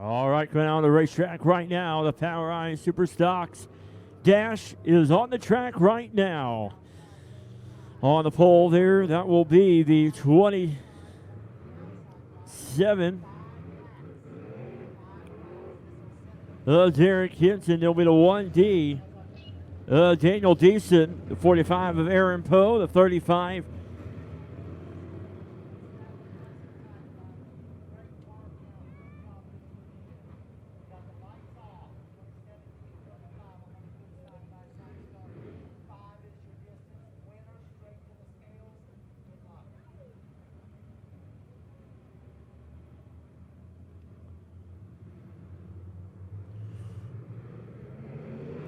All right, going on the racetrack right now. The POWRi Super Stocks Dash is on the track right now. On the pole there, that will be the 27. Derek Hinton. There'll be the 1D. Daniel Deason, the 45 of Aaron Poe, the 35.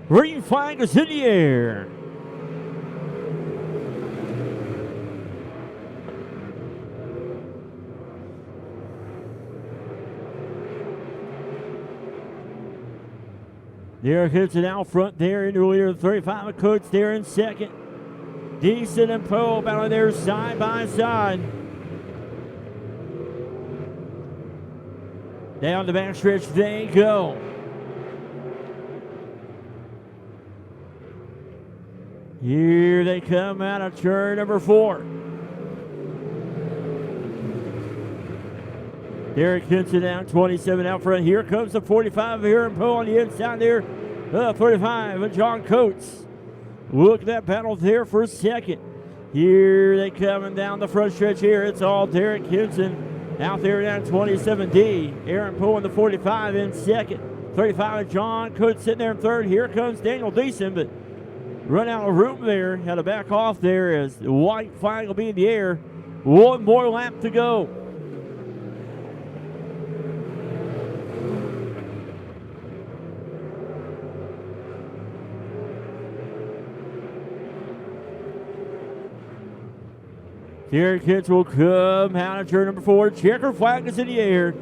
Green flag is in the air. Derek Hinton out front there in the leader, 35 of Coates there in second. Deason and Poe battling there side by side. Down the backstretch they go. Here they come out of turn number 4. Derek Hinton down 27 out front. Here comes the 45 here and Poe on the inside there. 35 of John Coates. Look at that battle there for a second. Here they coming down the front stretch here. It's all Derek Hinton out there down 27D. Aaron Poe in the 45 in second. 35 of John Coates sitting there in third. Here comes Daniel Deason, but run out of room there. Had to back off there as the white flag will be in the air. One more lap to go. Derek Hinton will come out of turn number 4. Checker flag is in the air.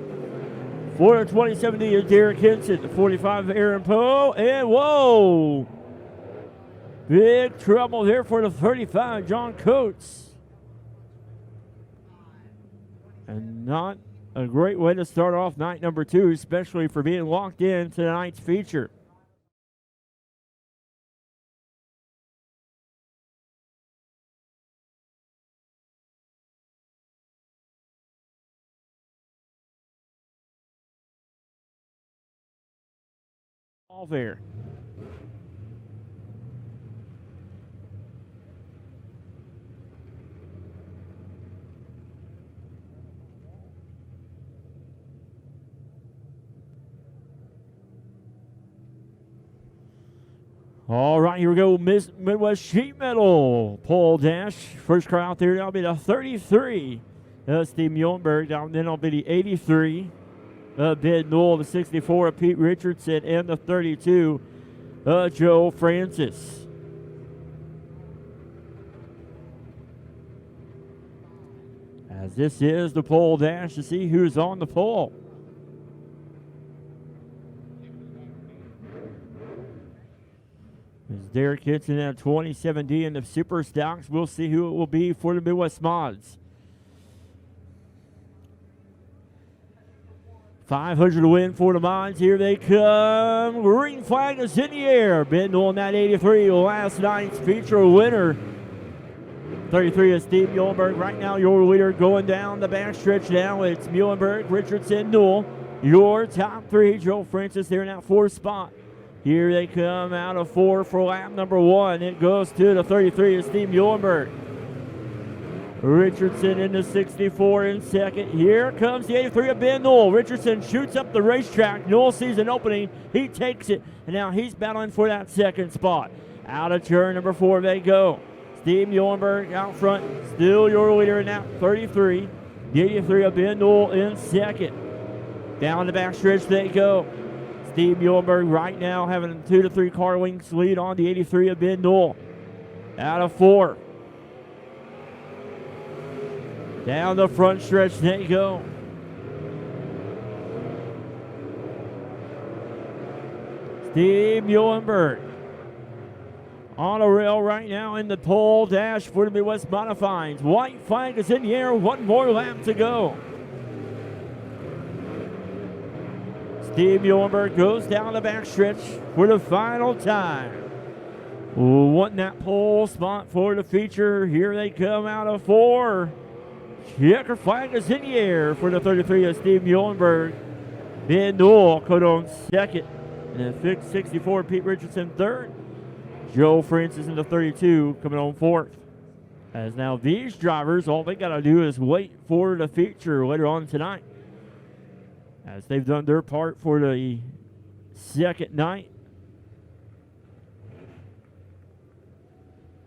For the 27D is Derek Hinton. The 45 of Aaron Poe. And whoa! Big trouble there for the 35, John Coates. And not a great way to start off night number 2, especially for being locked in to tonight's feature. All there. All right, here we go. Midwest Sheet Metal pole dash. First car out there, that'll be the 33. Steve Muhlenberg. Then it'll be the 83. Ben Newell, the 64 of Pete Richardson, and the 32, Joe Francis. As this is the pole dash to see who's on the pole. There's Derek Hinton at 27D in the Super Stocks. We'll see who it will be for the Midwest Mods. 500 to win for the Mods. Here they come. Green flag is in the air. Ben Newell in that 83, last night's feature winner. 33 is Steve Muhlenberg. Right now, your leader going down the backstretch now. It's Muhlenberg, Richardson, Newell. Your top 3, Joe Francis there in that 4th spot. Here they come out of 4 for lap number 1. It goes to the 33 of Steve Muhlenberg. Richardson in the 64 in second. Here comes the 83 of Ben Newell. Richardson shoots up the racetrack. Newell sees an opening. He takes it, and now he's battling for that 2nd spot. Out of turn number 4 they go. Steve Muhlenberg out front, still your leader in that 33. The 83 of Ben Newell in second. Down the backstretch they go. Steve Muhlenberg right now having a 2 to 3 car lengths lead on the 83 of Ben Newell. Out of 4. Down the front stretch they go. Steve Muhlenberg on a rail right now in the pole dash for the Midwest Modifieds. White flag is in the air. One more lap to go. Steve Muhlenberg goes down the backstretch for the final time. Wanting that pole spot for the feature. Here they come out of 4. Checker flag is in the air for the 33 of Steve Muhlenberg. Ben Newell cut on second. And then 64, Pete Richardson third. Joe Francis in the 32 coming on fourth. As now these drivers, all they got to do is wait for the feature later on tonight, as they've done their part for the second night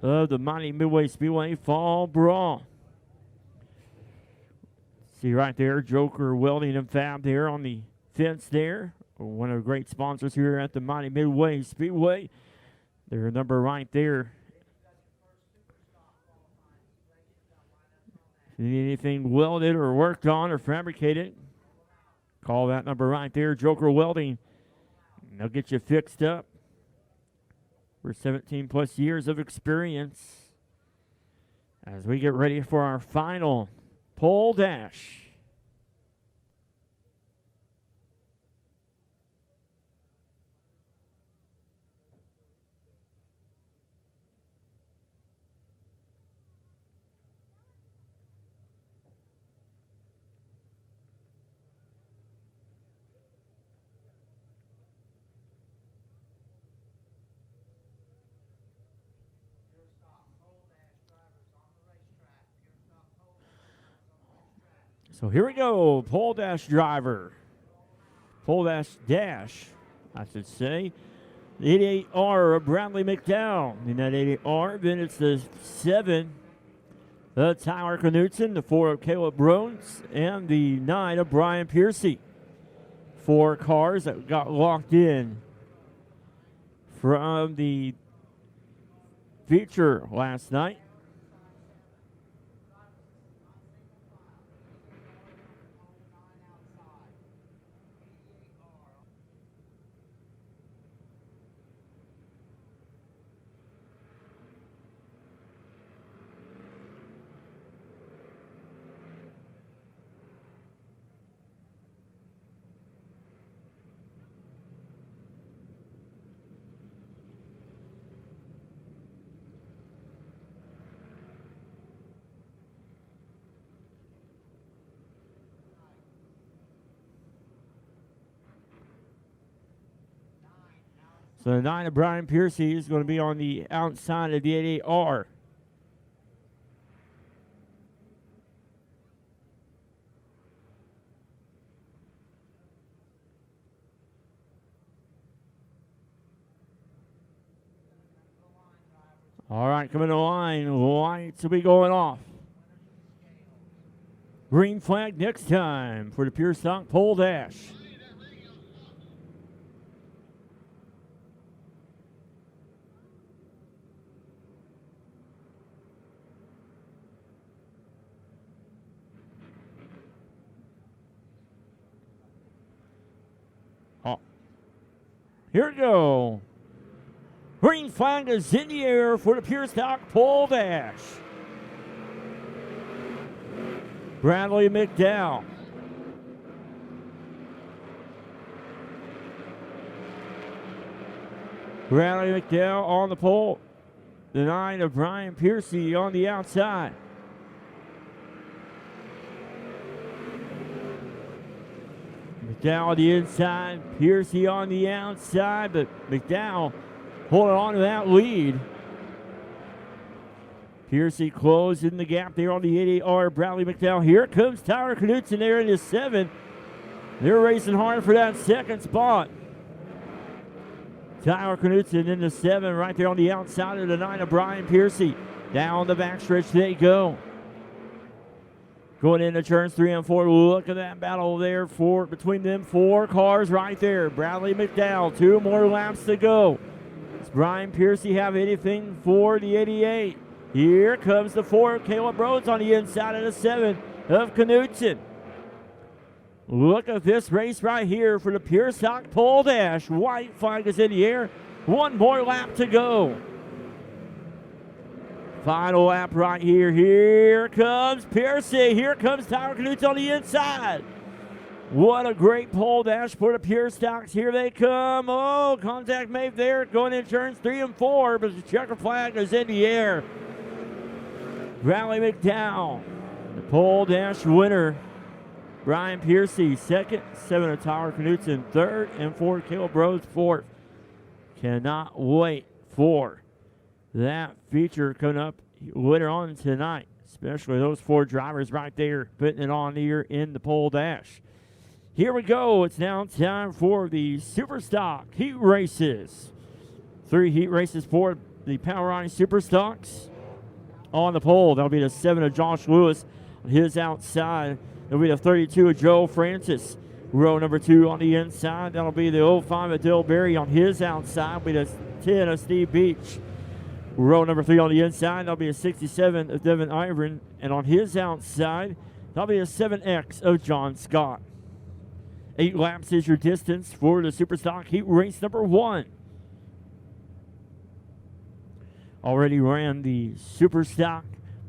of the Mighty Midway Speedway Fall Brawl. See right there, Joker Welding and Fab there on the fence there. One of the great sponsors here at the Mighty Midway Speedway. Their number right there. If you need anything welded or worked on or fabricated, call that number right there, Joker Welding. They'll get you fixed up. For 17 plus years of experience. As we get ready for our final pole dash. So here we go, pole dash driver. Pole dash, I should say. The 88R of Bradley McDowell. In that 88R, then it's the 7 of Tyler Knutson, the 4 of Caleb Brones, and the 9 of Brian Piercy. 4 cars that got locked in from the feature last night. So the 9 of Brian Piercy is going to be on the outside of the 88R. All right, coming to the line. Lights will be going off. Green flag next time for the Pure Stock Pole Dash. Here we go. Green flag is in the air for the Pure Stock Pole Dash. Bradley McDowell. Bradley McDowell on the pole. The 9 of Brian Piercy on the outside. McDowell on the inside, Piercy on the outside, but McDowell holding on to that lead. Piercy closing the gap there on the 88R. Bradley McDowell. Here comes Tyler Knutson there in his 7. They're racing hard for that second spot. Tyler Knutson in the 7 right there on the outside of the 9 of Brian Piercy. Down the backstretch they go. Going into turns 3 and 4. Look at that battle there between them 4 cars right there. Bradley McDowell, 2 more laps to go. Does Brian Piercy have anything for the 88? Here comes the 4 of Caleb Rhodes on the inside of the 7 of Knutson. Look at this race right here for the Pure Stock Pole Dash. White flag is in the air. 1 more lap to go. Final lap right here. Here comes Piercy. Here comes Tyler Knutson on the inside. What a great pole dash for the Pure Stocks. Here they come. Oh, contact made there. Going in turns 3 and 4, but the checker flag is in the air. Riley McDowell, the pole dash winner. Brian Piercy, second. 7 of Tyler Knutson, third. And 4, Caleb Rose, fourth. Cannot wait for that feature coming up later on tonight. Especially those 4 drivers right there putting it on here in the pole dash. Here we go. It's now time for the Superstock Heat Races. 3 heat races for the POWRi Superstocks. On the pole, that'll be the 7 of Josh Lewis on his outside. That'll be the 32 of Joe Francis. Row number 2 on the inside. That'll be the 05 of Dill Berry on his outside. That'll be the 10 of Steve Beach. Row number 3 on the inside. That'll be a 67 of Devin Iron. And on his outside, that'll be a 7X of John Scott. 8 laps is your distance for the Superstock Heat Race number 1. Already ran the Superstock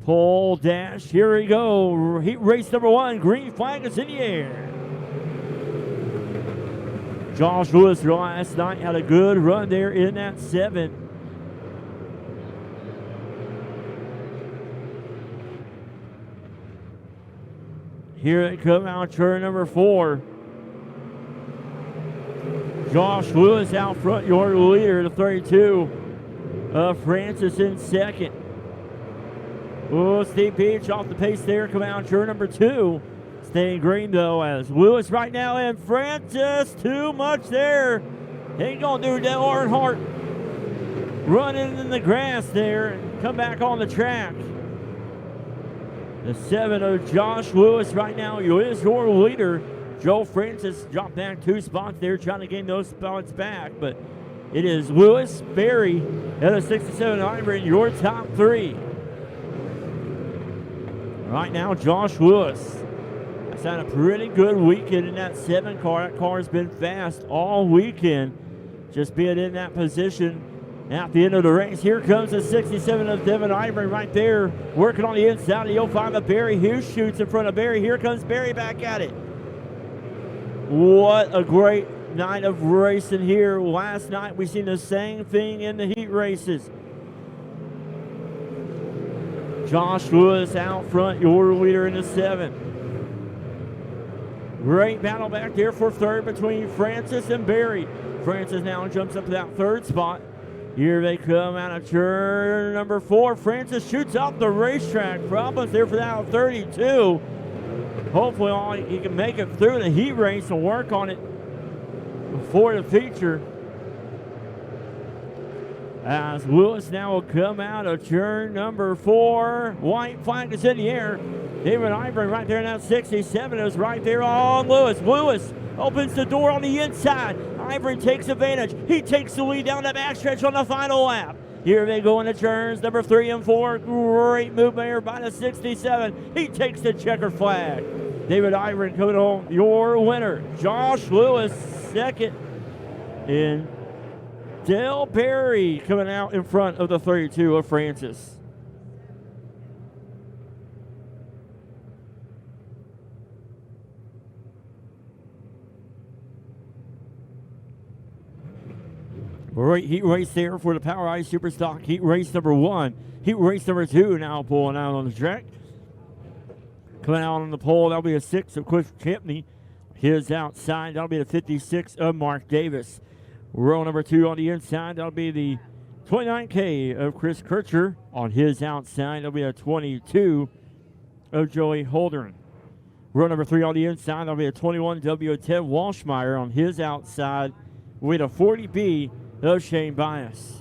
pole dash. Here we go. Heat race number 1. Green flag is in the air. Josh Lewis last night had a good run there in that 7. Here they come out turn number 4. Josh Lewis out front, your leader, the 32. Francis in second. Oh, Steve Beach off the pace there. Come out turn number 2. Staying green though as Lewis right now and Francis too much there. Ain't gonna do that Earnhardt running in the grass there and come back on the track. The 7 of Josh Lewis right now is your leader. Joe Francis dropped back 2 spots there trying to gain those spots back, but it is Lewis, Berry, and a 67 Ivory, your top 3. Right now, Josh Lewis has had a pretty good weekend in that 7 car. That car has been fast all weekend, just being in that position at the end of the race. Here comes the 67 of Devin Ivory right there, working on the inside of the 05 of Berry. Hughes shoots in front of Berry. Here comes Berry back at it. What a great night of racing here. Last night we seen the same thing in the heat races. Josh Lewis out front, your leader in the 7. Great battle back there for third between Francis and Berry. Francis now jumps up to that 3rd spot. Here they come out of turn number 4. Francis shoots off the racetrack. Problems there for that 32. Hopefully he can make it through the heat race and work on it before the feature. As Lewis now will come out of turn number 4. White flag is in the air. David Ivory right there in that 67 is right there on Lewis. Lewis opens the door on the inside. Ivory takes advantage. He takes the lead down the backstretch on the final lap. Here they go into turns number 3 and 4. Great move there by the 67. He takes the checker flag. David Ivory coming home, your winner. Josh Lewis second. And Dale Berry coming out in front of the 32 of Francis. Great heat race there for the POWRi Superstock heat race number 1. Heat race number 2 now pulling out on the track. Coming out on the pole, that'll be a 6 of Cliff Kempney. His outside, that'll be the 56 of Mark Davis. Row number 2 on the inside, that'll be the 29K of Chris Kircher. On his outside, that'll be a 22 of Joey Holdren. Row number 3 on the inside, that'll be a 21W of Ted Walshmeyer. On his outside, with a 40B of Shane Bias.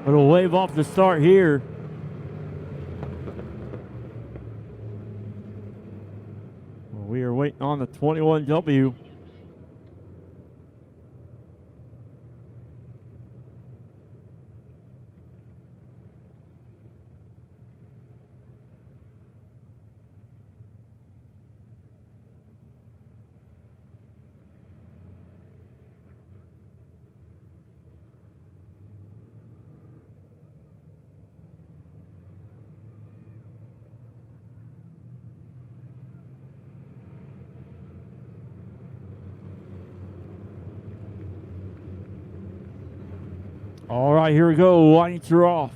It'll wave off the start here. We are waiting on the 21W. All right, here we go. Lights are off.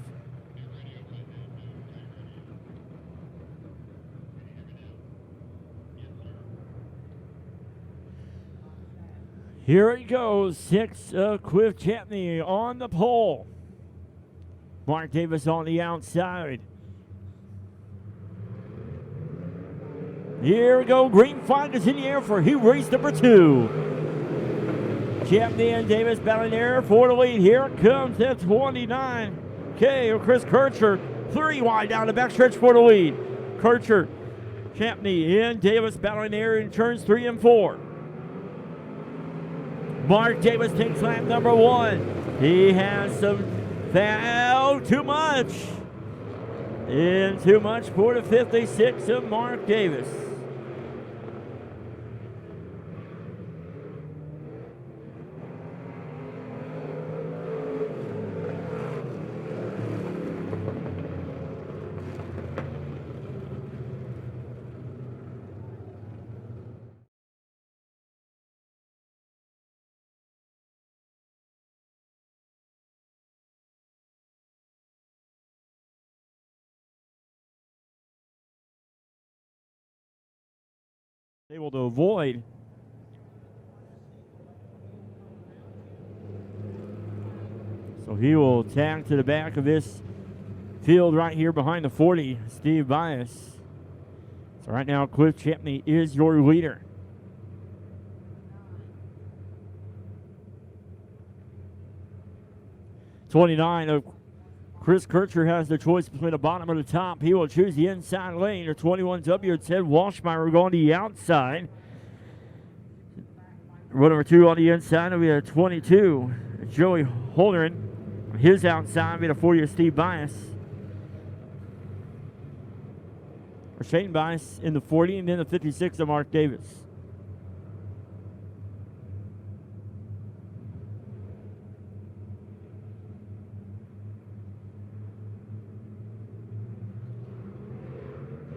Here it goes. 6 Cliff Chapney on the pole. Mark Davis on the outside. Here we go. Green flag is in the air for heat race number 2. Chapney and Davis battling there for the lead. Here comes that 29K of Chris Kircher. 3 wide down the backstretch for the lead. Kircher, Chapney, and Davis battling there in turns 3 and 4. Mark Davis takes lap number 1. He has some foul, too much. And too much for the 56 of Mark Davis. Able to avoid. So he will tag to the back of this field right here behind the 40, Steve Bias. So right now, Cliff Chapney is your leader. '29 of Chris Kircher has the choice between the bottom or the top. He will choose the inside lane. The 21W, Ted Walshmeyer, going to the outside. Row number 2 on the inside will be a 22, Joey Holderin. His outside will be the 40 of Steve Bias. Or Shane Bias in the 40, and then the 56 of Mark Davis.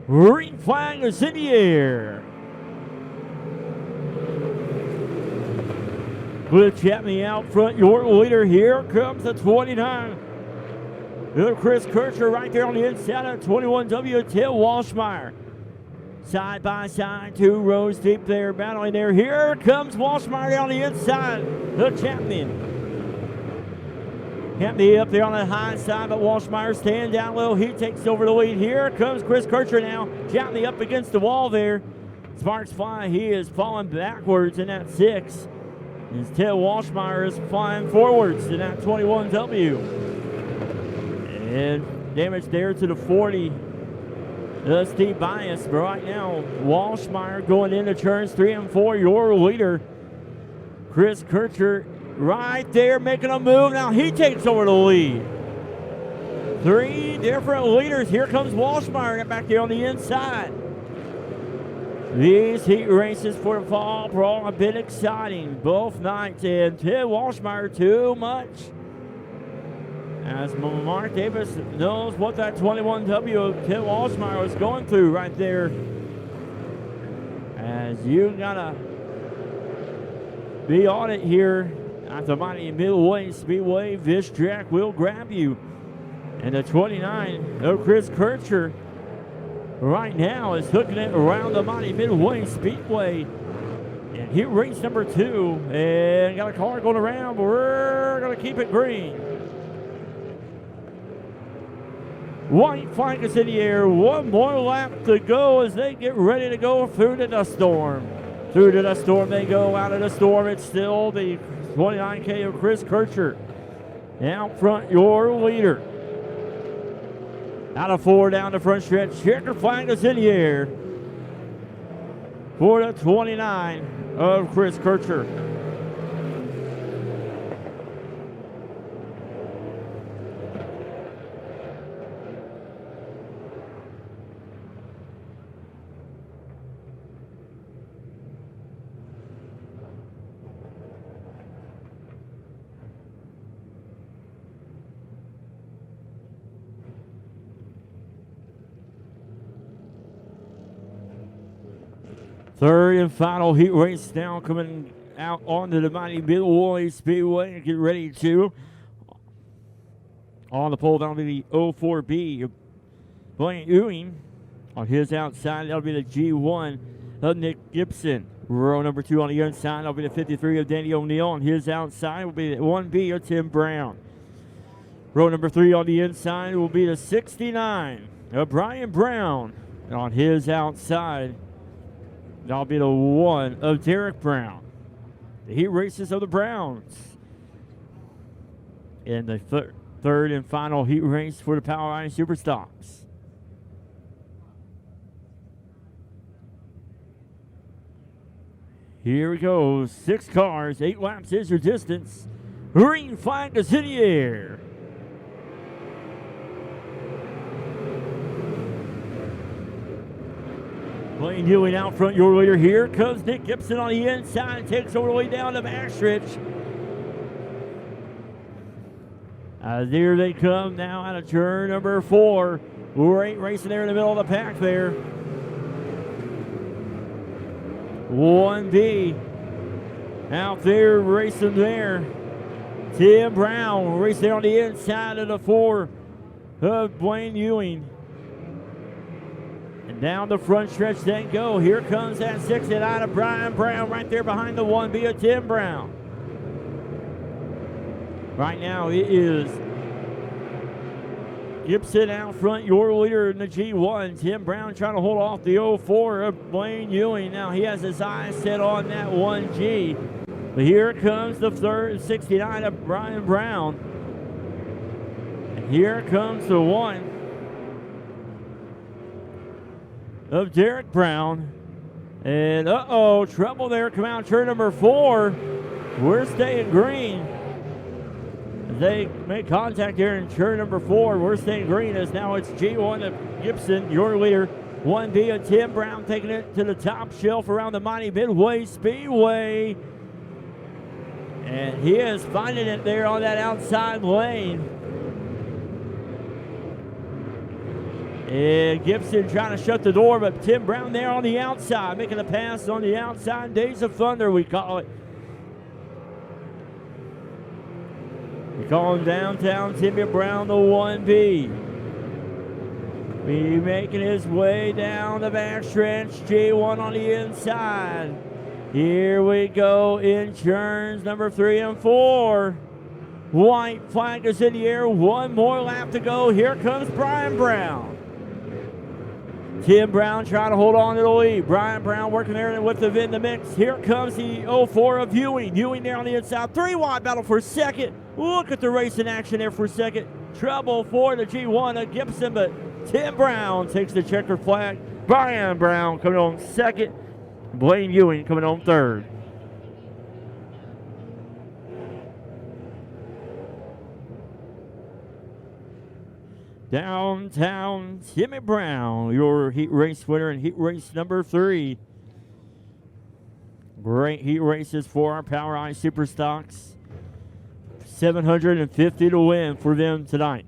Green flag is in the air. Cliff Chapney out front, your leader. Here comes the 29. Chris Kircher right there on the inside of 21W, Ted Walshmeyer. Side by side, 2 rows deep there, battling there. Here comes Walshmeyer down the inside of Chapney. Chapney up there on the high side, but Walshmeyer staying down low. He takes over the lead. Here comes Chris Kircher now. Chapney up against the wall there. Sparks fly. He is falling backwards in that 6. As Ted Walshmeyer is flying forwards in that 21W. And damage there to the 40. Steve Bias, but right now, Walshmeyer going into turns 3 and 4. Your leader, Chris Kircher, right there making a move. Now he takes over the lead. 3 different leaders. Here comes Walshmeyer back there on the inside. These heat races for the fall brawl have been exciting both nights, and Ted Walshmeyer too much. As Mark Davis knows what that 21W of Ted Walshmeyer was going through right there. As you gotta be on it here at the mighty Midway Speedway. This track will grab you. And the 29 of Chris Kircher right now is hooking it around the mighty Midway Speedway. And here race number 2. And got a car going around, but we're going to keep it green. White flag is in the air. 1 more lap to go as they get ready to go through the dust storm. Through the dust storm they go. Out of the storm, it's still the 29K of Chris Kircher. Out front, your leader. Out of 4 down the front stretch. Checker flag is in the air for the 29 of Chris Kircher. Third and final heat race now coming out onto the mighty Midway Speedway. Get ready to On the pole, that'll be the 04B, Blaine Ewing. On his outside, that'll be the G1 of Nick Gibson. Row number 2 on the inside, that'll be the 53 of Danny O'Neill. On his outside will be the 1B of Tim Brown. Row number 3 on the inside will be the 69 of Brian Brown. And on his outside, that'll be the 1 of Derek Brown. The heat races of the Browns. In the third and final heat race for the Power Line Superstocks. Here we go. 6 cars, 8 laps is your distance. Green flag is in the air. Blaine Ewing out front, your leader. Here comes Nick Gibson on the inside. Takes over the way down to backstretch. There they come now out of turn number 4. Great racing there in the middle of the pack there. 1B out there racing there. Tim Brown racing there on the inside of the 4 of Blaine Ewing. And down the front stretch they go. Here comes that 69 of Brian Brown right there behind the 1B of Tim Brown. Right now it is Gibson out front, your leader in the G1. Tim Brown trying to hold off the 04 of Blaine Ewing. Now he has his eyes set on that 1G. But here comes the 69 of Brian Brown. And here comes the 1 of Derek Brown. And trouble there. Come out turn number 4. We're staying green. They make contact here in turn number 4. We're staying green as now it's G1 of Gibson, your leader. 1B of Tim Brown taking it to the top shelf around the mighty Midway Speedway. And he is finding it there on that outside lane. And Gibson trying to shut the door, but Tim Brown there on the outside, making a pass on the outside. Days of Thunder, we call it. We call him downtown Timmy Brown, the 1B. Be making his way down the backstretch. J1 on the inside. Here we go in turns number 3 and 4. White flag is in the air. 1 more lap to go. Here comes Brian Brown. Tim Brown trying to hold on to the lead. Brian Brown working there with the in the mix. Here comes the 04 of Ewing. Ewing there on the inside. 3 wide battle for second. Look at the race in action there for second. Trouble for the G1 of Gibson, but Tim Brown takes the checker flag. Brian Brown coming on second. Blaine Ewing coming on third. Downtown Timmy Brown, your heat race winner in heat race number 3. Great heat races for our Power Eye Superstocks. $750 to win for them tonight.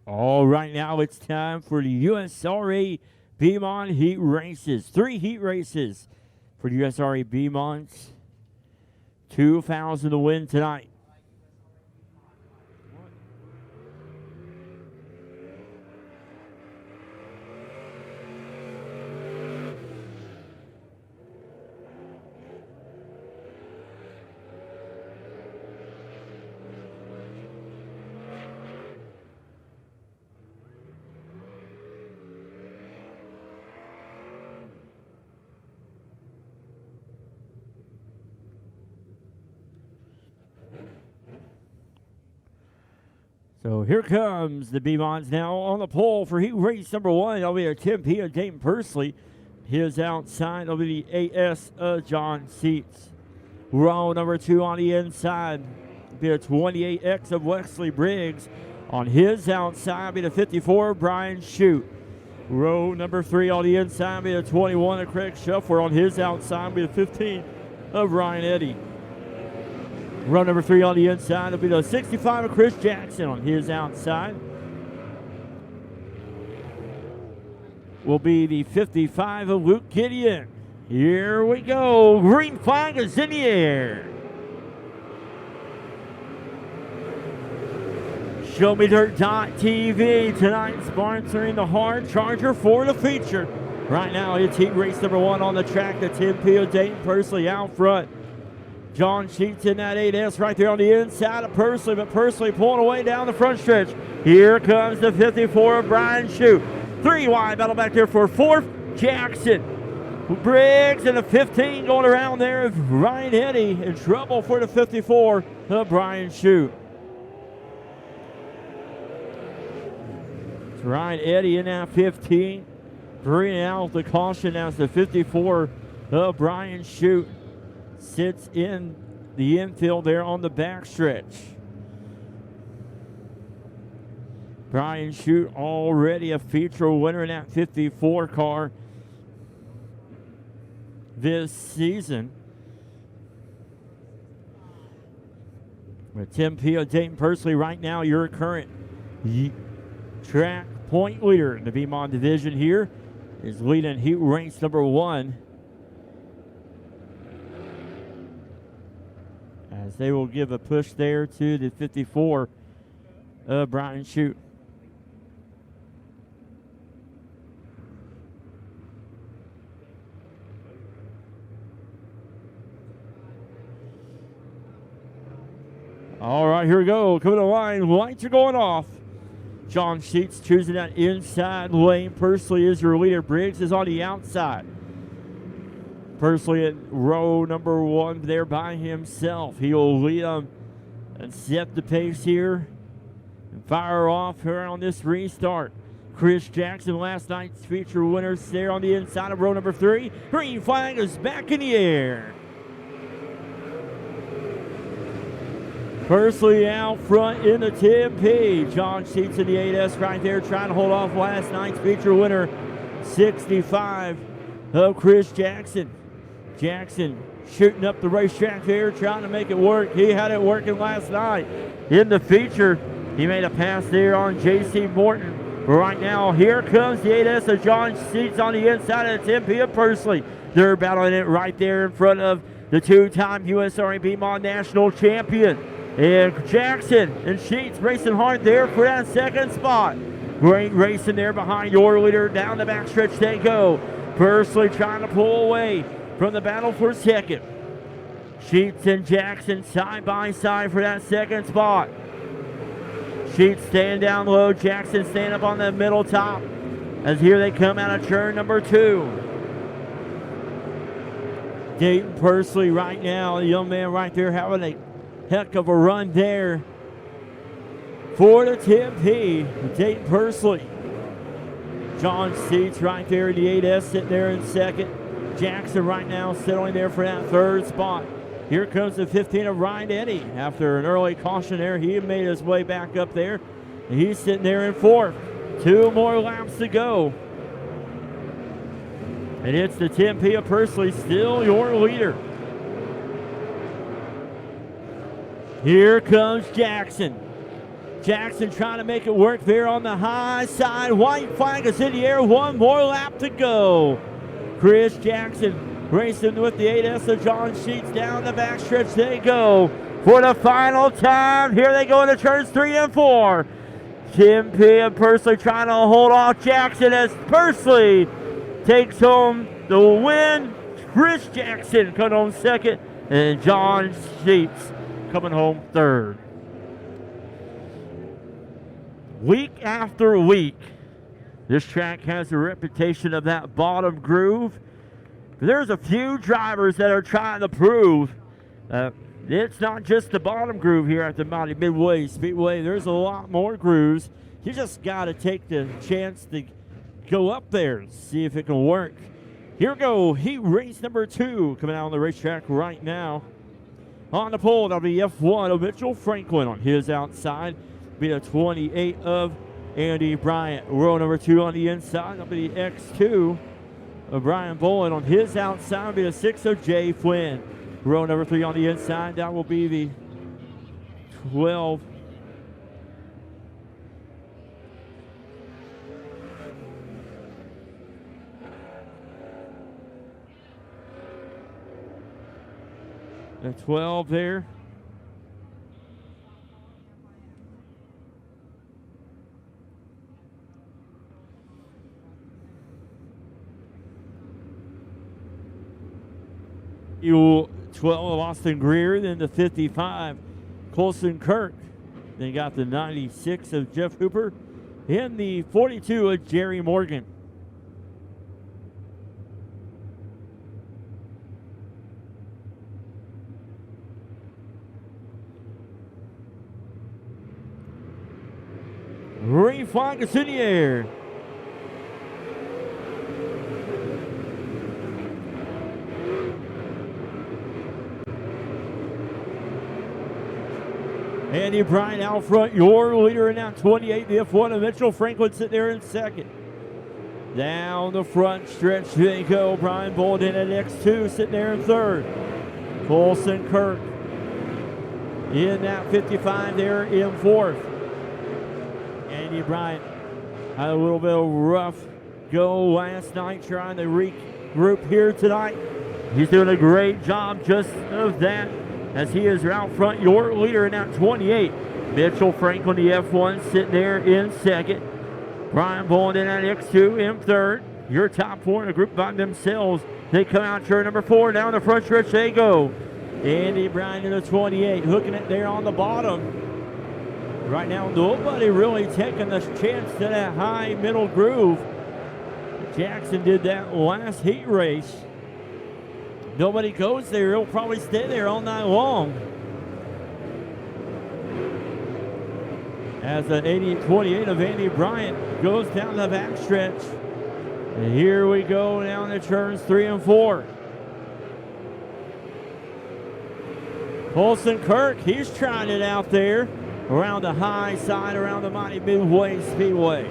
All right, now it's time for the USRA Beamont heat races. 3 heat races for the USRA Beamont. $2,000 to win tonight. So here comes the Beamonts now on the pole for heat race number 1. That'll be a Tim P. of Dayton Pursley. His outside will be the AS of John Seats. Row number 2 on the inside will be a 28X of Wesley Briggs. On his outside will be the 54 of Brian Shute. Row number 3 on the inside will be the 21 of Craig Shuffler. On his outside will be the 15 of Ryan Eddy. Row number 3 on the inside will be the 65 of Chris Jackson on his outside. Will be the 55 of Luke Gideon. Here we go. Green flag is in the air. ShowMeDirt.tv tonight sponsoring the Hard Charger for the feature. Right now, it's heat race number 1 on the track. The Tim Peel Dayton Pursley out front. John Sheets in that 8S right there on the inside of Pursley, but Pursley pulling away down the front stretch. Here comes the 54 of Brian Shute. 3 wide, battle back there for 4th, Jackson. Briggs and the 15 going around there. Ryan Eddy in trouble for the 54 of Brian Shute. It's Ryan Eddy in that 15. Bringing out the caution as the 54 of Brian Shute sits in the infield there on the backstretch. Brian Shute already a feature winner in that 54 car this season. With Tim Peel, Dayton Pursley right now your current track point leader in the VMON division here is leading heat race number 1. As they will give a push there to the 54 of Brian Shute. All right, here we go. Coming to the line. Lights are going off. John Sheets choosing that inside lane. Pursley is your leader. Briggs is on the outside. Pursley at row number 1 there by himself. He'll lead them and set the pace here and fire off here on this restart. Chris Jackson, last night's feature winner, there on the inside of row number 3. Green flag is back in the air. Pursley out front in the Tim P. John Sheets in the 8S right there trying to hold off last night's feature winner, 65 of Chris Jackson. Jackson shooting up the racetrack there, trying to make it work. He had it working last night in the feature. He made a pass there on J.C. Morton. But right now, here comes the 8S of John Sheets on the inside of the Tim P. of Pursley. They're battling it right there in front of the 2-time USRA VMON national champion. And Jackson and Sheets racing hard there for that 2nd spot. Great racing there behind your leader. Down the backstretch they go. Pursley trying to pull away from the battle for 2nd. Sheets and Jackson side by side for that 2nd spot. Sheets staying down low. Jackson staying up on the middle top. As here they come out of turn number 2. Dayton Pursley right now, the young man right there having a heck of a run there for the Tim P. Dayton Pursley. John Sheets right there in the 8S sitting there in 2nd. Jackson right now settling there for that 3rd spot. Here comes the 15 of Ryan Eddy. After an early caution there, he made his way back up there. And he's sitting there in 4th. 2 more laps to go. And it's the Tim P. of Pursley, still your leader. Here comes Jackson. Jackson trying to make it work there on the high side. White flag is in the air. 1 more lap to go. Chris Jackson racing with the 8S of John Sheets. Down the backstretch they go for the final time. Here they go into turns 3 and 4. Tim P. of Pursley trying to hold off Jackson as Pursley takes home the win. Chris Jackson coming home 2nd, and John Sheets coming home 3rd. Week after week, this track has a reputation of that bottom groove. There's a few drivers that are trying to prove it's not just the bottom groove here at the Lebanon Midway Speedway. There's a lot more grooves. You just got to take the chance to go up there and see if it can work. Here we go, heat race number 2 coming out on the racetrack right now. On the pole, that'll be F1 of Mitchell Franklin on his outside. Be the 28 of Andy Bryant. Row number 2 on the inside. That'll be the X2 of Brian Bolin on his outside. Be the 6 of Jay Flynn. Row number 3 on the inside. That will be the 12. The 12 there. You 12 of Austin Greer, then the 55, Colson Kirk. Then you got the 96 of Jeff Hooper, and the 42 of Jerry Morgan. Green flag is in the air. Andy Bryant out front, your leader in that 28, the F1 of Mitchell Franklin sitting there in second. Down the front stretch they go. Brian Bolden at X2 sitting there in third. Colson Kirk in that 55 there in fourth. Andy Bryant had a little bit of rough go last night trying to regroup here tonight. He's doing a great job just of that, as he is out front, your leader in that 28. Mitchell Franklin, the F1, sitting there in second. Brian Bolden at X2 in third. Your top four in a group by themselves. They come out turn number 4. Down the front stretch they go. Andy Bryant in the 28, hooking it there on the bottom. Right now, nobody really taking the chance to that high middle groove. Jackson did that last heat race. Nobody goes there. He'll probably stay there all night long. As the 28 of Andy Bryant goes down the backstretch. And here we go down the turns 3 and 4. Colson Kirk, he's trying it out there around the high side, around the Mighty Midway Speedway.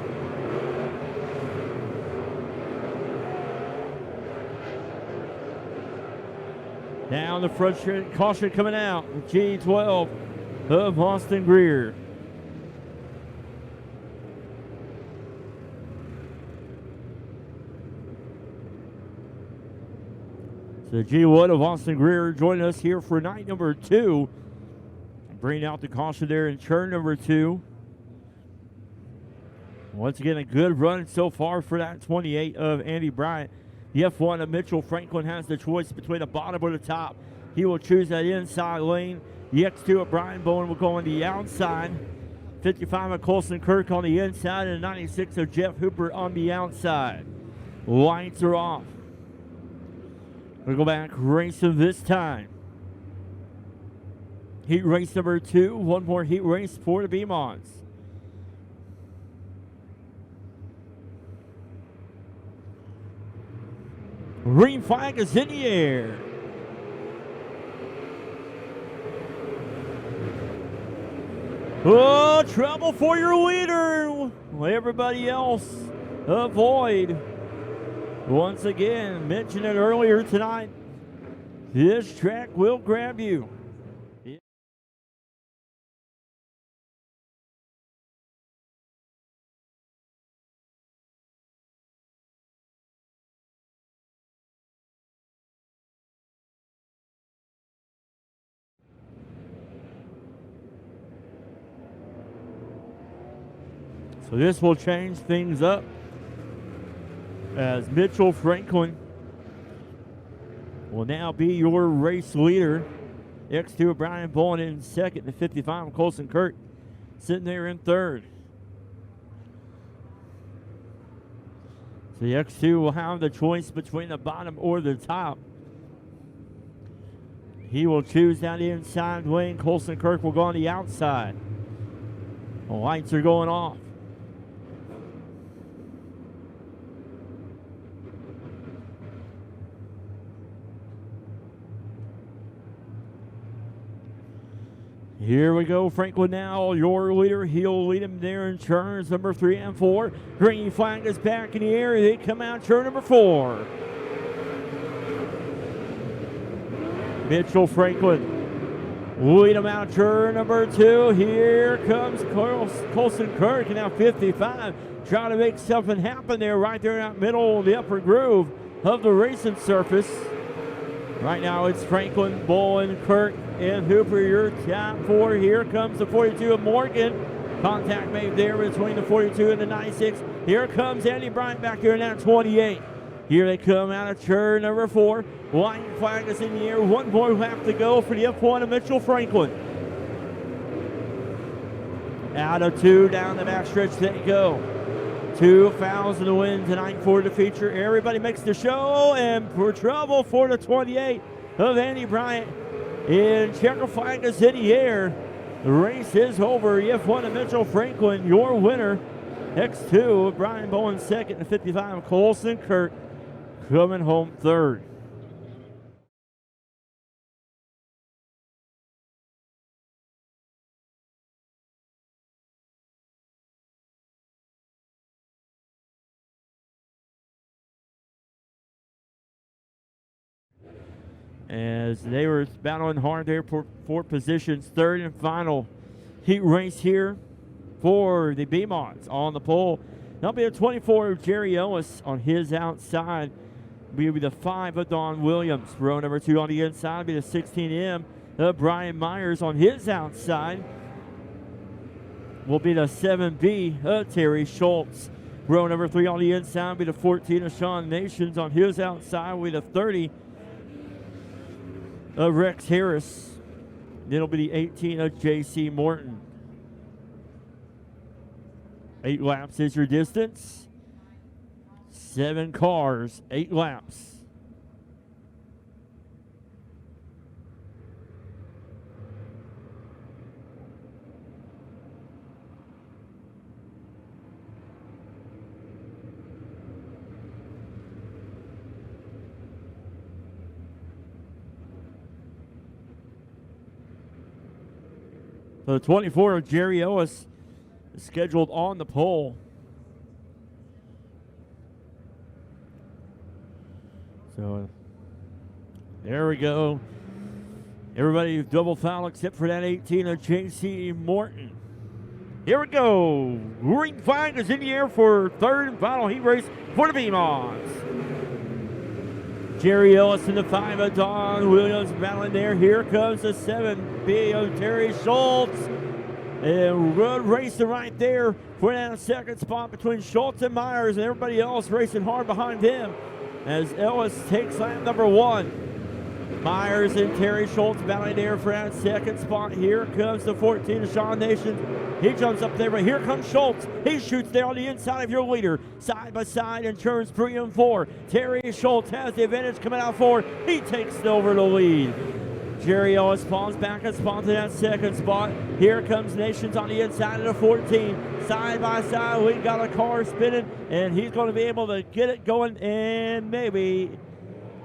Down the front stretch, caution coming out. G12 of Austin Greer. So G1 of Austin Greer joining us here for night number 2. Bringing out the caution there in turn number 2. Once again, a good run so far for that 28 of Andy Bryant. The F1 of Mitchell Franklin has the choice between the bottom or the top. He will choose that inside lane. The X2 of Brian Bowen will go on the outside. 55 of Colson Kirk on the inside, and 96 of Jeff Hooper on the outside. Lights are off. We'll go back racing this time. Heat race number 2. One more heat race for the B-Mods. Green flag is in the air. Oh, trouble for your leader. Everybody else avoid. Once again, mentioned it earlier tonight, this track will grab you. So this will change things up as Mitchell Franklin will now be your race leader. X2 of Brian Bowen in second, the 55 of Colson Kirk sitting there in third. So the X2 will have the choice between the bottom or the top. He will choose that inside lane. Colson Kirk will go on the outside. The lights are going off. Here we go, Franklin now, your leader. He'll lead him there in turns number 3 and 4. Green flag is back in the air. They come out turn number 4. Mitchell Franklin Lead them out turn number 2. Here comes Colson Kirk, now 55. Trying to make something happen there, right there in that middle of the upper groove of the racing surface. Right now it's Franklin, Bolin, Kirk, and Hooper, your top 4. Here comes the 42 of Morgan. Contact made there between the 42 and the 96. Here comes Andy Bryant back here in that 28. Here they come out of turn number 4. White flag is in the air. One more lap to go for the F1 of Mitchell Franklin. Out of 2 down the backstretch they go. 2 fouls in the win tonight for the feature. Everybody makes the show, and for trouble for the 28 of Andy Bryant. And checker flag is in the air. The race is over. F1 of Mitchell Franklin, your winner. X2 Brian Bowen second, and 55 Colson Kirk coming home third. As they were battling hard there for positions, third and final heat race here for the B-Mods on the pole. That'll be a 24 of Jerry Ellis on his outside. Will be the 5 of Don Williams. Row number 2 on the inside will be the 16M of Brian Myers on his outside. Will be the 7B of Terry Schultz. Row number 3 on the inside will be the 14 of Sean Nations on his outside. Will be the 30 of Rex Harris. Then it'll be the 18 of J.C. Morton. 8 laps is your distance. 7 cars, 8 laps. So the 24 of Jerry Ellis is scheduled on the pole. So there we go. Everybody double foul except for that 18 of J.C. Morton. Here we go. Green flag is in the air for third and final heat race for the B-Mods. Jerry Ellis in the 5 of Don Williams battling there. Here comes the 7B of Terry Schultz. And good racing right there for that second spot between Schultz and Myers, and everybody else racing hard behind him as Ellis takes lap number 1. Myers and Terry Schultz battling there for that second spot. Here comes the 14 of Sean Nation. He jumps up there, but here comes Schultz. He shoots there on the inside of your leader. Side by side in turns 3 and 4. Terry Schultz has the advantage coming out forward. He takes over the lead. Jerry Ellis falls back a spot to that second spot. Here comes Nations on the inside of the 14. Side by side, we got a car spinning, and he's going to be able to get it going, and maybe,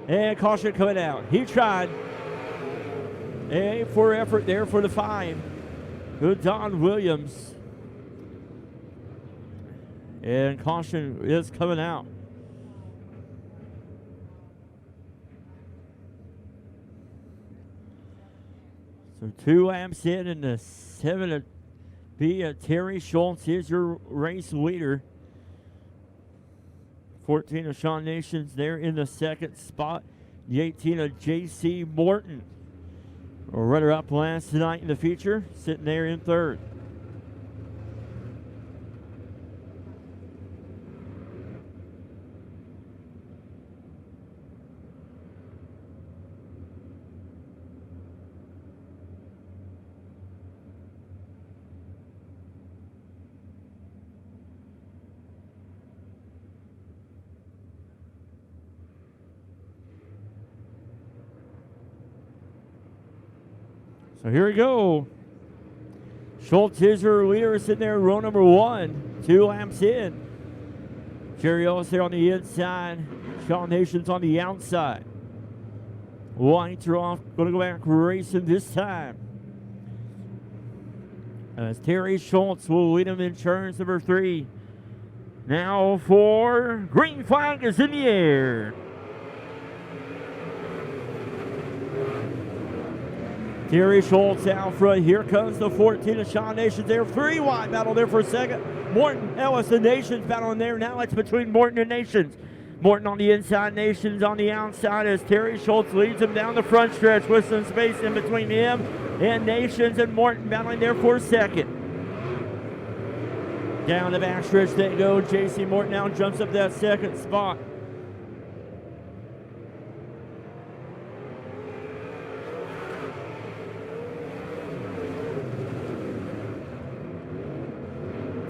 and caution coming out. He tried. A for effort there for the 5. Good Don Williams. And caution is coming out. So 2 laps in, and the 7 B Terry Schultz is your race leader. 14 of Sean Nations there in the second spot. The 18 of J.C. Morton, a runner-up last tonight in the feature, sitting there in third. So here we go. Schultz is your leader, sitting there in row number 1, 2 laps in. Jerry Ellis there on the inside. Sean Nations on the outside. Lights are off. Going to go back racing this time. As Terry Schultz will lead him in turns number 3. Now for green flag is in the air. Terry Schultz out front. Here comes the 14 of Sean Nations there. 3 wide battle there for a second. Morton Ellis and Nations battling there. Now it's between Morton and Nations. Morton on the inside, Nations on the outside as Terry Schultz leads him down the front stretch with some space in between him and Nations, and Morton battling there for a second. Down the back stretch they go. J.C. Morton now jumps up that second spot.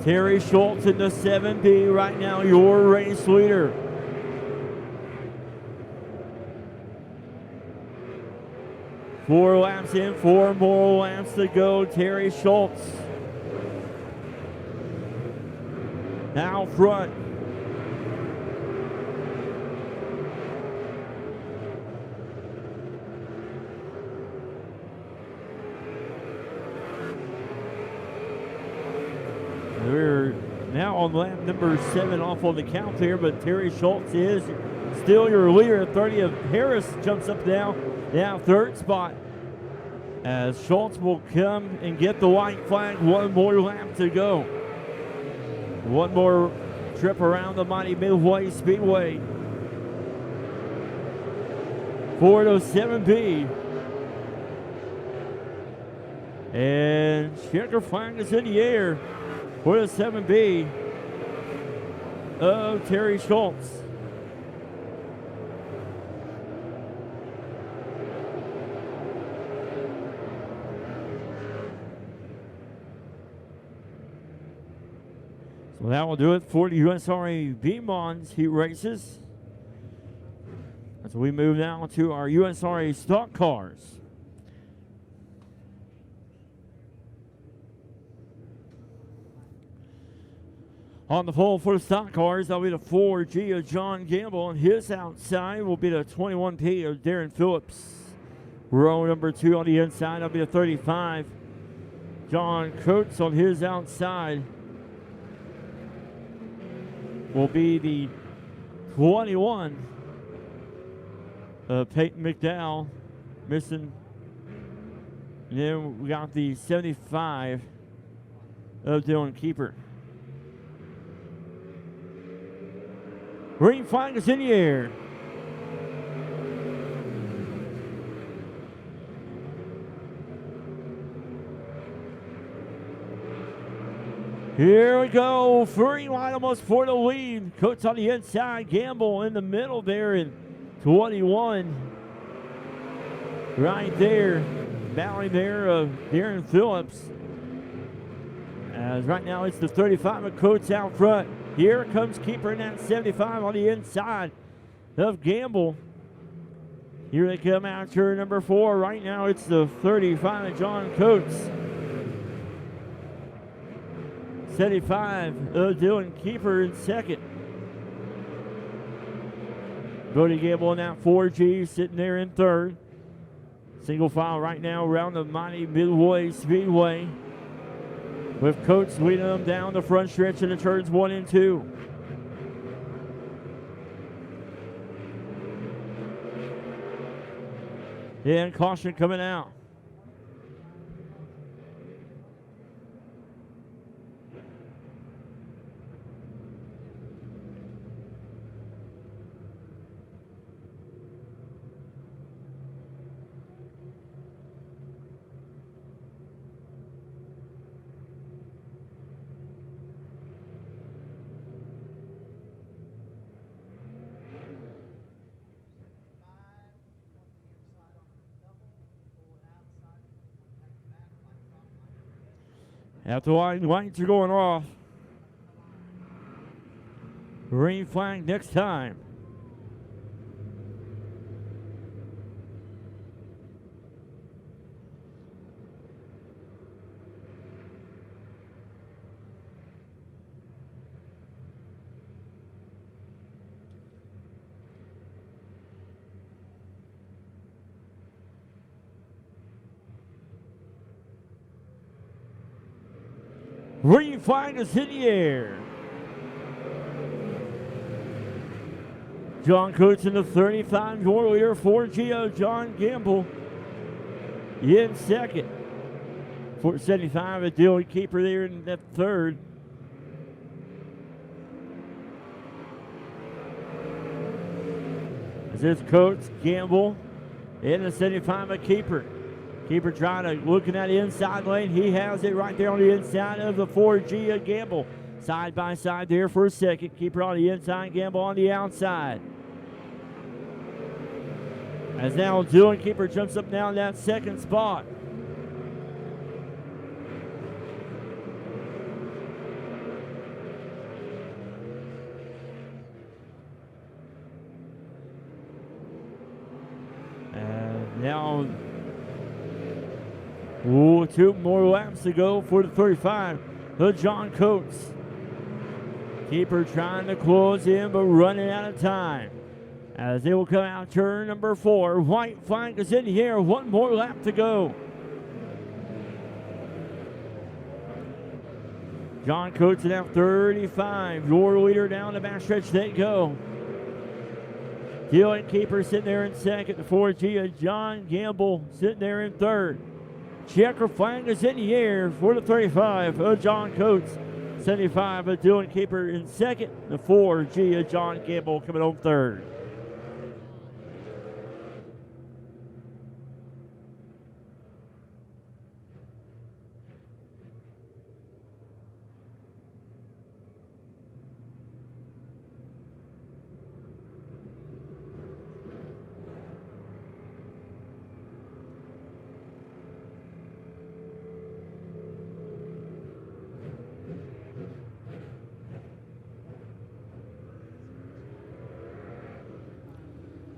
Terry Schultz in the 7B right now, your race leader. Four laps in, 4 more laps to go. Terry Schultz out front. We're now on lap number 7 off on the count here, but Terry Schultz is still your leader. 30 of Harris jumps up now 3rd spot. As Schultz will come and get the white flag. 1 more lap to go. 1 more trip around the mighty Midway Speedway. For the 7B. And checker flag is in the air for the 7B of Terry Schultz. So that will do it for the USRA B-Mons heat races. As we move now to our USRA stock cars. On the pole for the stock cars, that'll be the 4G of John Gamble, and his outside will be the 21P of Darren Phillips. Row number 2 on the inside, that'll be the 35. John Coates on his outside will be the 21 of Peyton McDowell, missing. And then we got the 75 of Dylan Keeper. Green flag is in the air. Here we go. 3 wide almost for the lead. Coates on the inside. Gamble in the middle there in 21. Right there. Battling there of Darren Phillips. As right now it's the 35 of Coates out front. Here comes Keeper in that 75 on the inside of Gamble. Here they come out to number 4. Right now it's the 35 of John Coates. 75 of Dylan Keeper in second. Bodie Gamble in that 4G sitting there in third. Single file right now around the mighty Midway Speedway, with Coates leading them down the front stretch in the turns 1 and 2. And caution coming out. After lights are going off. Green flag next time. Green flag is in the air. John Coates in the 35, your leader, 4G of John Gamble. in second. 475, a Dylan Keeper there in that third. As this Coates, Gamble, in the 75, a Keeper. Keeper trying to, looking at the inside lane. He has it right there on the inside of the 4G, a Gamble. Side by side there for a second. Keeper on the inside, Gamble on the outside. As now Dylan Keeper jumps up now in that second spot. And now, two more laps to go for the 35. The John Coates. Keeper trying to close in, but running out of time. As they will come out turn number 4. White flag is in the air. One more lap to go. John Coates now 35. Your leader down the backstretch they go. Dylan Keeper sitting there in second. The 4G, John Gamble sitting there in third. Checker flag is in the air for the 35 of John Coates. 75 of Dylan Keeper in second. The 4G of John Gamble coming home third.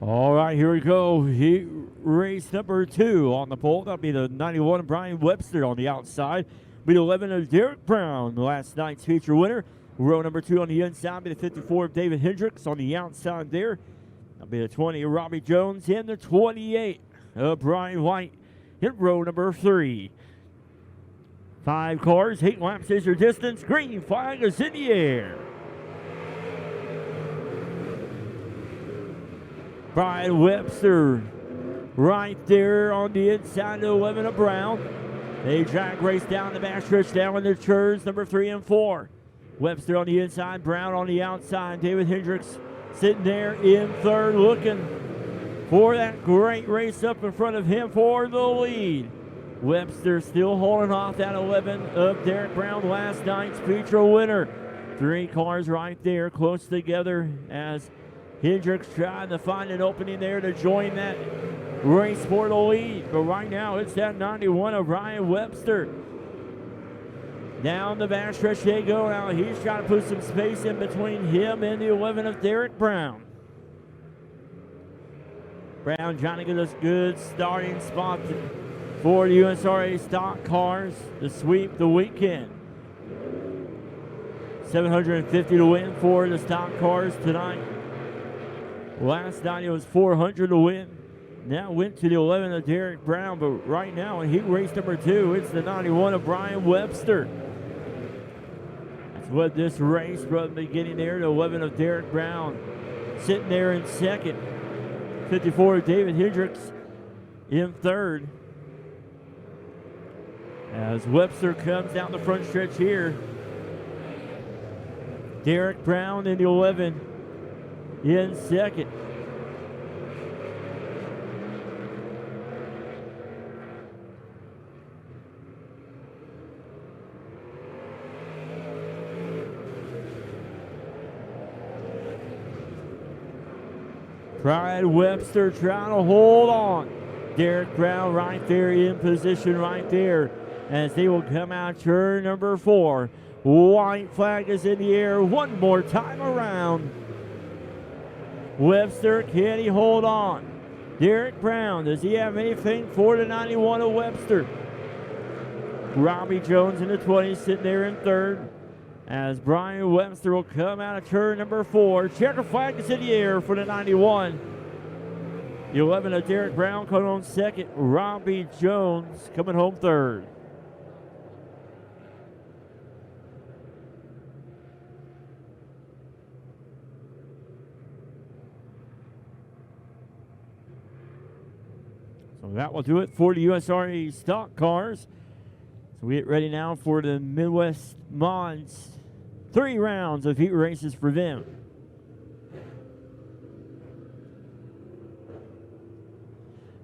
All right, here we go. Race number 2 on the pole. That'll be the 91 of Brian Webster on the outside. Be the 11 of Derek Brown, last night's feature winner. Row number 2 on the inside. Be the 54 of David Hendricks on the outside there. That'll be the 20 of Robbie Jones and the 28 of Brian White in row number 3. 5 cars, 8 laps is your distance. Green flag is in the air. Brian Webster right there on the inside of 11 of Brown. They drag race down the backstretch down in the turns number 3 and 4. Webster on the inside, Brown on the outside. David Hendricks sitting there in third, looking for that great race up in front of him for the lead. Webster still holding off that 11 of Derek Brown, last night's feature winner. 3 cars right there close together as Hendricks trying to find an opening there to join that race for the lead. But right now it's that 91 of Ryan Webster. Down the backstretch they go. Now he's trying to put some space in between him and the 11 of Derek Brown. Brown trying to get us good starting spot for the USRA stock cars to sweep the weekend. $750 to win for the stock cars tonight. Last night it was $400 to win. Now went to the 11 of Derek Brown, but right now in heat race number 2, it's the 91 of Brian Webster. That's what this race from the beginning there. The 11 of Derek Brown sitting there in second. 54 of David Hendricks in third. As Webster comes down the front stretch here. Derek Brown in the 11 in second. Brian Webster trying to hold on. Derek Brown right there in position right there as they will come out turn number 4. White flag is in the air one more time around. Webster, can he hold on? Derek Brown, does he have anything for the 91 of Webster? Robbie Jones in the 20 sitting there in third. As Brian Webster will come out of turn number 4. Checker flag is in the air for the 91. The 11 of Derek Brown coming home second. Robbie Jones coming home third. So that will do it for the USRA stock cars. So we get ready now for the Midwest Mods. 3 rounds of heat races for them.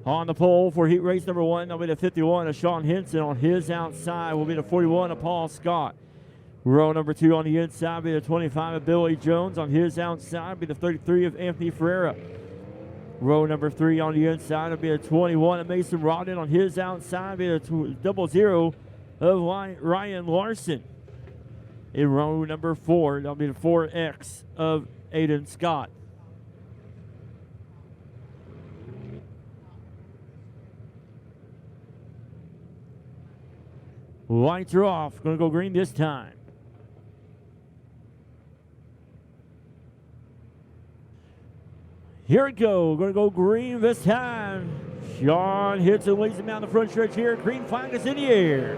On the pole for heat race number 1, that'll be the 51 of Sean Henson. On his outside will be the 41 of Paul Scott. Row number 2 on the inside will be the 25 of Billy Jones. On his outside will be the 33 of Anthony Ferreira. Row number 3 on the inside will be the 21 of Mason Rodden. On his outside will be the 00 of Ryan Larson. In row number 4, that'll be the 4X of Aiden Scott. Lights are off. Going to go green this time. Here we go. Going to go green this time. Sean hits and leads him down the front stretch here. Green flag is in the air.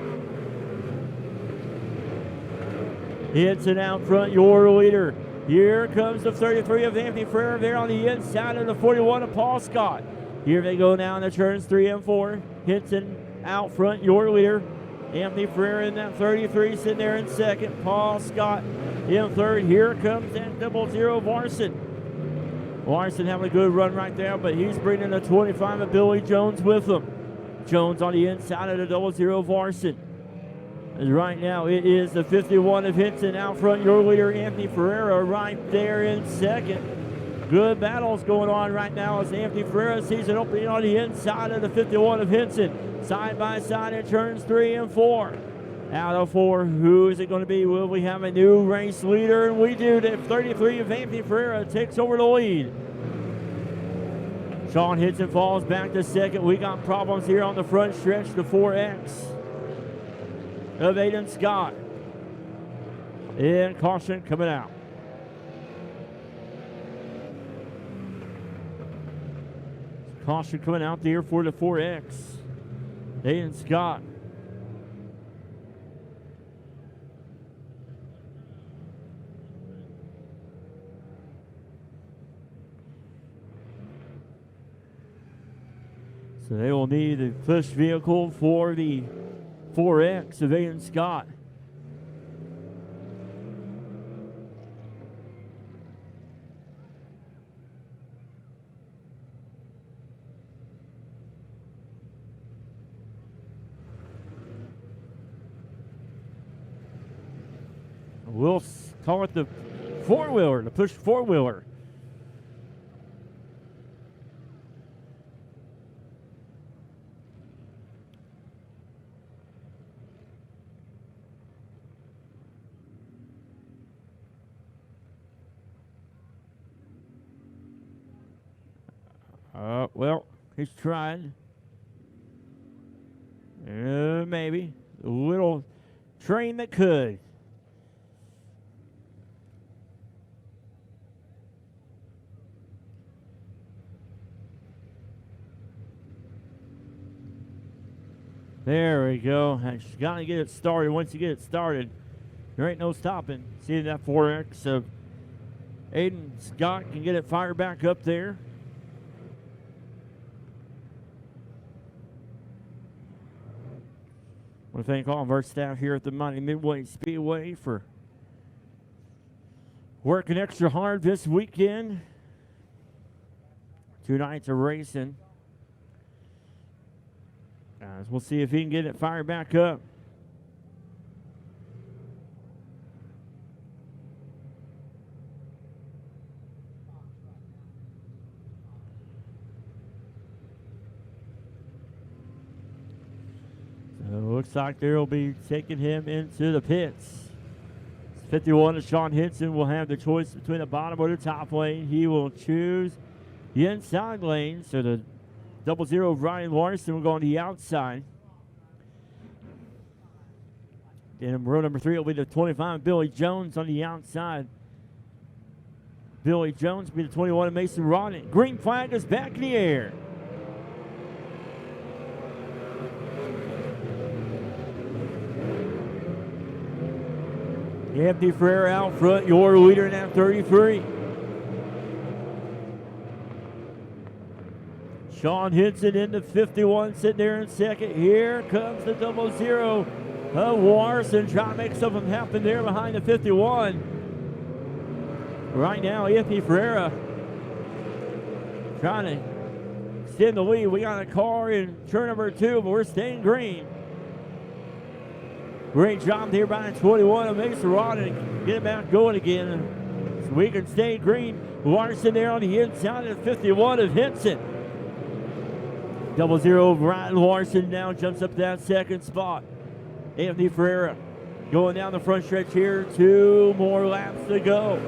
Hits it out front, your leader. Here comes the 33 of Anthony Ferrer there on the inside of the 41 of Paul Scott. Here they go now in the turns 3 and 4. Hinton out front, your leader. Anthony Ferrer in that 33 sitting there in second. Paul Scott in third. Here comes that 00 Larson. Larson having a good run right there, but he's bringing the 25 of Billy Jones with him. Jones on the inside of the 00 Larson. And right now it is the 51 of Hinton out front. Your leader Anthony Ferreira right there in second. Good battles going on right now as Anthony Ferreira sees an opening on the inside of the 51 of Hinton. Side by side in turns 3 and 4. Out of 4, who is it going to be? Will we have a new race leader? And we do. The 33 of Anthony Ferreira takes over the lead. Sean Hinton falls back to second. We got problems here on the front stretch. The 4X of Aiden Scott. And caution coming out. Caution coming out there for the 4X. Aiden Scott. So they will need a push vehicle for the 4X of Aiden Scott. We'll call it the four-wheeler, the push four-wheeler. Well, he's trying. Maybe. A little train that could. There we go. She's got to get it started. Once you get it started, there ain't no stopping. See that 4X of Aiden Scott can get it fired back up there. I want to thank all of our staff here at the Lebanon Midway Speedway for working extra hard this weekend. 2 nights of racing. We'll see if he can get it fired back up. So it looks like they'll be taking him into the pits. 51 of Sean Henson will have the choice between the bottom or the top lane. He will choose the inside lane, so the 00 Ryan Larson will go on the outside. And row number 3 will be the 25 Billy Jones on the outside. Billy Jones will be the 21 of Mason Rodden. Green flag is back in the air. Anthony Ferrer out front, your leader in that 33. Sean Henson in the 51, sitting there in second. Here comes the 00. Warson trying to make something happen there behind the 51. Right now, Iffy Ferreira trying to extend the lead. We got a car in turn number 2, but we're staying green. Great job there by the 21 of Mason Rod and get it back going again. So we can stay green. Larson there on the inside of the 51 of Henson. 00 Brian Larson now jumps up to that second spot. Anthony Ferreira going down the front stretch here. 2 more laps to go.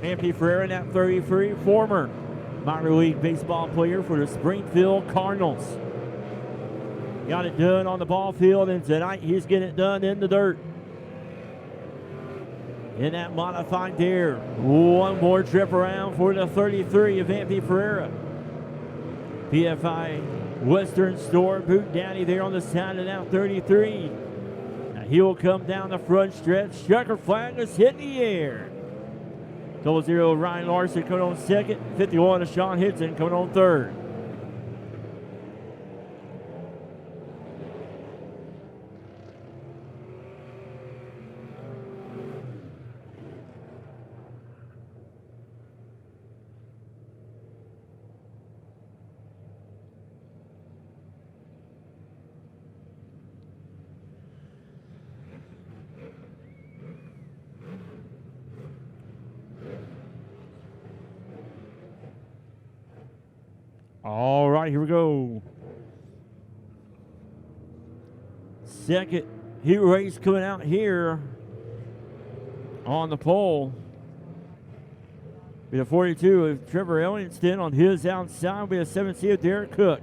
Anthony Ferreira, that 33, former minor league baseball player for the Springfield Cardinals. Got it done on the ball field, and tonight he's getting it done in the dirt. In that modified there. One more trip around for the 33 of Anthony Ferreira. PFI Western Store Boot Daddy there on the side of that 33. Now he'll come down the front stretch. Checker flag is hit in the air. 00 Ryan Larson coming on second. 51 of Sean Henson coming on third. All right, here we go. Second heat race coming out here on the pole. Be a 42 of Trevor Ellingston on his outside. Be a 17 of Derek Cook.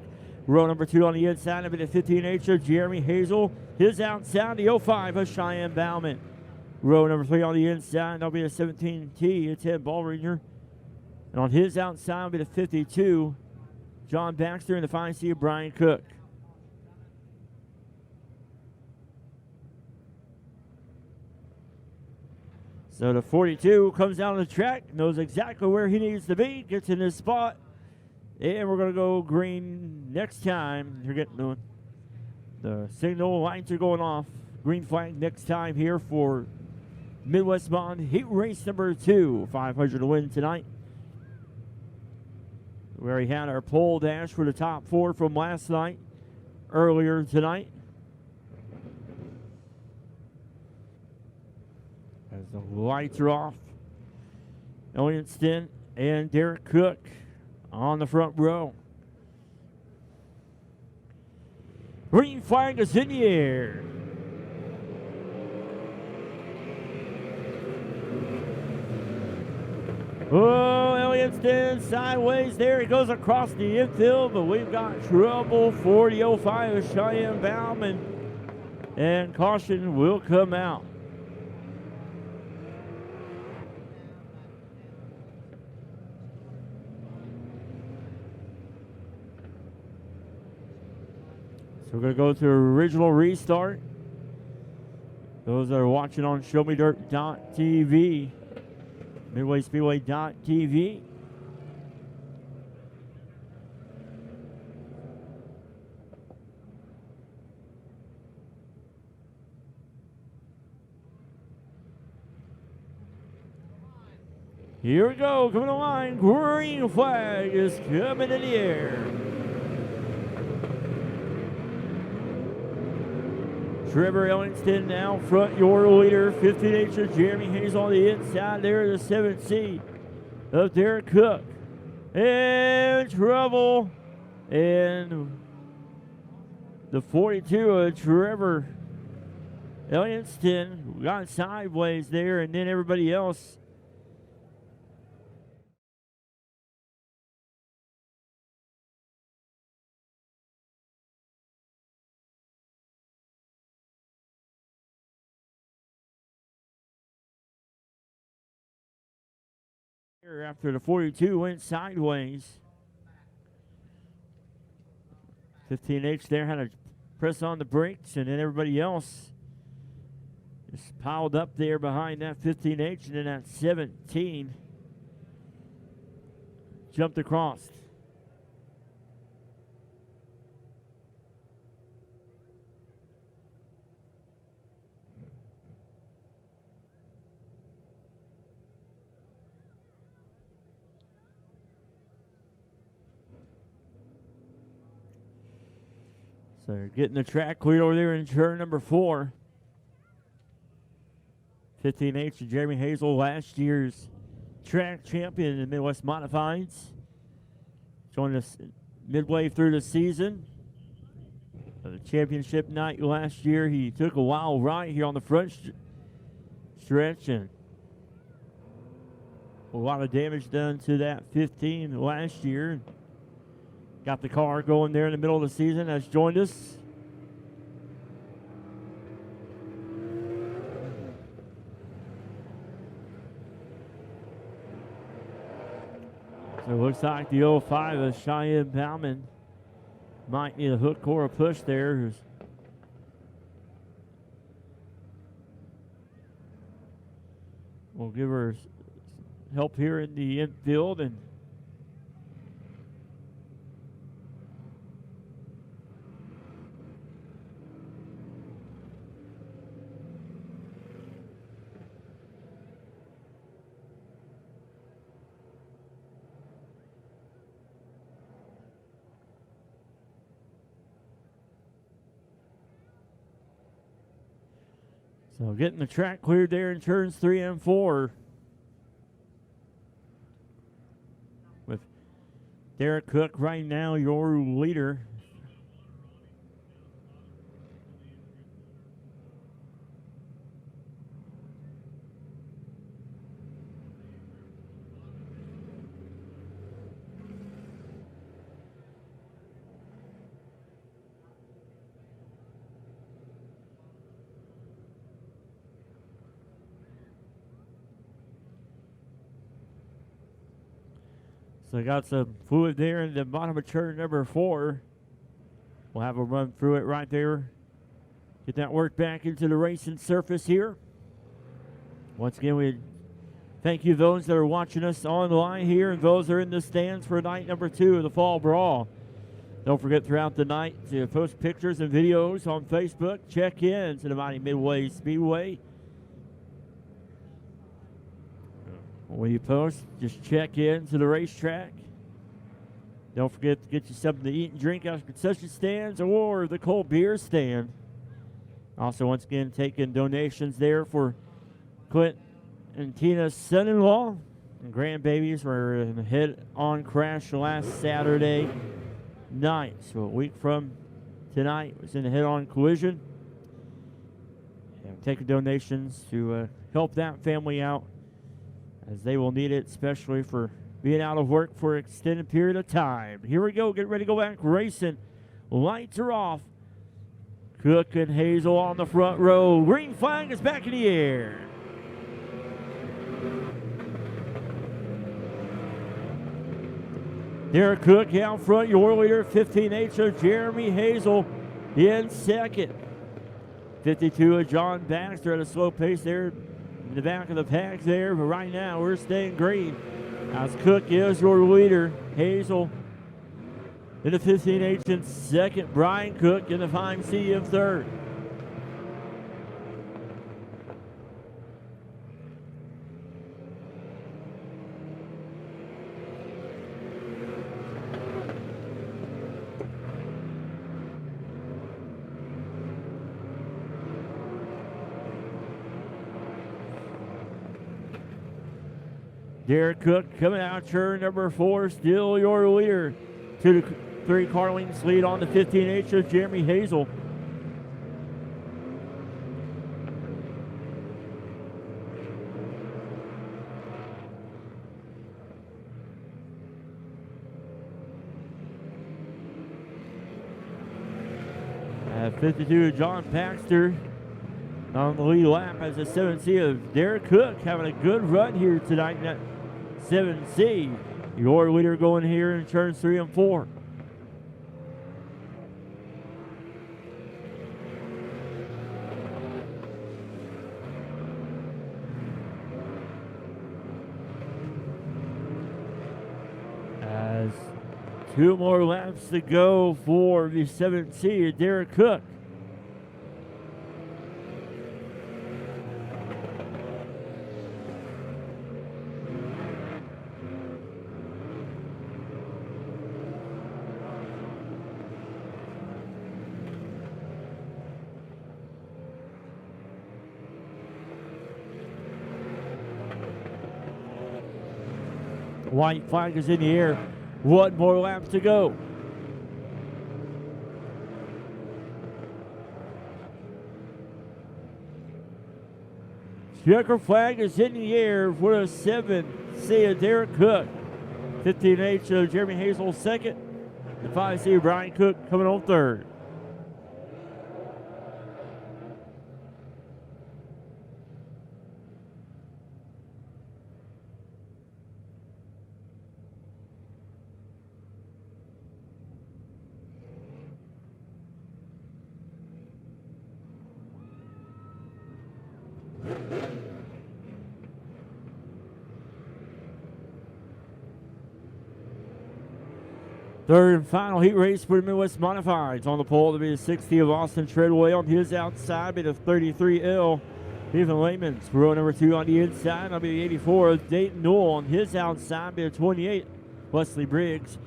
Row number 2 on the inside. It'll be the 15H of Jeremy Hazel. His outside, the 05 of Cheyenne Bauman. Row number 3 on the inside. That'll be the 17T of Ted Ballringer. And on his outside will be the 52, John Baxter, and the 5C of Brian Cook. So the 42 comes down the track, knows exactly where he needs to be, gets in his spot, and we're going to go green next time. You're getting the signal lights are going off. Green flag next time here for Midwest Bond Heat Race number 2. 500 to win tonight. We already had our pole dash for the top 4 from last night, earlier tonight. As the lights are off, Elliot Stint and Derek Cook on the front row. Green flag is in the air. Oh, Elliott stands sideways there. He goes across the infield, but we've got trouble for the 05 of Cheyenne Bauman, and caution will come out. So we're going to go to original restart. Those that are watching on ShowMeDirt.tv, MidwaySpeedway.tv. Here we go, coming online. Green flag is coming in the air. Trevor Ellingston now front, your leader. 15H of Jeremy Hayes on the inside there. The 7C of Derek Cook. And trouble. And the 42 of Trevor Ellingston got sideways there, and then everybody else. After the 42 went sideways. 15H there had to press on the brakes, and then everybody else just piled up there behind that 15H, and then that 17 jumped across. So getting the track cleared over there in turn number 4. 15H of Jeremy Hazel, last year's track champion in the Midwest Modifieds. Joined us midway through the season. The championship night last year, he took a wild ride here on the front stretch, and a lot of damage done to that 15 last year. Got the car going there in the middle of the season. Has joined us. So it looks like the 05 of Cheyenne Bauman might need a hook or a push there. We'll give her help here in the infield, and so getting the track cleared there in turns 3 and 4. With Derek Cook right now your leader. So got some fluid there in the bottom of turn number 4. We'll have a run through it right there. Get that work back into the racing surface here. Once again, we thank you those that are watching us online here and those that are in the stands for night number 2 of the Fall Brawl. Don't forget throughout the night to post pictures and videos on Facebook. Check in to the Lebanon Midway Speedway. When you post, just check in to the racetrack. Don't forget to get you something to eat and drink out of concession stands or the cold beer stand. Also, once again, taking donations there for Clint and Tina's son-in-law and grandbabies were in a head-on crash last Saturday night. So a week from tonight was in a head-on collision. And taking donations to help that family out, as they will need it, especially for being out of work for an extended period of time. Here we go. Get ready to go back racing. Lights are off. Cook and Hazel on the front row. Green flag is back in the air. Derek Cook out front, your leader. 15H of Jeremy Hazel in second. 52 of John Baxter at a slow pace there in the back of the pack there, but right now we're staying green as Cook is your leader. Hazel in the 15H in second. Brian Cook in the 5C in third. Derek Cook coming out turn number 4, still your leader. 2 to 3 car lengths lead on the 15H of Jeremy Hazel. At 52, John Baxter on the lead lap as a 7C of Derek Cook having a good run here tonight in that 7C. Your leader going here in turns 3 and 4. As 2 more laps to go for the 7C of Derek Cook. White flag is in the air. One more lap to go. Checker flag is in the air for a 7C of Derek Cook. 15H of Jeremy Hazel second. The 5C of Brian Cook coming on third. Third and final heat race for the Midwest Modifieds. On the pole to be the 60 of Austin Treadway. On his outside be the 33L. Ethan Layman's row number 2 on the inside. That'll be the 84 of Dayton Newell. On his outside be the 28 Wesley Briggs.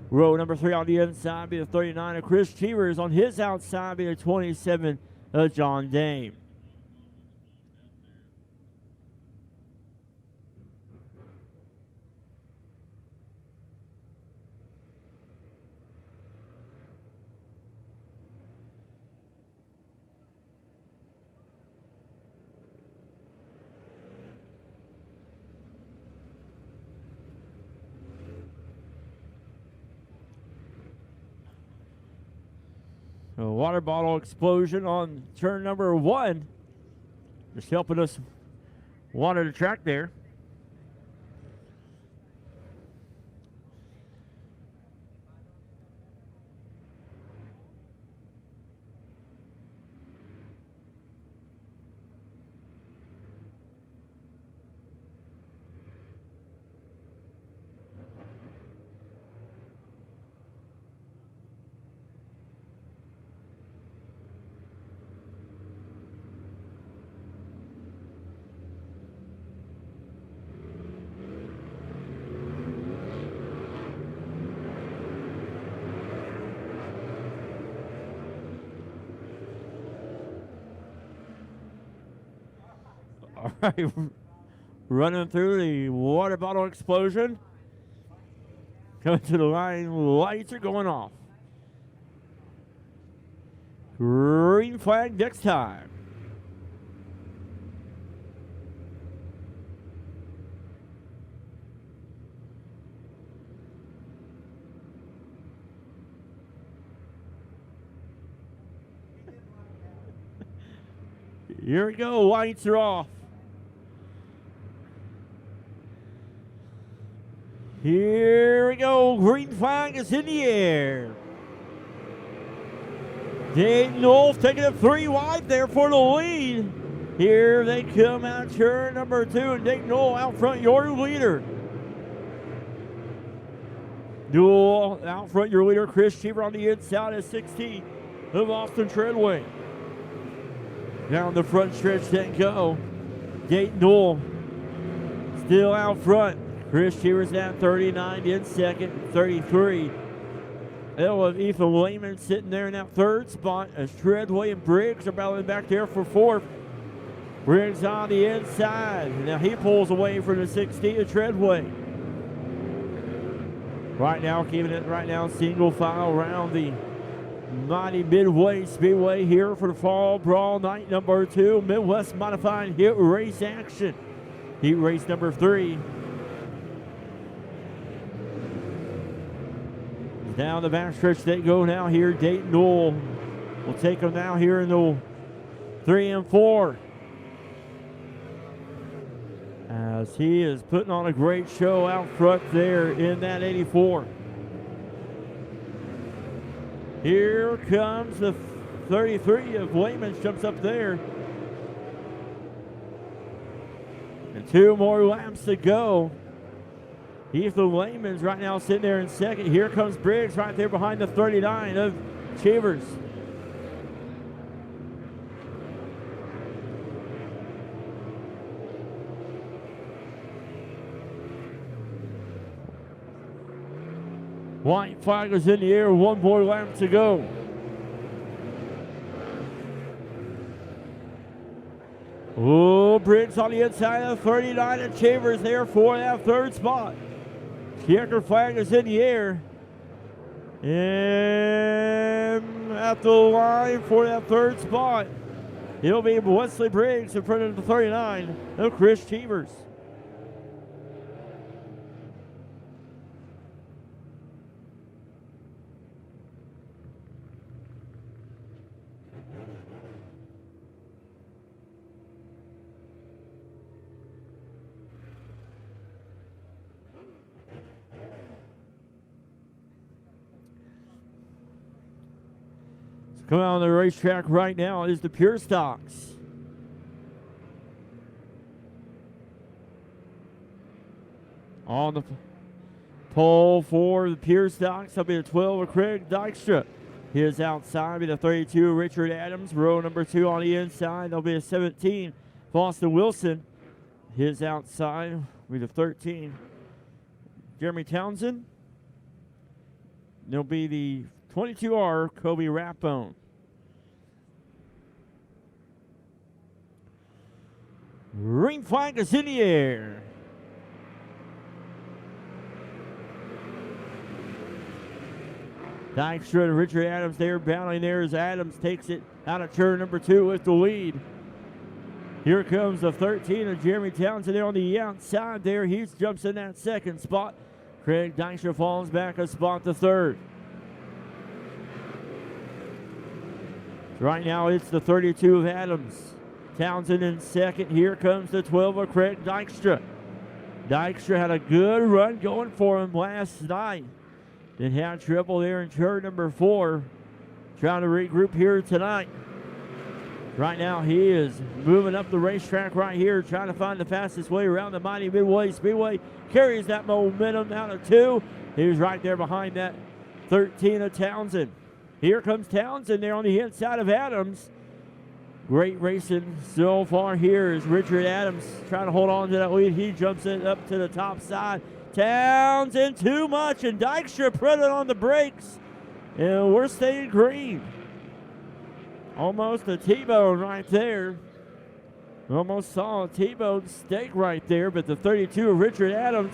Row number 3 on the inside be the 39 of Chris Cheevers. On his outside be the 27 of John Dame. A water bottle explosion on turn number 1. Just helping us water the track there. All right, running through the water bottle explosion. Coming to the line, lights are going off. Green flag next time. Here we go, lights are off. Here we go, green flag is in the air. Dayton Newell taking it 3 wide there for the lead. Here they come out turn number 2, and Dayton Newell out front, your leader. Newell out front, your leader, Chris Cheever on the inside at 16 of Austin Treadway. Down the front stretch they go. Dayton Newell still out front. Chris Cheever's at 39 in second, 33. L of Ethan Lehman sitting there in that third spot as Treadway and Briggs are battling back there for fourth. Briggs on the inside. Now he pulls away from the 60 of Treadway. Right now, keeping it right now single file around the Mighty Midway Speedway here for the Fall Brawl night number 2. Midwest Modified Heat Race action. Heat race number 3. Down the backstretch they go now here. Dayton Newell will take them now here in the 3 and 4. As he is putting on a great show out front there in that 84. Here comes the 33 of Layman, jumps up there. And 2 more laps to go. Ethan Layman's right now sitting there in second. Here comes Briggs right there behind the 39 of Cheevers. White flag is in the air, 1 more lap to go. Oh, Briggs on the inside of 39 and Chambers there for that third spot. Checker flag is in the air. And at the line for that third spot, it'll be Wesley Briggs in front of the 39 of Chris Cheevers. Coming on the racetrack right now is the Pure Stocks. On the pole for the Pure Stocks, that'll be the 12 of Craig Dykstra. His outside will be the 32 Richard Adams. Row number 2 on the inside, there'll be a 17 Boston Wilson. His outside will be the 13 Jeremy Townsend. There'll be the 22R Kobe Rathbone. Green flag is in the air. Dykstra and Richard Adams there battling there as Adams takes it out of turn number 2 with the lead. Here comes the 13 of Jeremy Townsend there on the outside there. He jumps in that second spot. Craig Dykstra falls back a spot to third. Right now it's the 32 of Adams. Townsend in second. Here comes the 12 of Craig Dykstra. Dykstra had a good run going for him last night. Then had trouble there in turn number 4. Trying to regroup here tonight. Right now he is moving up the racetrack right here, trying to find the fastest way around the mighty Midway Speedway. Carries that momentum down to 2. He's right there behind that 13 of Townsend. Here comes Townsend there on the inside of Adams. Great racing so far here is Richard Adams trying to hold on to that lead. He jumps it up to the top side. Townsend too much, and Dykstra put it on the brakes. And we're staying green. Almost a T-bone right there. Almost saw a T-bone stake right there, but the 32 of Richard Adams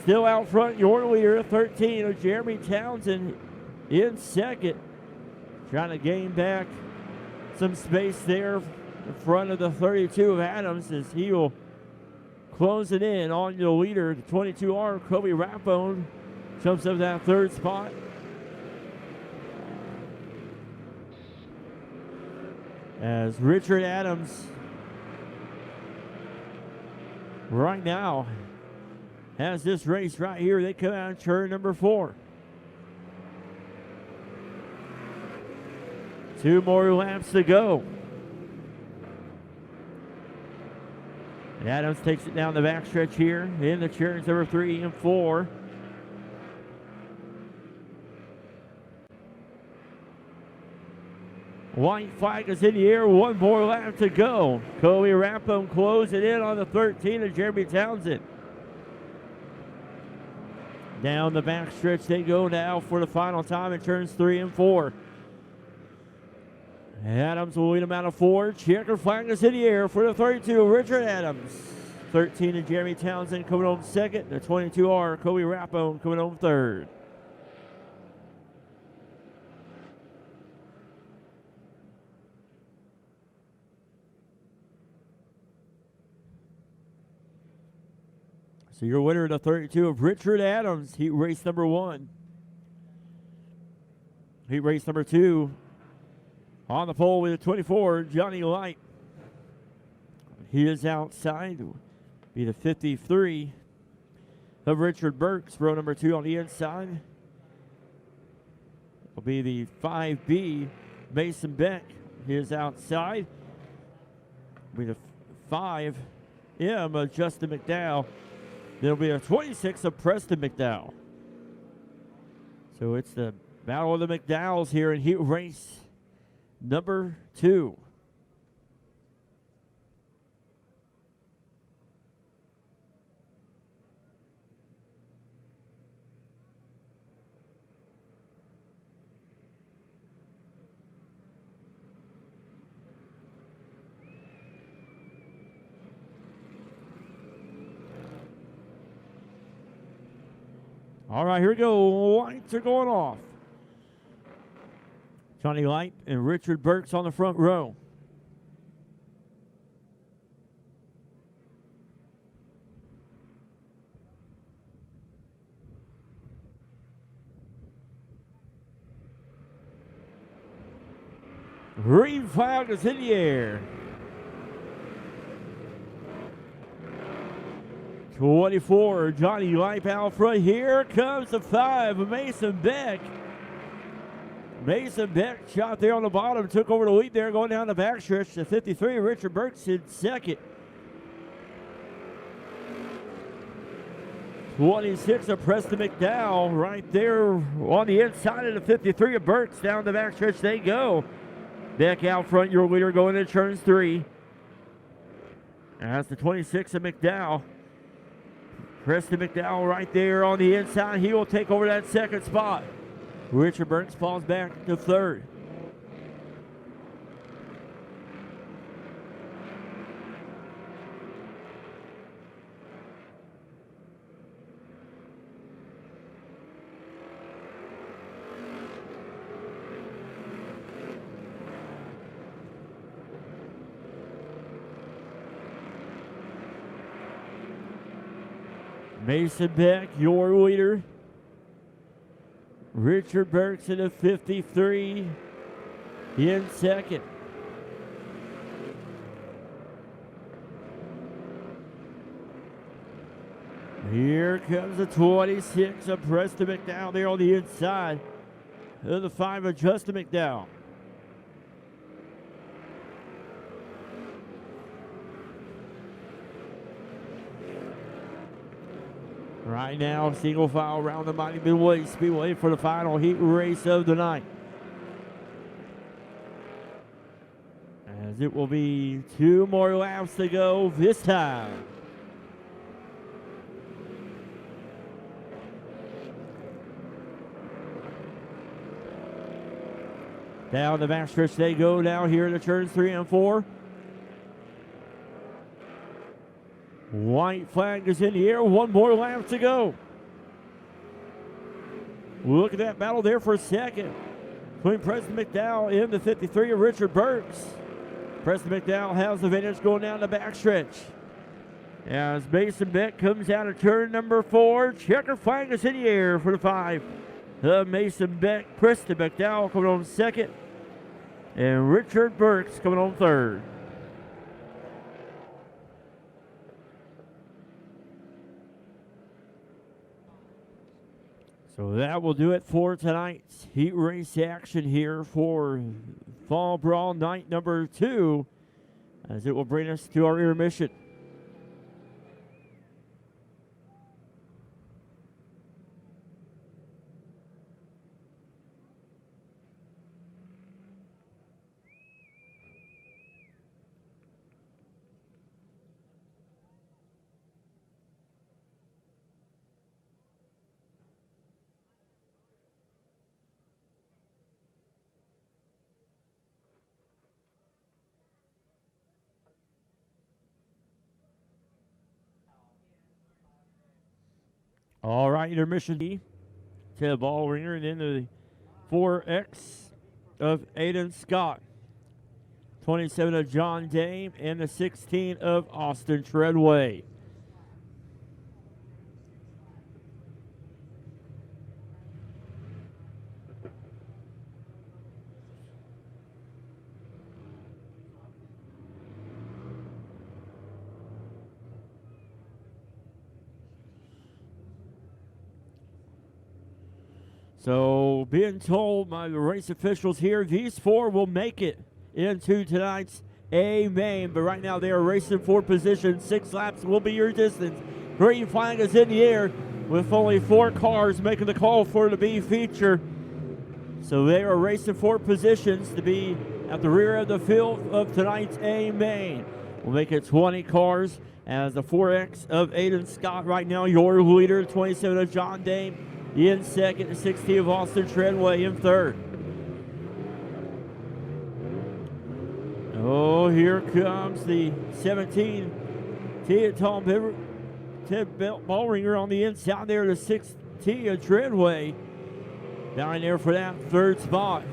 still out front. Your leader, 13 of Jeremy Townsend in second. Trying to gain back some space there in front of the 32 of Adams as he will close it in on the leader. The 22R, Kobe Rathbone, jumps up that third spot. As Richard Adams right now has this race right here. They come out in turn number 4. 2 more laps to go. Adams takes it down the backstretch here in the turns number 3 and 4. White flag is in the air. 1 more lap to go. Kobe Rathbone closing in on the 13 of Jeremy Townsend. Down the backstretch they go now for the final time in turns 3 and 4. Adams will lead him out of 4. Checker flag is in the air for the 32, Richard Adams. 13 of Jeremy Townsend coming home second. The 22R, Kobe Rathbone, coming home third. So your winner, the 32 of Richard Adams, heat race number 1. Heat race number 2. On the pole with the 24, Johnny Light. He is outside. Be the 53 of Richard Burks. Row number 2 on the inside will be the 5B, Mason Beck. He is outside. Will be the 5M of Justin McDowell. There'll be a 26 of Preston McDowell. So it's the battle of the McDowells here in heat race number 2. All right, here we go. Lights are going off. Johnny Light and Richard Burks on the front row. Green flag is in the air. 24, Johnny Light out front. Here comes the 5, Mason Beck. Mason Beck shot there on the bottom, took over the lead there, going down the backstretch. The 53, Richard Burks in second. 26 of Preston McDowell right there on the inside of the 53 of Burks. Down the backstretch they go. Beck out front, your leader going into turns 3. That's the 26 of McDowell. Preston McDowell right there on the inside. He will take over that second spot. Richard Burks falls back to third. Mason Beck, your leader. Richard Burks in the 53 in second. Here comes the 26 of Preston McDowell there on the inside of the 5 of Justin McDowell. Right now, single file around the Lebanon Midway Speedway for the final heat race of the night. As it will be 2 more laps to go this time. Down the backstretch they go now here in the turns 3 and 4. White flag is in the air. 1 more lap to go. Look at that battle there for a second between Preston McDowell and the 53 of Richard Burks. Preston McDowell has the advantage going down the backstretch. As Mason Beck comes out of turn number 4, checker flag is in the air for the 5. Mason Beck, Preston McDowell coming on second, and Richard Burks coming on third. So that will do it for tonight's heat race action here for Fall Brawl night number 2, as it will bring us to our intermission. All right, intermission to the ball ringer, and then the 4X of Aiden Scott, 27 of John Dame, and the 16 of Austin Treadway. So, being told by the race officials here, these 4 will make it into tonight's A main. But right now, they are racing for position. 6 laps will be your distance. Green flag is in the air with only 4 cars making the call for the B feature. So, they are racing for positions to be at the rear of the field of tonight's A main. We'll make it 20 cars as the 4X of Aiden Scott right now, your leader, 27 of John Dame. In second, the 16 of Austin Treadway in third. Oh, here comes the 17, Ted Ballringer on the inside there, the 6 Tia Treadway down there for that third spot.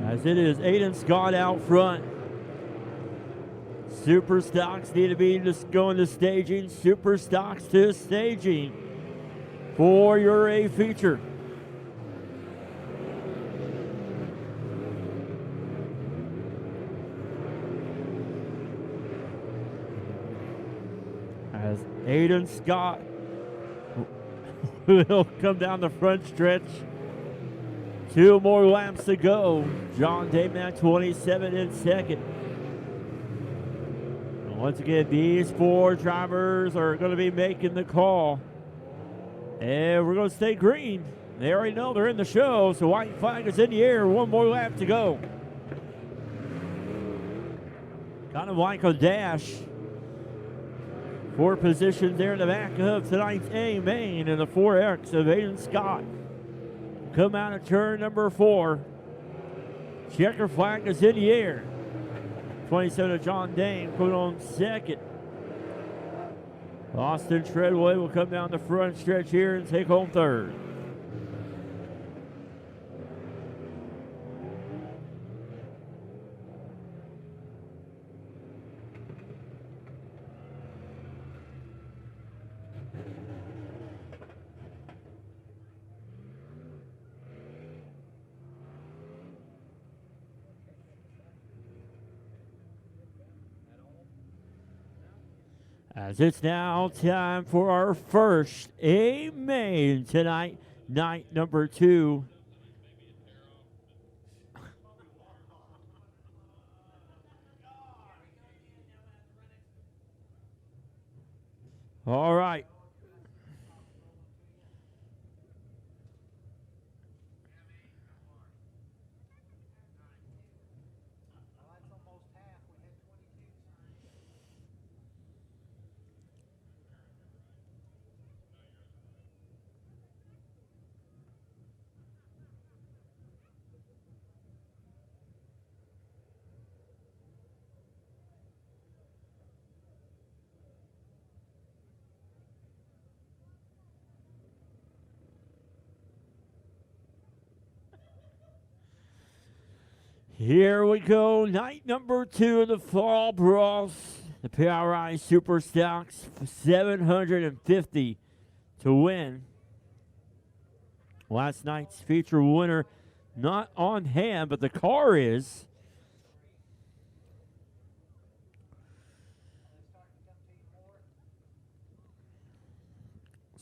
As it is Aiden Scott out front. Super Stocks need to be just going to staging. Super Stocks to staging for your A feature. As Aiden Scott will come down the front stretch. 2 more laps to go. John Dayman 27 in second. Once again, these 4 drivers are going to be making the call. And we're going to stay green. They already know they're in the show, so white flag is in the air. 1 more lap to go. Kind of like a dash. 4 positions there in the back of tonight's A main and the 4X of Aiden Scott. Come out of turn number 4. Checker flag is in the air. 27 of John Dane put on second. Austin Treadway will come down the front stretch here and take home third. As it's now time for our first A main tonight, night number 2. All right. Here we go, night number 2 of the Fall Brawls. The PRI Super Stocks, 750 to win. Last night's feature winner not on hand, but the car is.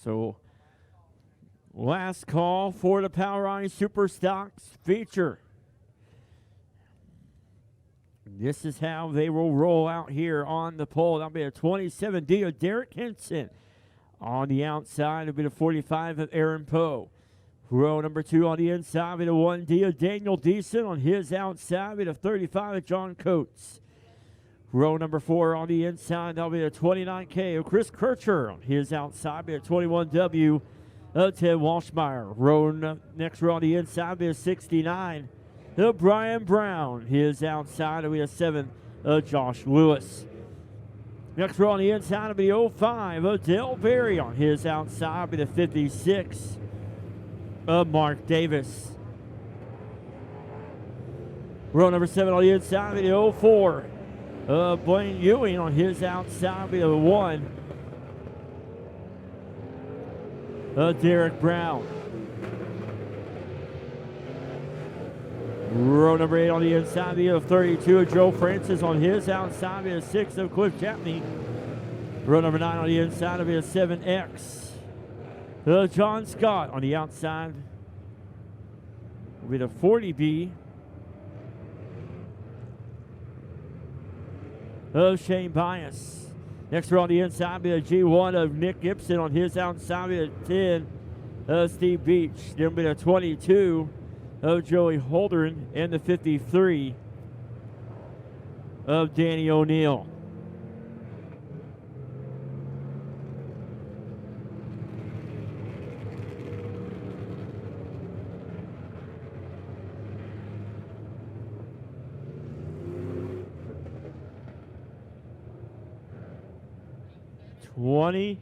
So, last call for the PRI Super Stocks feature. This is how they will roll out here on the pole. That'll be a 27D of Derek Henson. On the outside, it'll be the 45 of Aaron Poe. Row number 2 on the inside, it'll be the 1D of Daniel Deason. On his outside, it'll be the 35 of John Coates. Row number 4 on the inside, that'll be the 29K of Chris Kircher. On his outside, it'll be the 21W of Ted Walshmeyer. Next row on the inside, it'll be the 69. Brian Brown, his outside will be a 7 of Josh Lewis. Next row on the inside will be the 05 of Dale Berry. On his outside will be the 56 of Mark Davis. Row number 7 on the inside will be the 04 of Blaine Ewing. On his outside will be the 1 of Derek Brown. Row number 8 on the inside, the 32 of Joe Francis. On his outside, the 6 of Cliff Chapney. Row number 9 on the inside, will be a 7X. John Scott. On the outside will be the 40B of Shane Bias. Next row on the inside will be a G1 of Nick Gibson. On his outside will be a 10 of Steve Beach. Then will be a 22 of Joey Holdren and the 53 of Danny O'Neill. 20.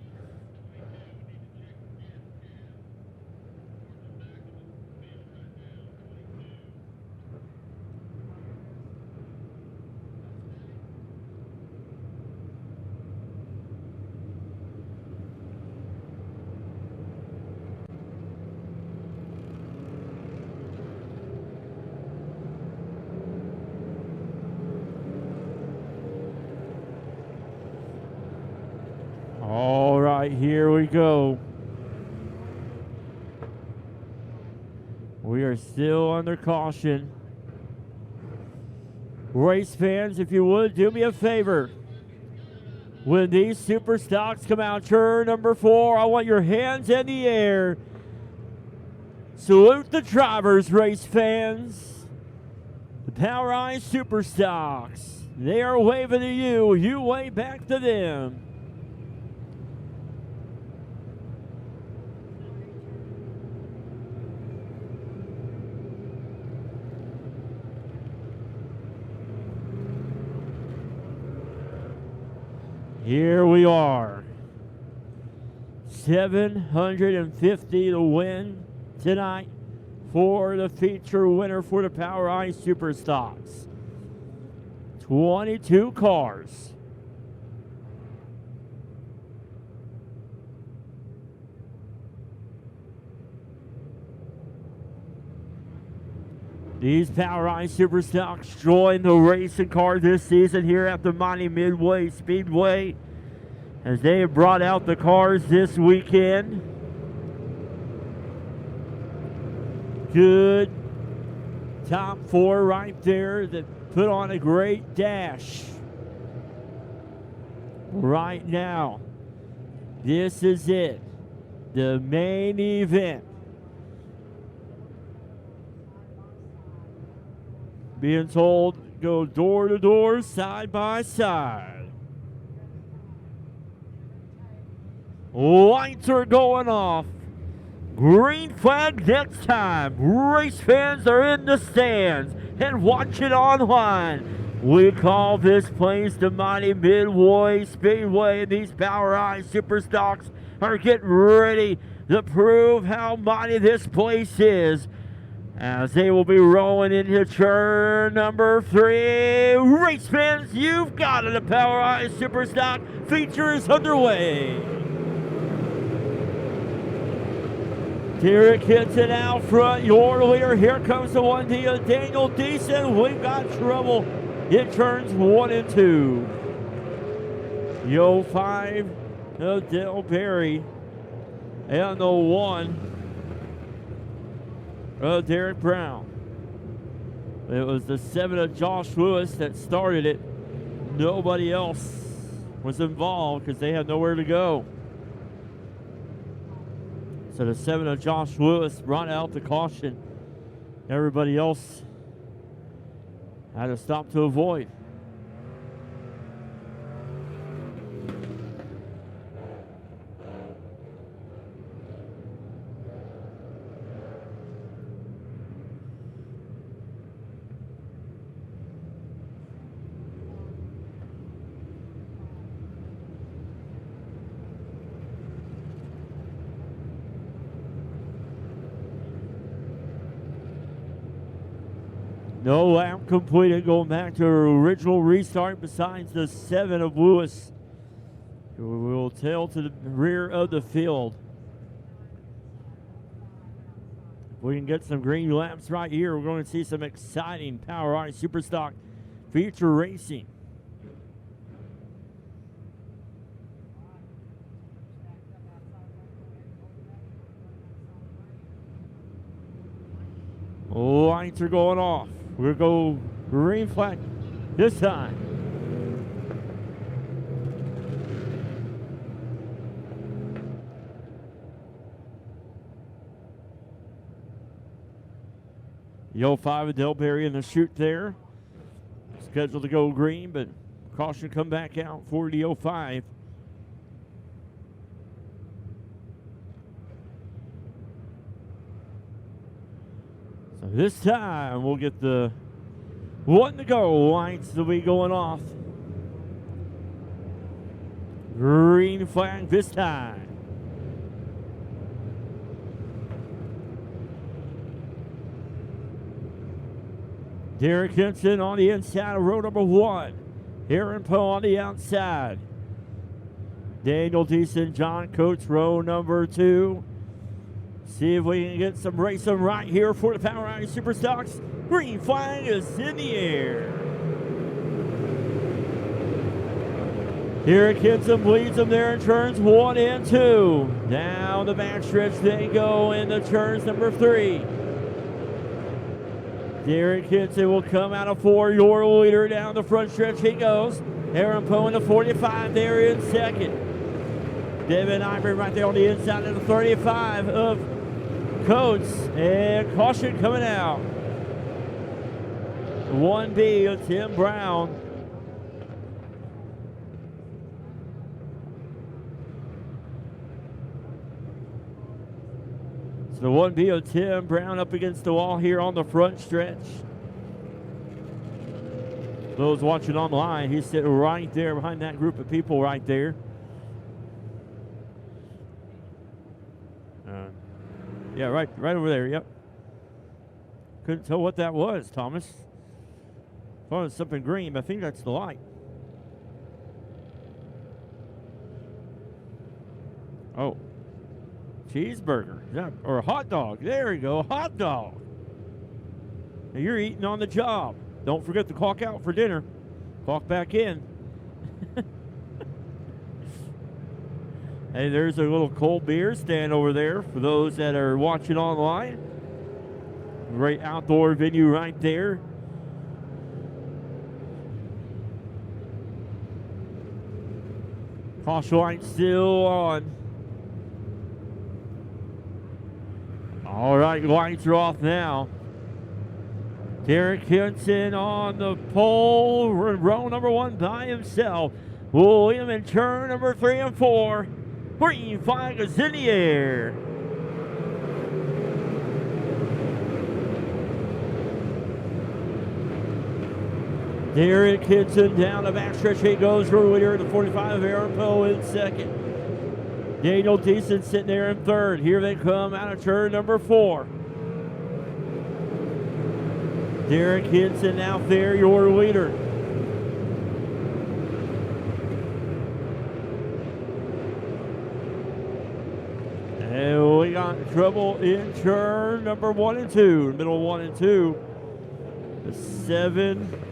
All right, here we go. We are still under caution. Race fans, if you would, do me a favor. When these super stocks come out, turn number 4, I want your hands in the air. Salute the drivers, race fans. The POWRi super stocks. They are waving to you. You wave back to them. Here we are. 750 to win tonight for the feature winner for the POWRi Super Stocks. 22 cars. These POWRi Super Stocks join the racing car this season here at the Lebanon Midway Speedway as they have brought out the cars this weekend. Good top 4 right there that put on a great dash. Right now, this is it, the main event. Being told go door to door, side by side. Lights are going off. Green flag next time. Race fans are in the stands and watching online. We call this place the Lebanon Midway Speedway. These POWRi Super Stocks are getting ready to prove how mighty this place is, as they will be rolling into turn number 3. Race fans, you've got it. The POWRi Super Stock feature is underway. Derek hits it out front. Your leader. Here comes the one to Daniel Deason. We've got trouble in turns 1 and 2. Yo 5, Dale Berry, and the 1. Derek Brown. It was the 7 of Josh Lewis that started it. Nobody else was involved because they had nowhere to go. So the 7 of Josh Lewis brought out the caution. Everybody else had to stop to avoid. No lap completed, going back to our original restart besides the 7 of Lewis, who will tail to the rear of the field. If we can get some green laps right here, we're going to see some exciting POWRi Superstock feature racing. Lights are going off. We'll go green flag this time. Yo 5 of Delberry in the chute there. Scheduled to go green, but caution come back out for the 05. So this time we'll get the 1 to go. Lights will be going off. Green flag this time. Derek Henson on the inside of row number 1. Aaron Poe on the outside. Daniel Deason, John Coates, row number 2. See if we can get some racing right here for the Power Ride Super Stocks. Green flag is in the air. Derek Henson leads them there in turns 1 and 2. Down the backstretch they go into turns number 3. Derek Henson will come out of 4. Your leader down the front stretch he goes. Aaron Poe in the 45 there in second. Devin Ivory right there on the inside of the 35 of Coates. And caution coming out. 1B of Tim Brown. So the 1B of Tim Brown up against the wall here on the front stretch. Those watching online, he's sitting right there behind that group of people right there. Yeah, right over there, yep. Couldn't tell what that was, Thomas. Thought it was something green, but I think that's the light. Oh. Cheeseburger, yeah, or a hot dog. There you go, hot dog. Now you're eating on the job. Don't forget to clock out for dinner. Clock back in. Hey, there's a little cold beer stand over there for those that are watching online. Great outdoor venue right there. Caution light still on. All right, lights are off now. Derek Henson on the pole, row number 1 by himself. William in turn number 3 and 4. Green flag is in the air. Derek Henson down the backstretch. He goes for leader in the 45. Aaron Poe in second. Daniel Deason sitting there in third. Here they come out of turn number 4. Derek Henson out there, your leader. And we got trouble in turn number 1 and 2. Middle 1 and 2. The 7.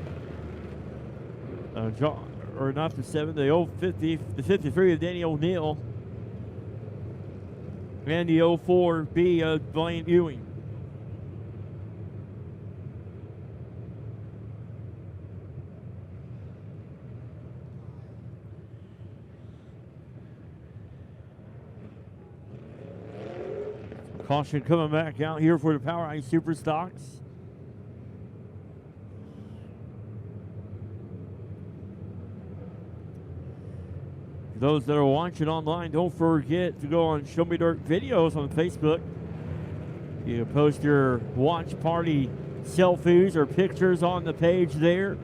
John, or not the 7, the old 50, the 53 of Danny O'Neill. And the 04B of Blaine Ewing. Caution coming back out here for the Power Ice Super Stocks. Those that are watching online, don't forget to go on Show Me Dirt videos on Facebook. You can post your watch party selfies or pictures on the page there.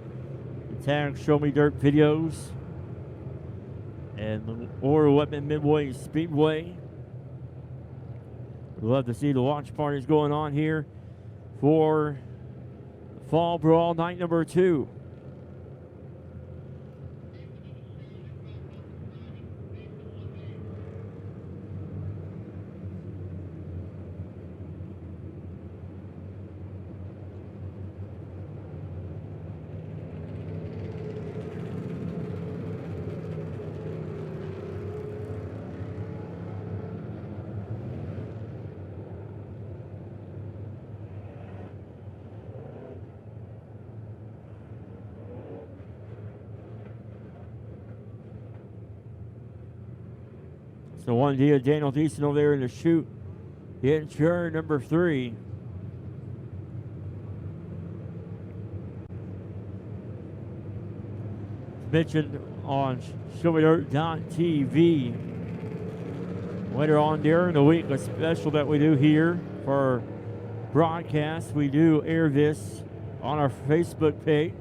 Tag Show Me Dirt videos and or Lebanon Midway Speedway. We'd love to see the watch parties going on here for Fall Brawl night number 2. So 1D of Daniel Deason over there in the chute. In turn number 3. Mentioned on ShowMeDirt.tv. Later on during the week, a special that we do here for our broadcast. We do air this on our Facebook page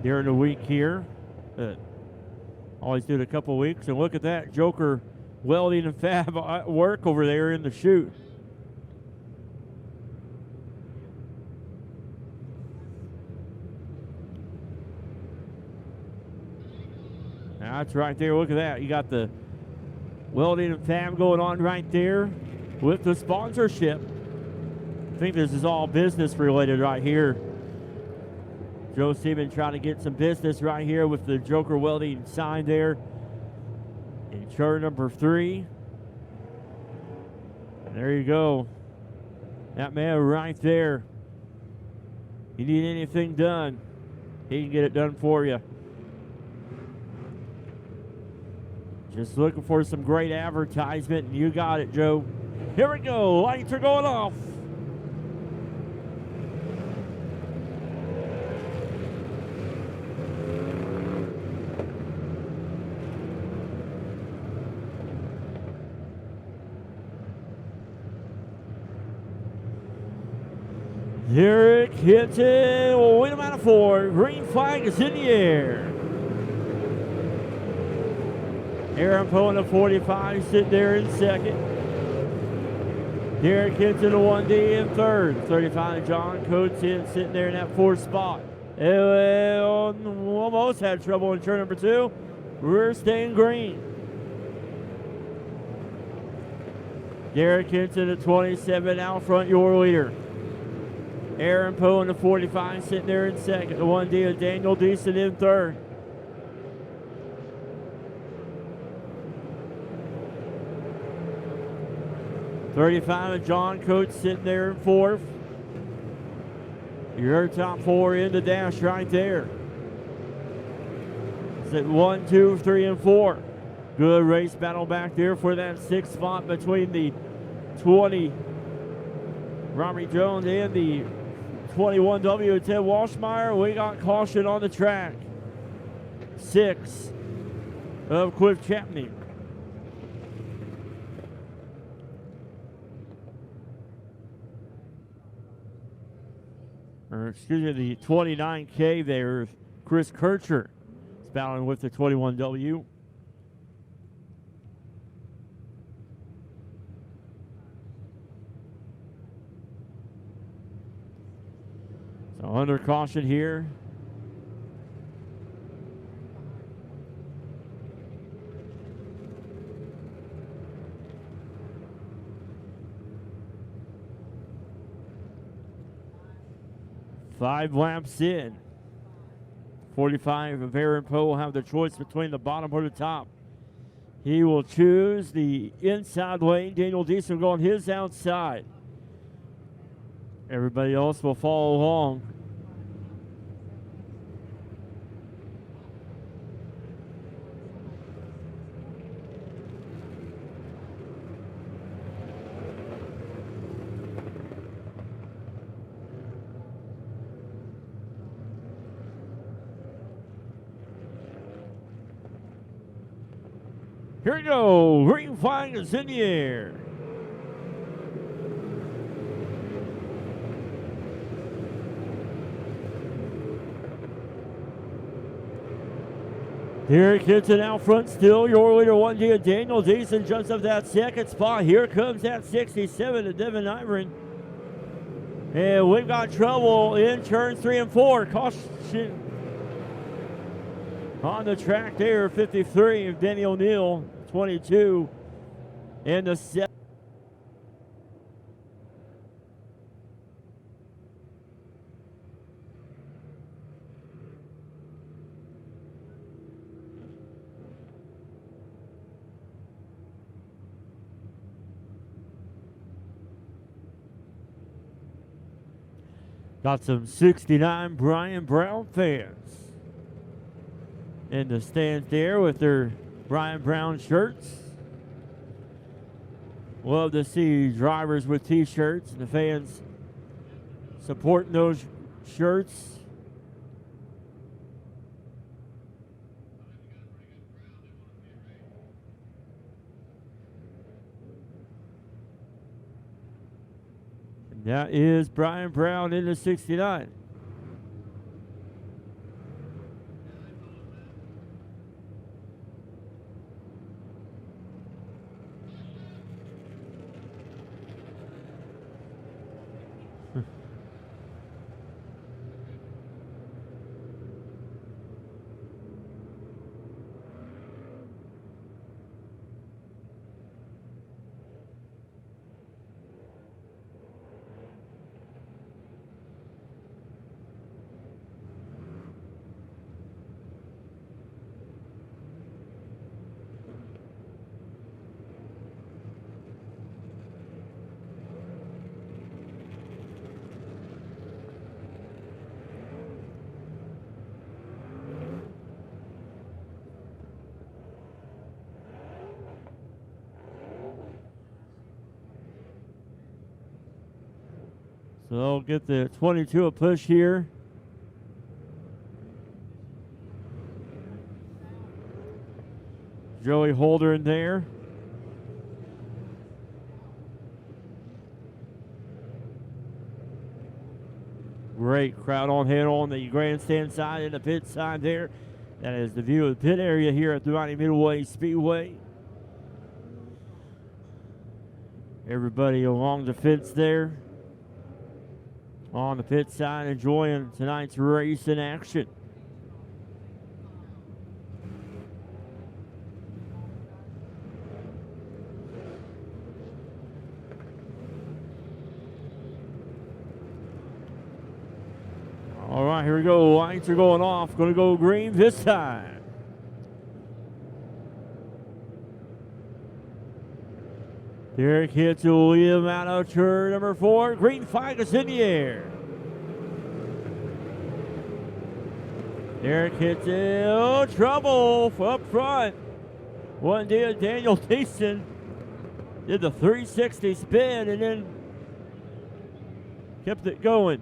during the week here. Always do it a couple weeks. And look at that, Joker welding and fab at work over there in the chute. That's right there. Look at that. You got the welding and fab going on right there with the sponsorship. I think this is all business related right here. Joe Seaman trying to get some business right here with the Joker welding sign there in turn number 3. And there you go. That man right there. You need anything done, he can get it done for you. Just looking for some great advertisement, and you got it, Joe. Here we go. Lights are going off. Eric hits it. We'll win him out of 4. Green flag is in the air. Aaron Poe in the 45 sitting there in second. Derek hits in the 1D in third. 35 John Coates in sitting there in that 4th spot. Almost had trouble in turn number 2. We're staying green. Derek hits in the 27 out front, your leader. Aaron Poe in the 45 sitting there in second. The 1D of Daniel Deason in third. .35 of John Coates sitting there in 4th. Your top 4 in the dash right there. It's at 1, 2, 3, and 4. Good race battle back there for that 6th spot between the 20 Robbie Jones and the 21W Ted Walshmeyer. We got caution on the track. 6 of Cliff Chapney. Or excuse me, the 29K there, Chris Kircher is battling with the 21W. So under caution here. Five laps in. 45 of Aaron Poe will have the choice between the bottom or the top. He will choose the inside lane. Daniel Deason going his outside. Everybody else will follow along. Here we go. Green flag is in the air. Derek hits it out front still. Your leader 1D, Daniel Deason jumps up that 2nd spot. Here comes that 67 of Devin Ivory. And we've got trouble in turns 3 and 4. Caution on the track there. 53 of Denny O'Neill. 22 in the 7. Got some 69 Brian Brown fans in the stands there with their Brian Brown shirts. Love to see drivers with t-shirts and the fans supporting those shirts. And that is Brian Brown in the 69. So they'll get the 22 a push here. Joey Holder in there. Great crowd on hand on the grandstand side and the pit side there. That is the view of the pit area here at the Lebanon Midway Speedway. Everybody along the fence there on the pit side enjoying tonight's race in action. All right, here we go. Lights are going off. Going to go green this time. Derek hits to lead him out of turn number 4. Green flag is in the air. Derek hits it. Oh, trouble up front. One did Daniel Thiessen. Did the 360 spin and then kept it going.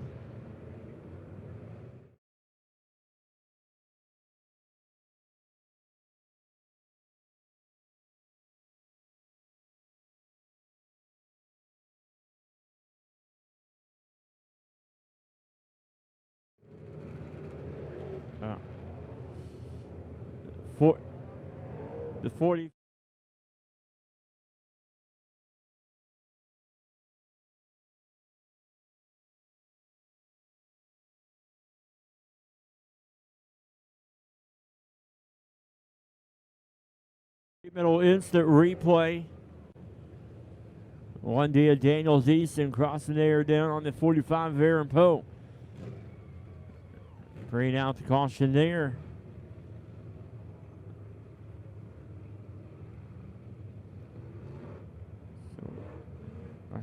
The 40. Middle instant replay. One day Daniel Thiessen crossing there down on the 45 of Aaron Poe. Bringing out the caution there.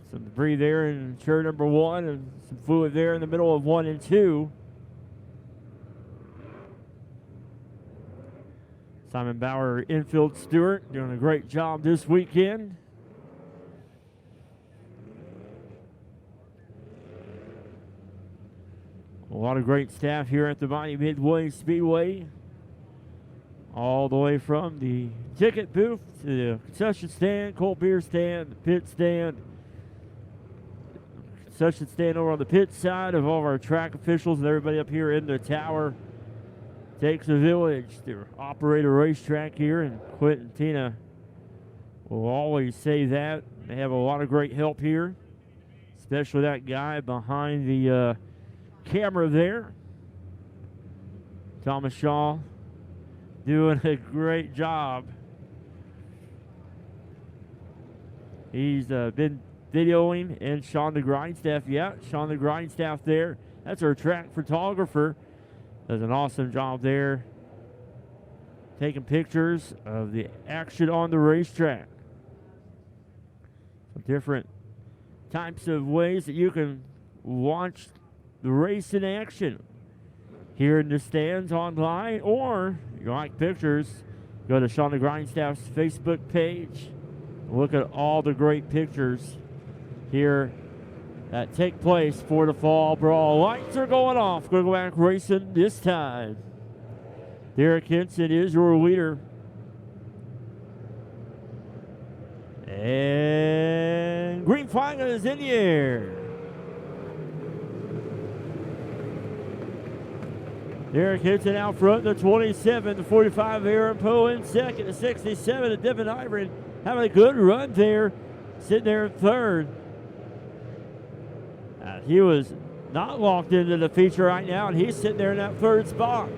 Some debris there in turn number 1 and some fluid there in the middle of 1 and 2. Simon Bauer, infield steward, doing a great job this weekend. A lot of great staff here at the Lebanon Midway Speedway. All the way from the ticket booth to the concession stand, cold beer stand, the pit stand. Concession stand over on the pit side of all of our track officials and everybody up here in the tower. Takes a village to operate a racetrack here, and Quint and Tina will always say that. They have a lot of great help here, especially that guy behind the camera there. Thomas Shaw doing a great job. He's been videoing, and Sean the Grindstaff. Yeah, Sean the Grindstaff there. That's our track photographer. Does an awesome job there, taking pictures of the action on the racetrack. Some different types of ways that you can watch the race in action here in the stands online, or if you like pictures, go to Sean the Grindstaff's Facebook page. Look at all the great pictures here that take place for the fall brawl. Lights are going off. Going to go back racing this time. Derek Henson is your leader. And green flag is in the air. Derek Henson out front, the 27, the 45, Aaron Poe in second, the 67, the Devin Ivory having a good run there, sitting there in third. He was not locked into the feature right now, and he's sitting there in that third spot.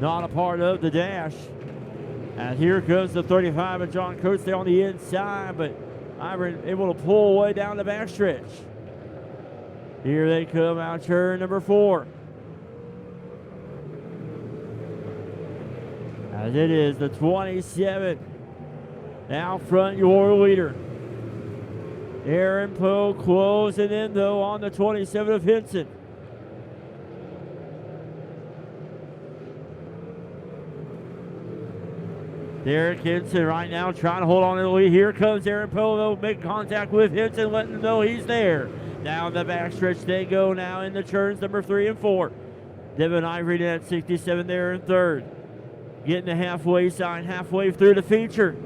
Not a part of the dash. And here comes the 35 of John Coates there on the inside, but Ivory able to pull away down the backstretch. Here they come out turn number 4. As it is the 27 out front, your leader. Aaron Poe closing in, though, on the 27 of Henson. Derek Henson right now trying to hold on to the lead. Here comes Aaron Poe, though, making contact with Henson, letting him know he's there. Down the backstretch they go now in the turns number 3 and 4. Devin Ivory at 67 there in third. Getting the halfway sign, halfway through the feature.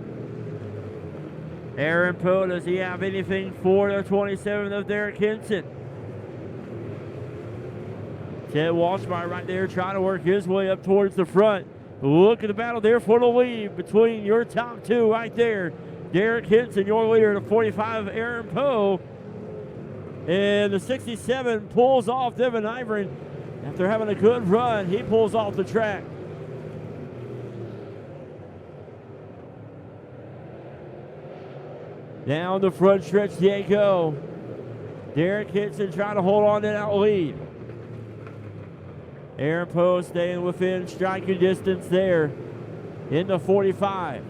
Aaron Poe, does he have anything for the 27 of Derek Henson? Ted Walshmeyer right there trying to work his way up towards the front. Look at the battle there for the lead between your top two right there. Derek Henson, your leader, the 45, Aaron Poe. And the 67 pulls off Devin Ivory. After having a good run, he pulls off the track. Down the front stretch they go. Derek Henson trying to hold on to that lead. Aaron Poe staying within striking distance there in the 45.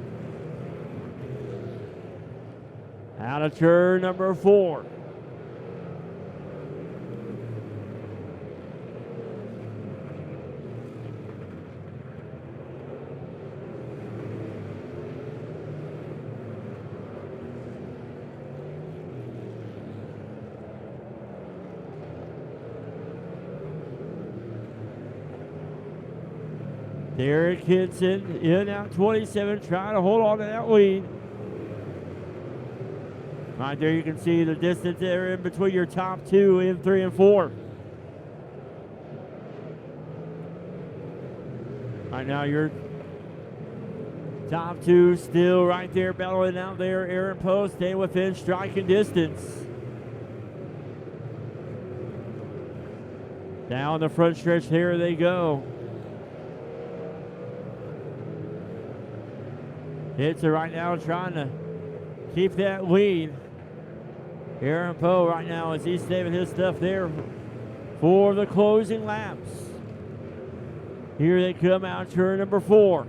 Out of turn number 4. Derek Henson in at 27, trying to hold on to that lead. Right there you can see the distance there in between your top two in 3 and 4. Right now your top two still right there battling out there. Aaron Poe staying within striking distance. Down the front stretch, here they go. Hitzer right now trying to keep that lead. Aaron Poe right now as he's saving his stuff there for the closing laps. Here they come out, turn number 4.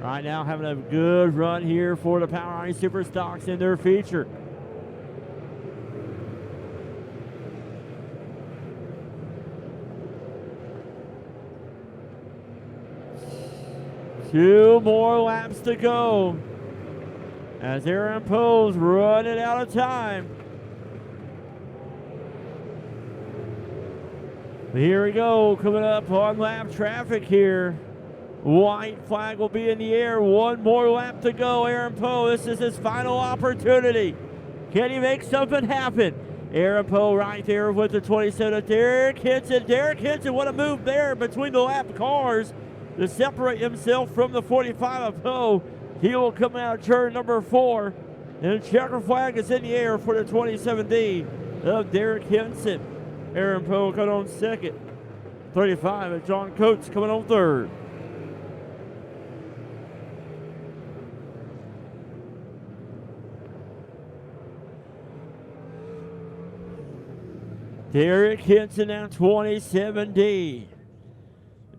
Right now having a good run here for the POWRi Super Stocks in their feature. Two more laps to go as Aaron Poe's running out of time. Here we go, coming up on lap traffic here. White flag will be in the air. One more lap to go. Aaron Poe, this is his final opportunity. Can he make something happen? Aaron Poe right there with the 27. Derek Henson. Derek Henson, what a move there between the lap cars to separate himself from the 45 of Poe. He will come out turn number 4. And checker flag is in the air for the 27D of Derek Henson. Aaron Poe coming on second. 35 and John Coates coming on third. Derek Henson now 27D.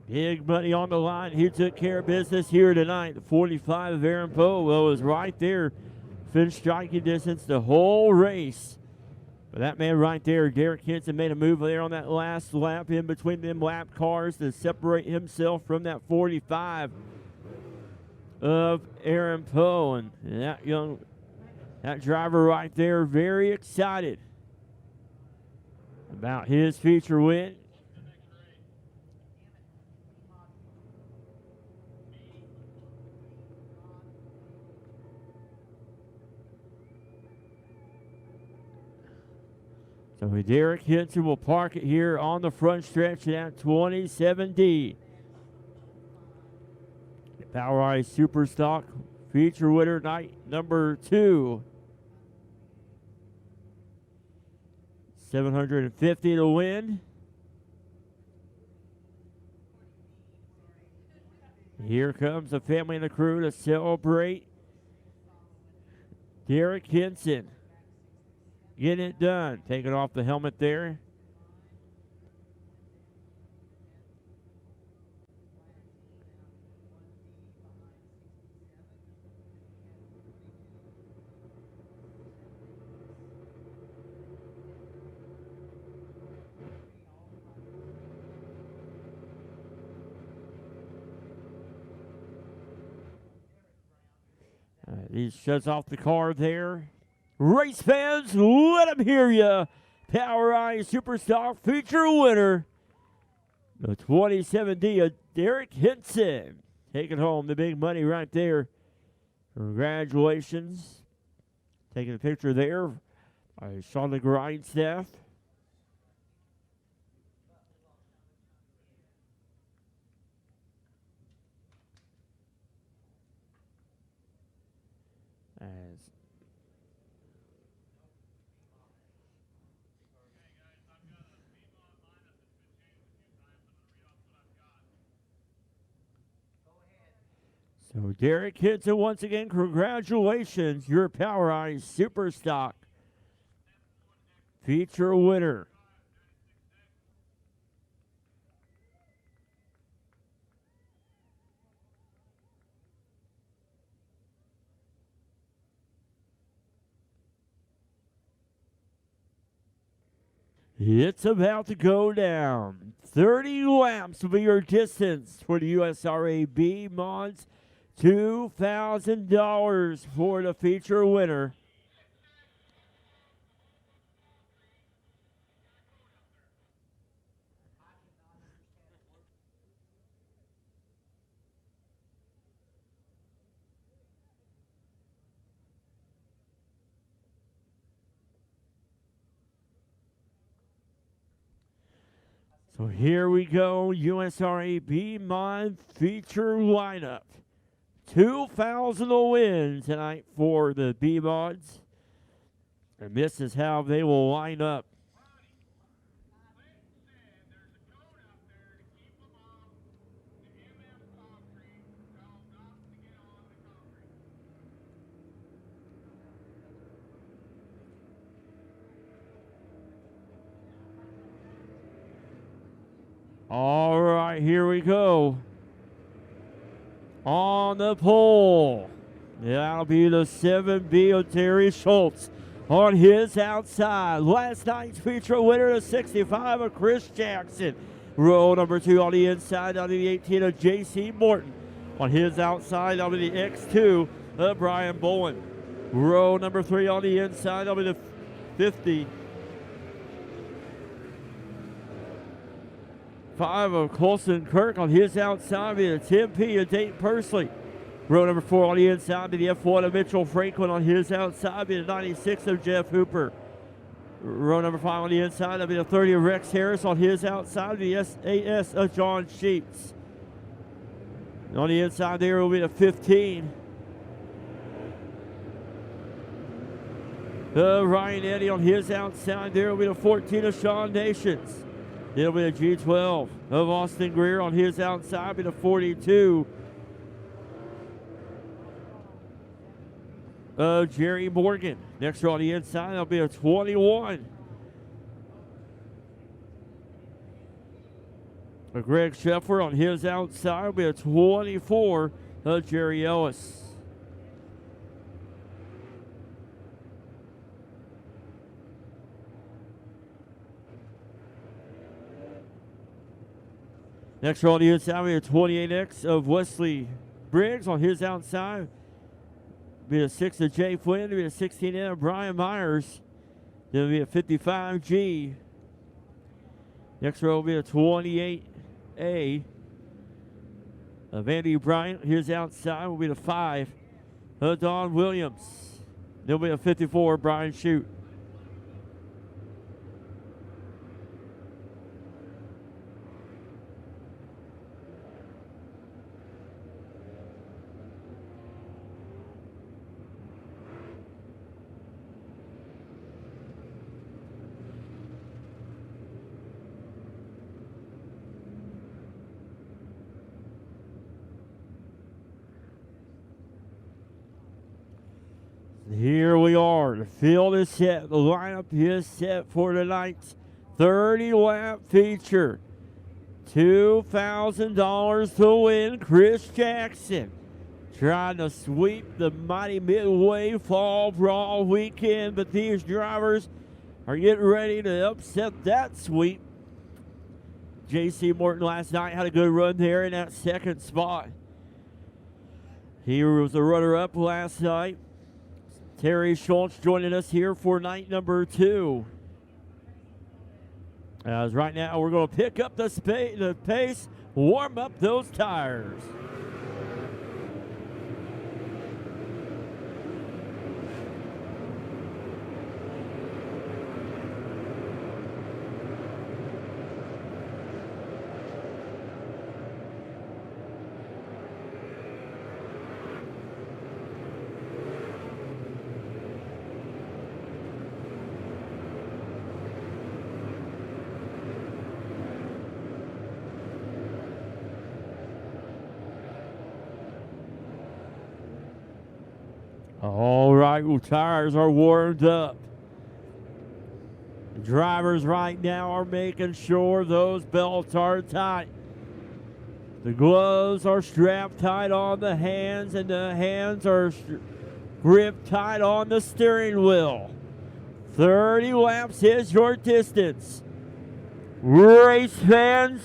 Big money on the line. He took care of business here tonight. The 45 of Aaron Poe was right there. Finished striking distance the whole race. But that man right there, Derek Henson, made a move there on that last lap in between them lap cars to separate himself from that 45 of Aaron Poe. And that driver right there, very excited about his feature win. So Derek Henson will park it here on the front stretch at 27D. The POWRi Super Stock feature winner night number 2. 750 to win. Here comes the family and the crew to celebrate Derek Henson. Getting it done. Taking off the helmet there. He shuts off the car there. Race fans, let them hear ya. Power Eye Superstock feature winner, the 27D of Derek Hinson. Taking home the big money right there. Congratulations. Taking a picture there by Sean the Grindstaff. So Derek Hinson, once again, congratulations. Your Power Eye Superstock feature winner. It's about to go down. 30 laps will be your distance for the USRA B Mods. $2,000 for the feature winner. So here we go, USRA B Mod feature lineup. 2,000 will win tonight for the B Mods. And this is how they will line up. All right, here we go. On the pole, that'll be the 7B of Terry Schultz. On his outside, last night's feature winner, the 65 of Chris Jackson. Row number 2 on the inside, that'll be the 18 of J.C. Morton. On his outside, that'll be the X2 of Brian Bowen. Row number 3 on the inside, that'll be the 50. 5 of Colson Kirk. On his outside, be the 10P of Dayton Pursley. Row number 4 on the inside, be the F1 of Mitchell Franklin. On his outside, be the 96 of Jeff Hooper. Row number 5 on the inside, that'll be the 30 of Rex Harris. On his outside, be the S8S of John Sheets. And on the inside there will be the 15 Ryan Eddy. On his outside there will be the 14 of Sean Nations. It'll be a G12 of Austin Greer. On his outside, be the 42 of Jerry Morgan. Next row on the inside, that'll be a 21 of Greg Sheffer. On his outside, will be a 24 of Jerry Ellis. Next row on the inside, we have 28X of Wesley Briggs. On his outside, be a 6 of Jay Flynn, be a 16N of Brian Myers. Then will be a 55G. Next row will be a 28A of Andy Bryant. His outside will be the 5 of Don Williams. There'll be a 54 Brian Shute. Here we are. The field is set. The lineup is set for tonight's 30-lap feature. $2,000 to win. Chris Jackson trying to sweep the mighty Midway Fall Brawl weekend, but these drivers are getting ready to upset that sweep. J.C. Morton last night had a good run there in that second spot. He was the runner-up last night. Terry Schultz joining us here for night number 2. As right now we're going to pick up the pace, warm up those tires. All right, well, tires are warmed up. The drivers right now are making sure those belts are tight. The gloves are strapped tight on the hands, and the hands are gripped tight on the steering wheel. 30 laps is your distance. Race fans,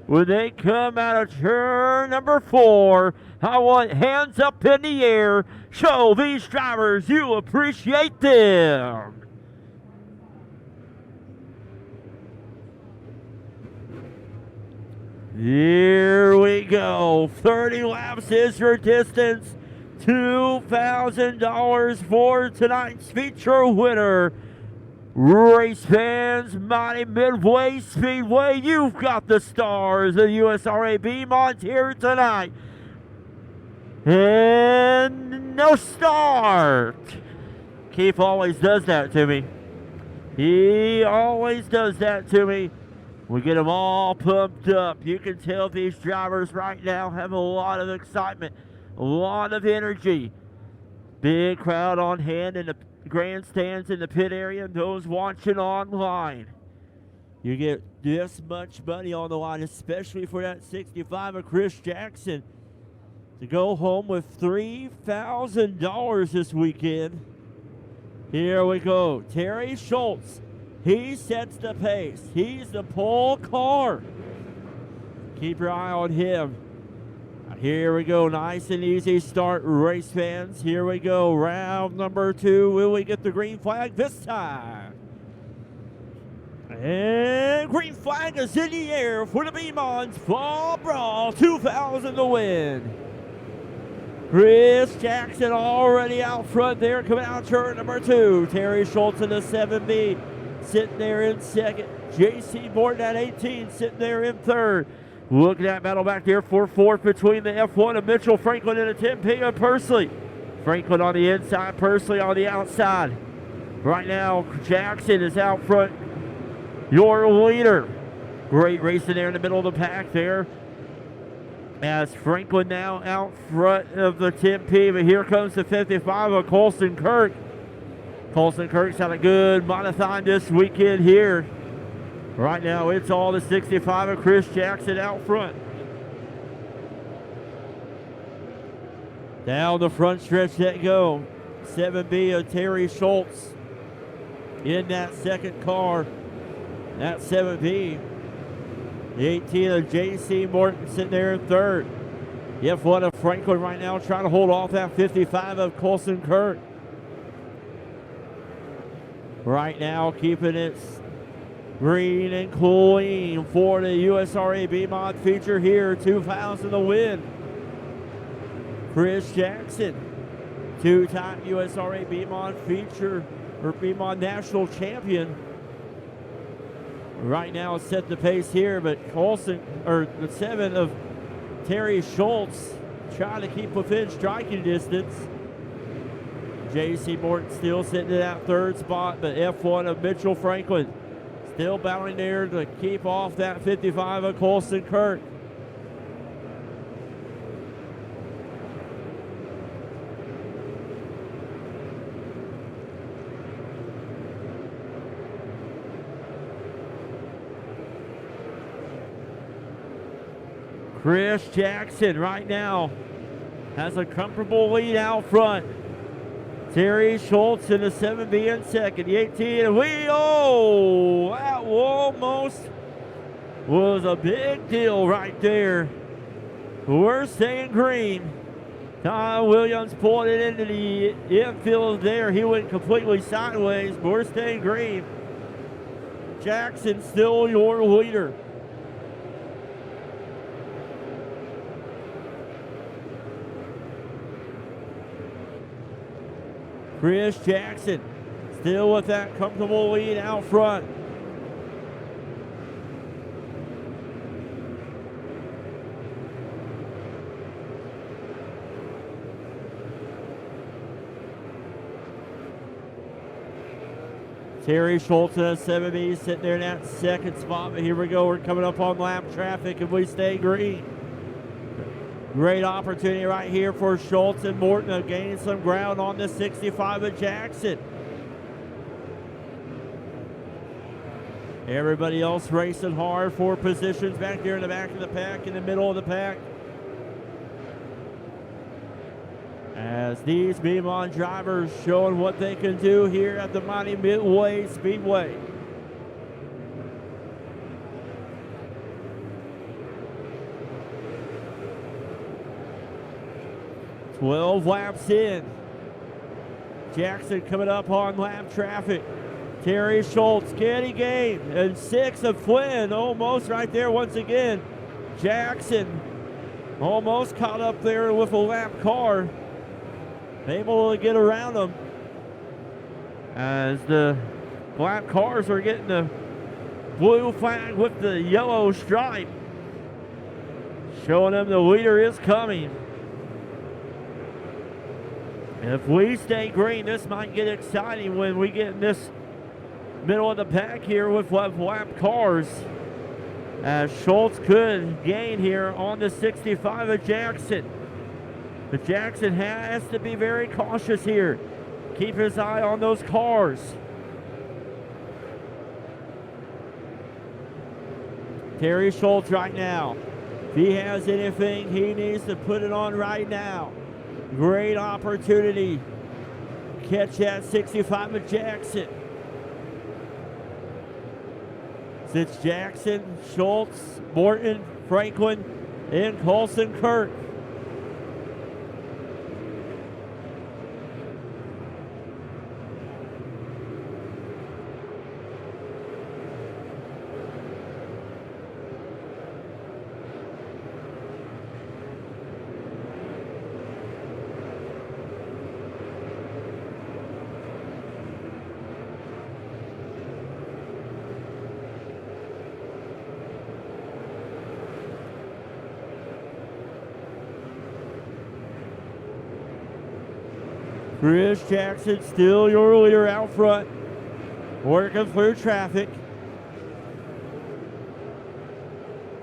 when they come out of turn number 4, I want hands up in the air. Show these drivers you appreciate them. Here we go. 30 laps is your distance. $2,000 for tonight's feature winner. Race fans, Mighty Midway Speedway, you've got the stars of USRA B-Mods here tonight. And no start. Keith always does that to me. He always does that to me. We get them all pumped up. You can tell these drivers right now have a lot of excitement, a lot of energy. Big crowd on hand in the grandstands in the pit area and those watching online. You get this much money on the line, especially for that 65 of Chris Jackson, to go home with $3,000 this weekend. Here we go. Terry Schultz. He sets the pace. He's the pole car. Keep your eye on him. Here we go. Nice and easy start, race fans. Here we go. Round number 2. Will we get the green flag this time? And green flag is in the air for the B-Mods Fall Brawl 2000 to win. Chris Jackson already out front there, coming out turn number 2. Terry Schultz in the 7B sitting there in second. J.C. Morton at 18 sitting there in third. Look at that battle back there for fourth between the F1 of Mitchell Franklin and the 10P of Pursley. Franklin on the inside, Pursley on the outside. Right now, Jackson is out front, your leader. Great racing there in the middle of the pack there. As Franklin now out front of the 10P, but here comes the 55 of Colson Kirk. Colson Kirk's had a good monothon this weekend here. Right now, it's all the 65 of Chris Jackson out front. Down the front stretch they go. 7B of Terry Schultz in that second car. That 7B. The 18 of J.C. Morton sitting there in third. The F1 of Franklin right now trying to hold off that 55 of Colson Kirk. Right now keeping it green and clean for the USRA B-Mod feature here. 2000 to win. Chris Jackson, 2-time USRA B-Mod feature or B-Mod national champion. Right now set the pace here, but Colson, or the 7 of Terry Schultz, trying to keep within striking distance. J.C. Morton still sitting in that third spot, but F1 of Mitchell Franklin still battling there to keep off that 55 of Colson Kirk. Chris Jackson right now has a comfortable lead out front. Terry Schultz in the 7B in second. The 18, and that almost was a big deal right there. We're saying green. Kyle Williams pulling it into the infield there. He went completely sideways, but we're staying green. Jackson still your leader. Chris Jackson still with that comfortable lead out front. Terry Schultz at 7B sitting there in that second spot. But here we go. We're coming up on lap traffic if we stay green. Great opportunity right here for Schultz and Morton of gaining some ground on the 65 of Jackson. Everybody else racing hard for positions back there in the back of the pack, in the middle of the pack. As these Beamon drivers showing what they can do here at the Lebanon Midway Speedway. "12 laps in. Jackson coming up on lap traffic. Terry Schultz, can he gain? And 6 of Flynn, almost right there once again. Jackson almost caught up there with a lap car. Able to get around them as the black cars are getting the blue flag with the yellow stripe, showing them the leader is coming. If we stay green, this might get exciting when we get in this middle of the pack here with lap cars. As Schultz could gain here on the 65 of Jackson. But Jackson has to be very cautious here. Keep his eye on those cars. Terry Schultz right now. If he has anything, he needs to put it on right now. Great opportunity. Catch that 65 of Jackson. It's Jackson, Schultz, Morton, Franklin, and Colson Kirk. Chris Jackson still your leader out front, working through traffic.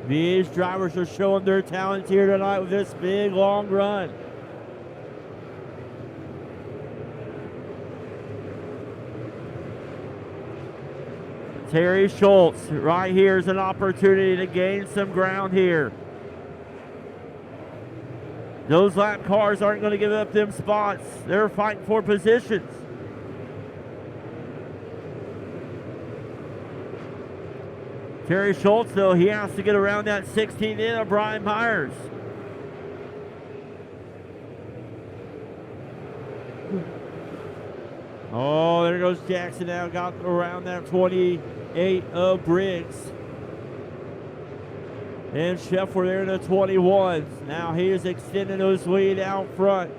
These drivers are showing their talent here tonight with this big long run. Terry Schultz right here is an opportunity to gain some ground here. Those lap cars aren't going to give up them spots. They're fighting for positions. Terry Schultz, though, he has to get around that 16 in of Brian Myers. Oh, there goes Jackson now. Got around that 28 of Briggs. And Sheffer there in the 21s. Now he is extending his lead out front.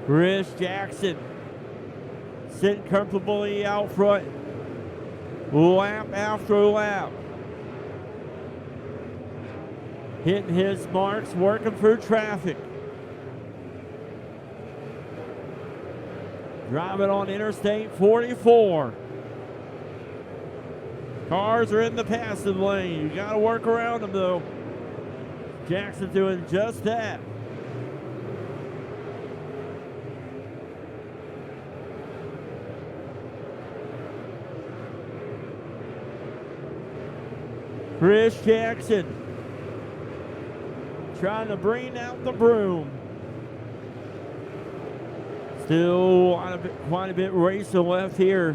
Chris Jackson sitting comfortably out front. Lap after lap. Hitting his marks, working through traffic. Driving on Interstate 44. Cars are in the passing lane. You got to work around them, though. Jackson doing just that. Chris Jackson trying to bring out the broom. Still quite a bit racing left here.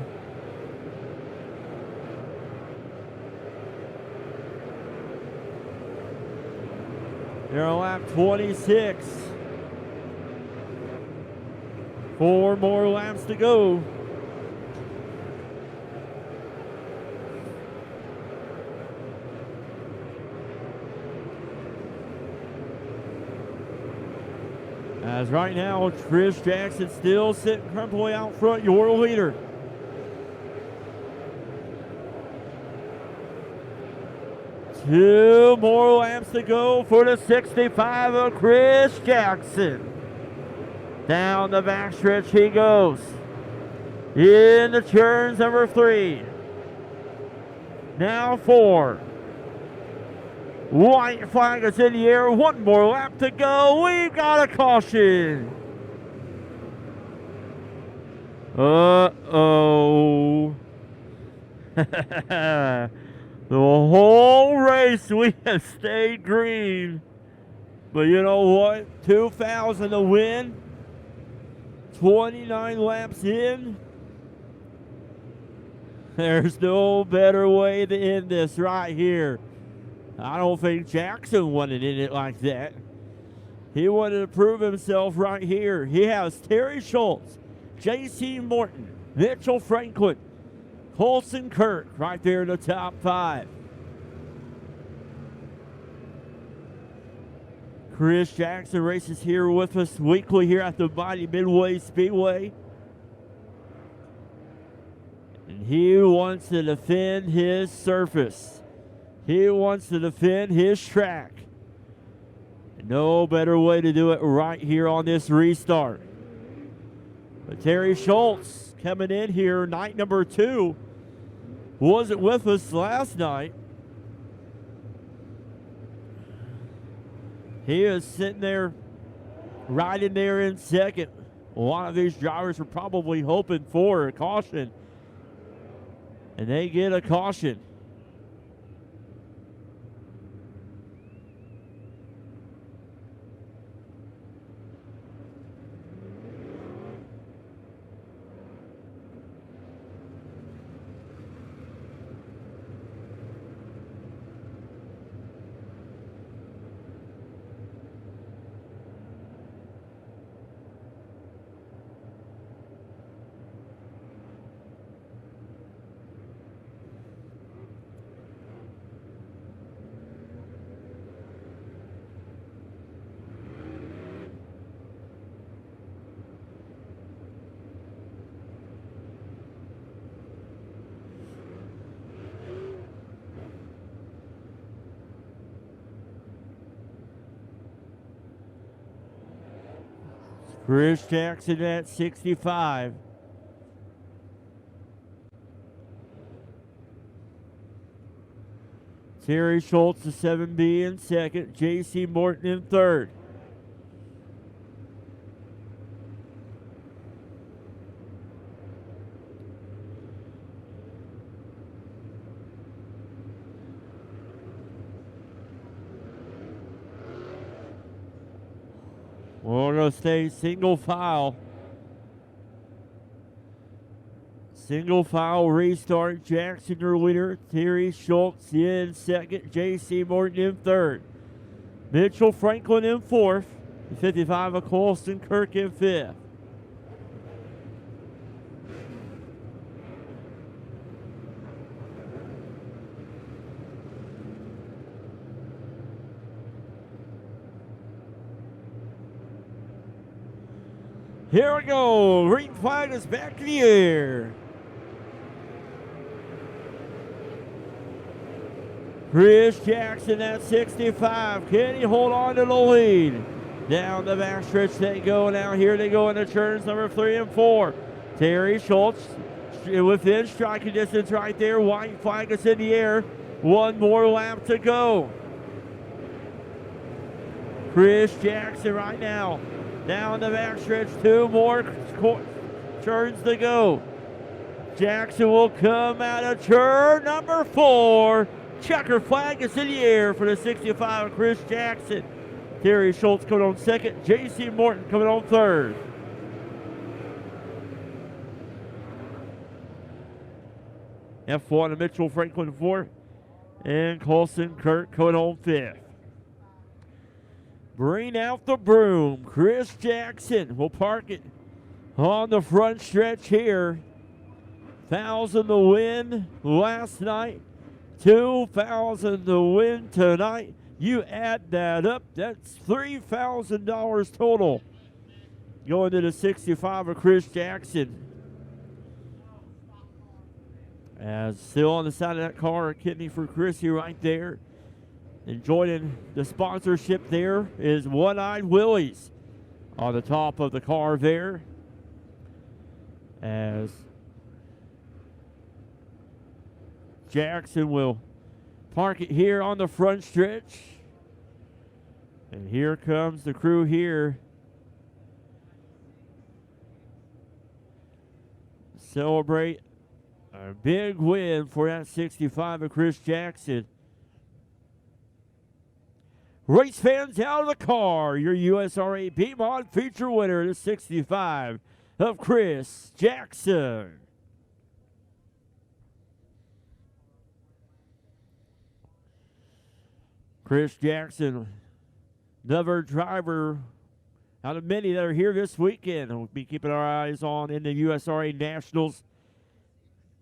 They're on lap 26. 4 more laps to go. As right now, Chris Jackson still sitting comfortably out front, your leader. Two more laps to go for the 65 of Chris Jackson. Down the backstretch he goes. In the turns number 3. Now 4. White flag is in the air. 1 more lap to go. We've got a caution. Uh-oh. The whole race we have stayed green. But you know what? 2,000 to win. 29 laps in. There's no better way to end this right here. I don't think Jackson wanted to end it like that. He wanted to prove himself right here. He has Terry Schultz, J.C. Morton, Mitchell Franklin, Colson Kirk right there in the top 5. Chris Jackson races here with us weekly here at the Lebanon Midway Speedway. And he wants to defend his surface. He wants to defend his track. No better way to do it right here on this restart. But Terry Schultz coming in here, night number 2, wasn't with us last night. He is sitting there, right in there in second. A lot of these drivers are probably hoping for a caution, and they get a caution. Chris Jackson at 65. Terry Schultz, the 7B in second. J.C. Morton in third. We're going to stay single file. Single file restart. Jackson, your leader. Terry Schultz in second. J.C. Morton in third. Mitchell Franklin in fourth. 55 of Colson Kirk in fifth. Here we go. Green flag is back in the air. Chris Jackson at 65. Can he hold on to the lead? Down the backstretch they go. Now here they go into turns number 3 and 4. Terry Schultz within striking distance right there. White flag is in the air. 1 more lap to go. Chris Jackson right now. Down the backstretch, 2 more turns to go. Jackson will come out of turn number 4. Checker flag is in the air for the 65 of Chris Jackson. Terry Schultz coming on second. J.C. Morton coming on third. F1 of Mitchell Franklin fourth. And Colson Kirk coming on fifth. Bring out the broom. Chris Jackson will park it on the front stretch here. 1,000 to win last night. 2,000 to win tonight. You add that up, that's $3,000 total. Going to the 65 of Chris Jackson. As still on the side of that car, a kidney for Chrissy right there. And joining the sponsorship there is One-Eyed Willie's on the top of the car there. As Jackson will park it here on the front stretch. And here comes the crew here. Celebrate a big win for that 65 of Chris Jackson. Race fans out of the car. Your USRA B-Mod feature winner, the 65 of Chris Jackson. Chris Jackson, another driver out of many that are here this weekend. We'll be keeping our eyes on in the USRA Nationals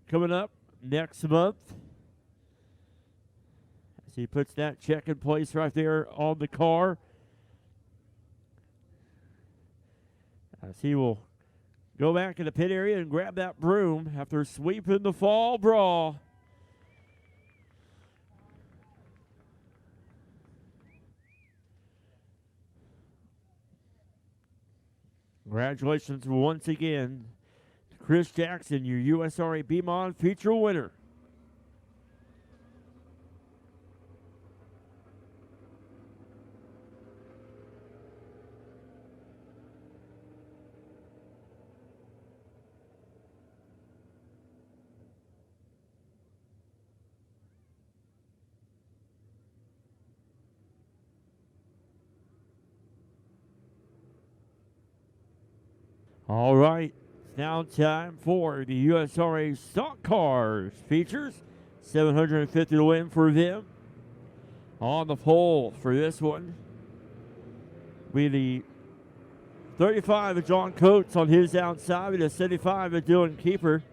coming up next month. As he puts that check in place right there on the car. As he will go back in the pit area and grab that broom after sweeping the fall brawl. Congratulations once again to Chris Jackson, your USRA B-Mod feature winner. All right, it's now time for the USRA Stock Cars features. 750 to win for them. On the pole for this one will be the 35 of John Coates on his outside, with the 75 of Dylan Keeper.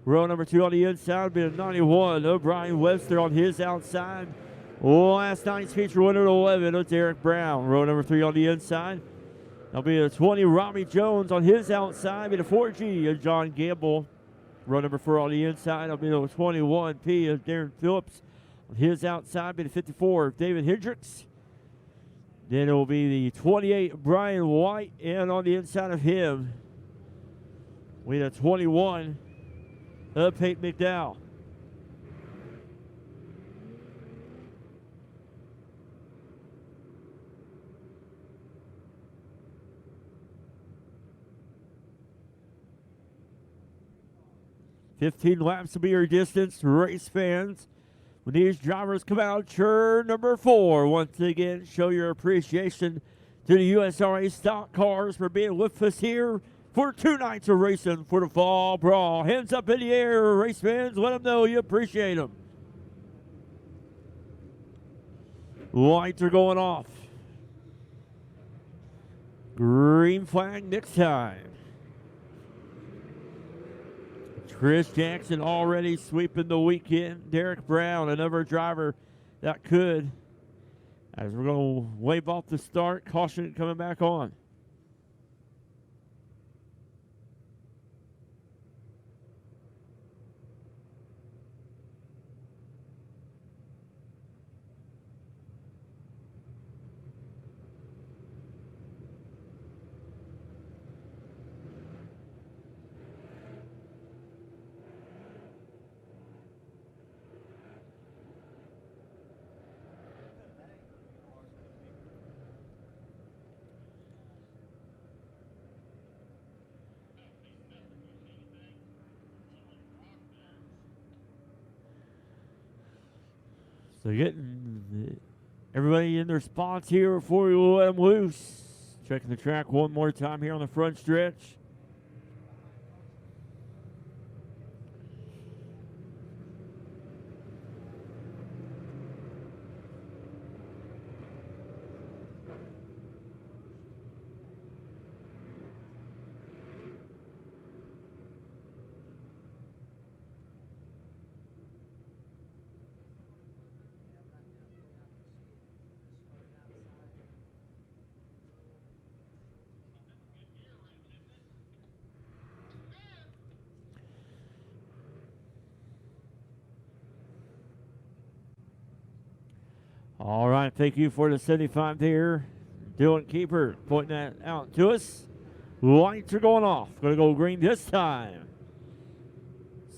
Row number 2 on the inside will be the 91 of Brian Webster on his outside. Last night's feature winner, 11 of Derek Brown. Row number 3 on the inside. That'll be a 20, Robbie Jones on his outside. Be the 4G of John Gamble. Row number 4 on the inside. That'll be the 21P of Darren Phillips on his outside. Be the 54 of David Hendricks. Then it will be the 28 of Brian White. And on the inside of him, we have 21 of Peyton McDowell. $15 laps will be your distance, race fans. When these drivers come out, turn number 4. Once again, show your appreciation to the USRA Stock Cars for being with us here for 2 nights of racing for the Fall Brawl. Hands up in the air, race fans. Let them know you appreciate them. Lights are going off. Green flag next time. Chris Jackson already sweeping the weekend. Derek Brown, another driver that could. As we're going to wave off the start. Caution coming back on. So getting everybody in their spots here before we let them loose. Checking the track one more time here on the front stretch. All right, thank you for the 75 there. Dylan Keeper pointing that out to us. Lights are going off. Going to go green this time.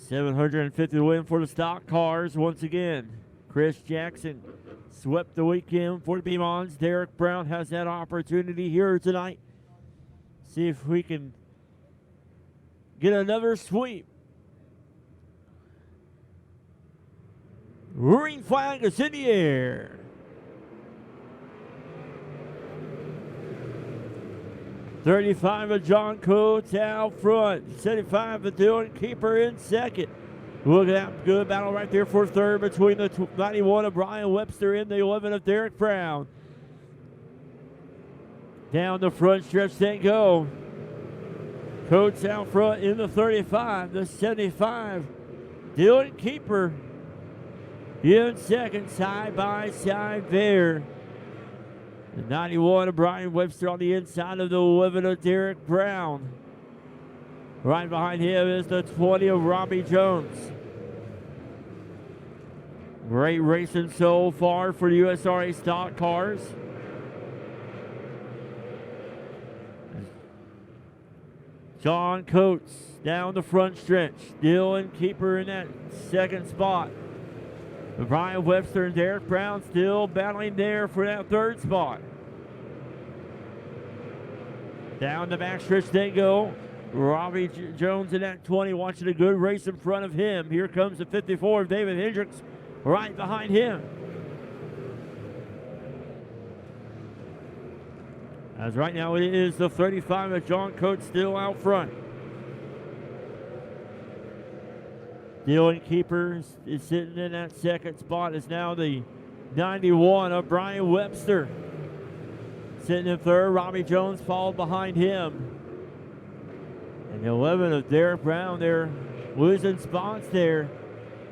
750 to win for the stock cars once again. Chris Jackson swept the weekend for the Beamons. Derek Brown has that opportunity here tonight. See if we can get another sweep. Green flag is in the air. $35 of John Coates out front. 75 of Dylan Keeper in second. Look at that good battle right there for third between the 91 of Brian Webster and the 11 of Derek Brown. Down the front stretch they go. Coates out front in the 35. The 75. Dylan Keeper in second, side by side there. The 91 of Brian Webster on the inside of the 11 of Derek Brown. Right behind him is the 20 of Robbie Jones. Great racing so far for the USRA stock cars. John Coates down the front stretch. Dylan Keeper in that second spot. Brian Webster and Derek Brown still battling there for that third spot. Down the backstretch they go. Robbie Jones in that 20 watching a good race in front of him. Here comes the 54 of David Hendricks right behind him. As right now it is the 35 of John Coates still out front. Dylan Keeper is sitting in that second spot. Is now the 91 of Brian Webster. Sitting in third, Robbie Jones followed behind him. And the 11 of Derek Brown, they're losing spots there.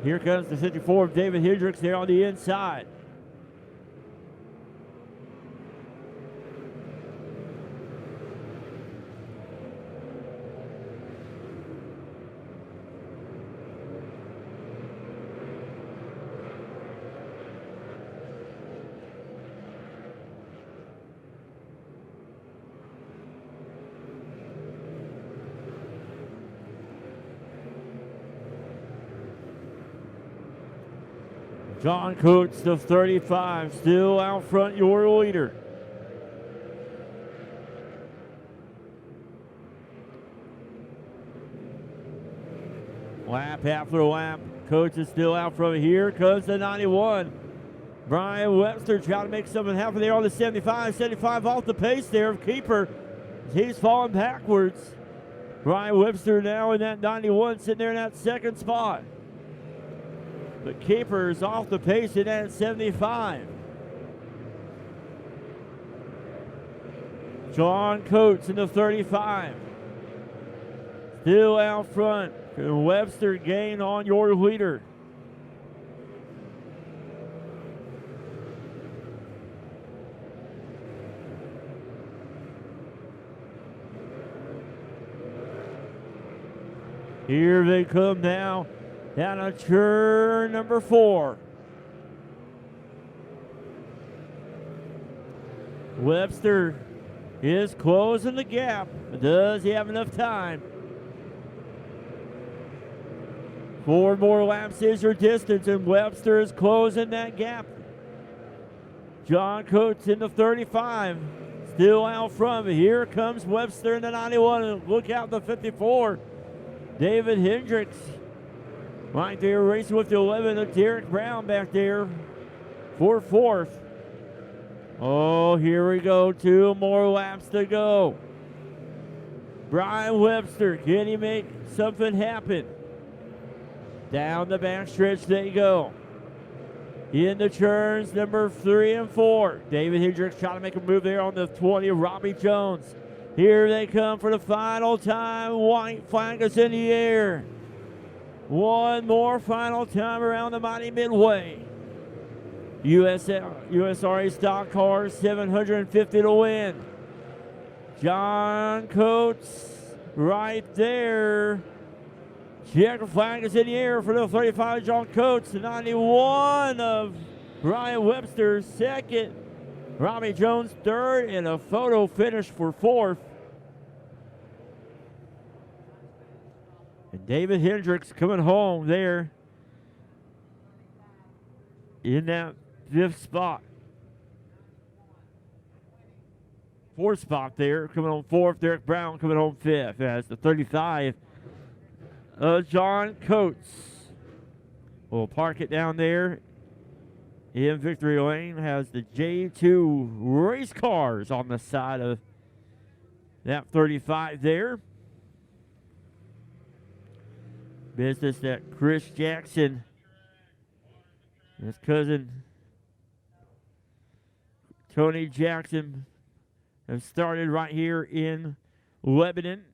Here comes the 54 of David Hendricks there on the inside. John Coates, the 35, still out front, your leader. Lap after lap, Coates is still out front. Here comes the 91. Brian Webster trying to make something happen there on the 75. 75 off the pace there of Keeper. He's falling backwards. Brian Webster now in that 91, sitting there in that second spot. But Keeper's off the pace in that 75. John Coates in the 35. Still out front. Webster gain on your leader. Here they come now. Down to turn number 4. Webster is closing the gap. Does he have enough time? 4 more laps is your distance, and Webster is closing that gap. John Coates in the 35. Still out front. Here comes Webster in the 91. Look out the 54. David Hendricks. Right there, racing with the 11 of Derek Brown back there for 4th. Oh, here we go. 2 more laps to go. Brian Webster, can he make something happen? Down the backstretch they go. In the turns, number 3 and 4. David Hendricks trying to make a move there on the 20 of Robbie Jones. Here they come for the final time. White flag is in the air. One more final time around the mighty Midway. USRA stock cars, 750 to win. John Coates right there. Checker flag is in the air for the 35 John Coates. The 91 of Brian Webster second. Robbie Jones third, and a photo finish for fourth. And David Hendricks coming home there in that fifth spot. Fourth spot there, coming home fourth. Derek Brown coming home fifth. As the 35, John Coates will park it down there in victory lane. Has the J2 race cars on the side of that 35 there. Business that Chris Jackson and his cousin Tony Jackson have started right here in Lebanon.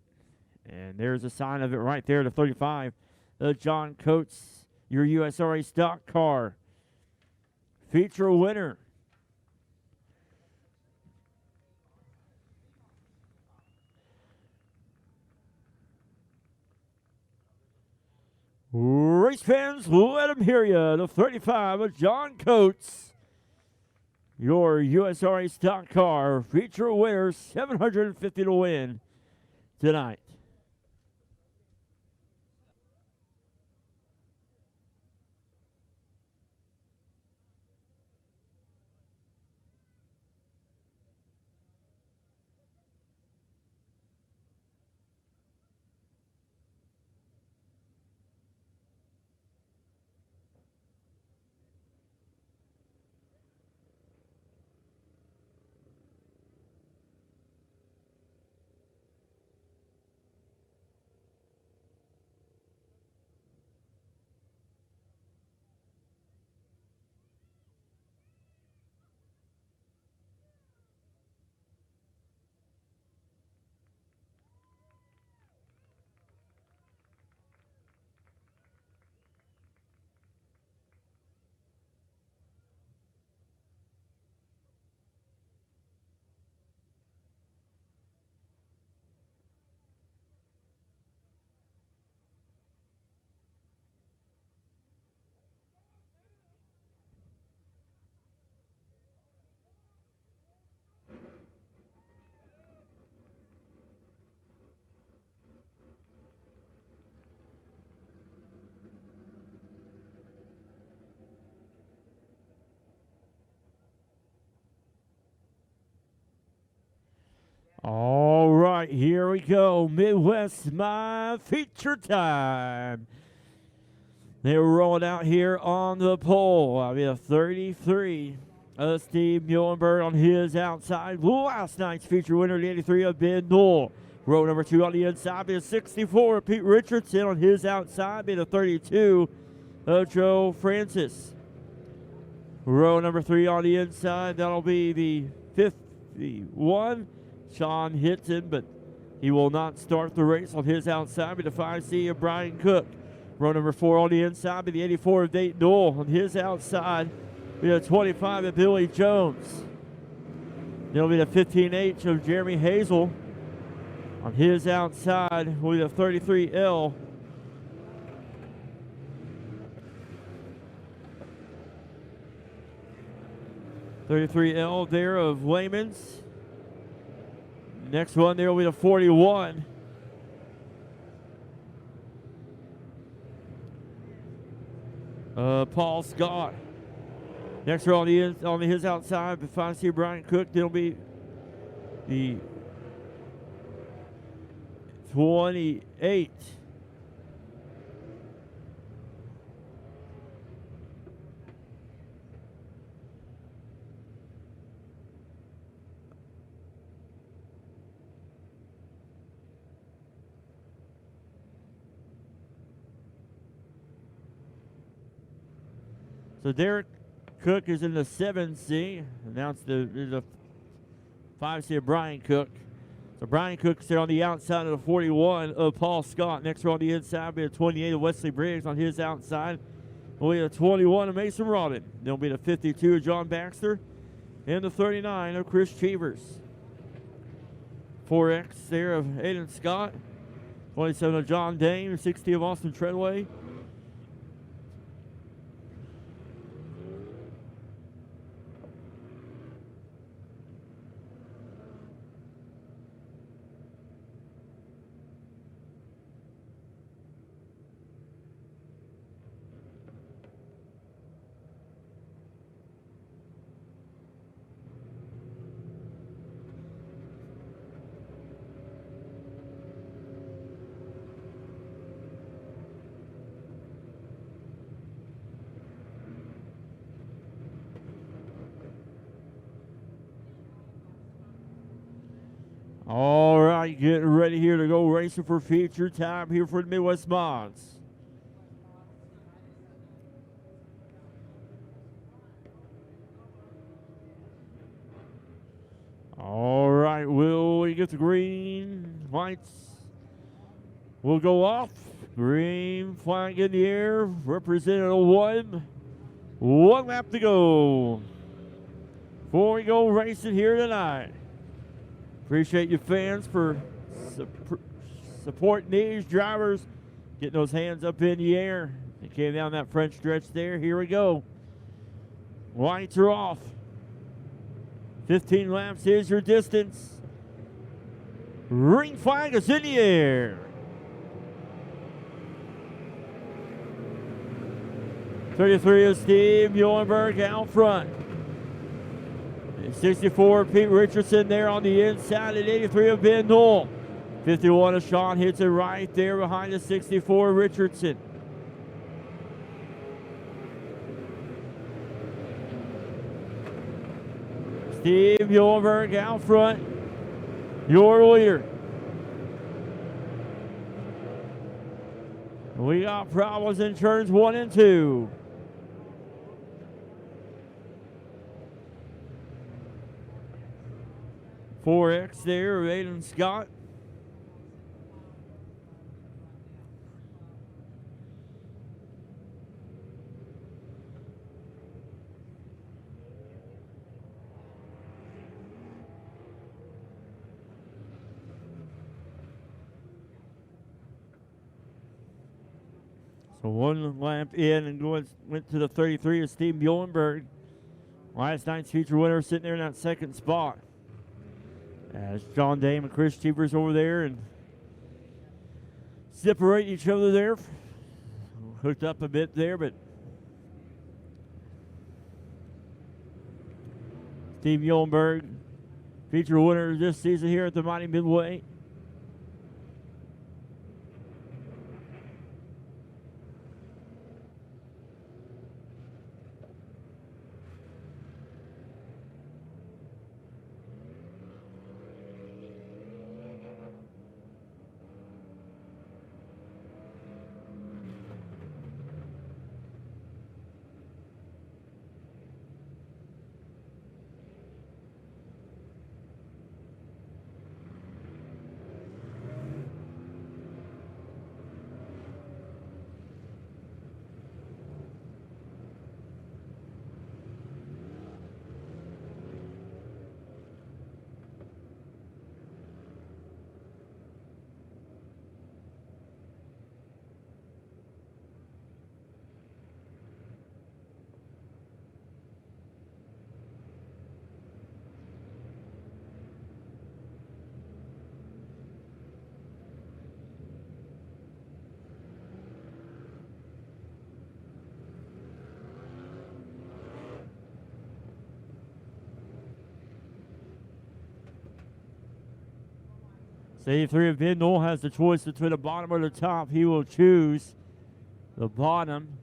And there's a sign of it right there, the 35. John Coates, your USRA stock car feature winner. Race fans, let them hear you. The 35 of John Coates, your USRA stock car feature winner, $750 to win tonight. All right, here we go. Midwest, my feature time. They were rolling out here on the pole. I mean, a 33 of Steve Muhlenberg on his outside. Last night's feature winner, the 83 of Ben Newell. Row number 2 on the inside, be a 64 of Pete Richardson on his outside, be a 32 of Joe Francis. Row number 3 on the inside, that'll be the 51. Sean Hitton, but he will not start the race on his outside. Be the 5C of Brian Cook. Row number 4 on the inside. Be the 84 of Dayton Newell on his outside. Be the 25 of Billy Jones. There'll be the 15H of Jeremy Hazel on his outside. Will be the 33L. $33L there of Layman's. Next one there will be the 41. Paul Scott. Next row on his outside, if I see Brian Cook, there'll be the 28. So Derek Cook is in the 7C. Announced the 5C of Brian Cook. So Brian Cook is there on the outside of the 41 of Paul Scott. Next row on the inside will be the 28 of Wesley Briggs on his outside. Will be the 21 of Mason Rodden. There'll be the 52 of John Baxter. And the 39 of Chris Cheevers. 4X there of Aiden Scott. 27 of John Dame. 60 of Austin Treadway. All right, getting ready here to go racing for feature time here for the Midwest Mods. All right, will we get the green lights? Will go off. Green flag in the air, representing a one. One lap to go before we go racing here tonight. Appreciate you fans for supporting these drivers, getting those hands up in the air. They came down that front stretch there. Here we go. Lights are off. 15 laps is your distance. Green flag is in the air. 33 is Steve Muhlenberg out front. 64, Pete Richardson there on the inside at 83 of Ben Knoll. 51 of Sean hits it right there behind the 64 Richardson. Steve Muhlenberg out front, your leader. We got problems in turns 1 and 2. X there, Aiden Scott. So one lap in and went to the 33 of Steve Muhlenberg. Last night's feature winner sitting there in that second spot. As John Dame and Chris Cheevers over there and separate each other there. Hooked up a bit there, but Steve Muhlenberg, feature winner this season here at the Mighty Midway. So 83 of Ben Knoll has the choice between the bottom or the top. He will choose the bottom.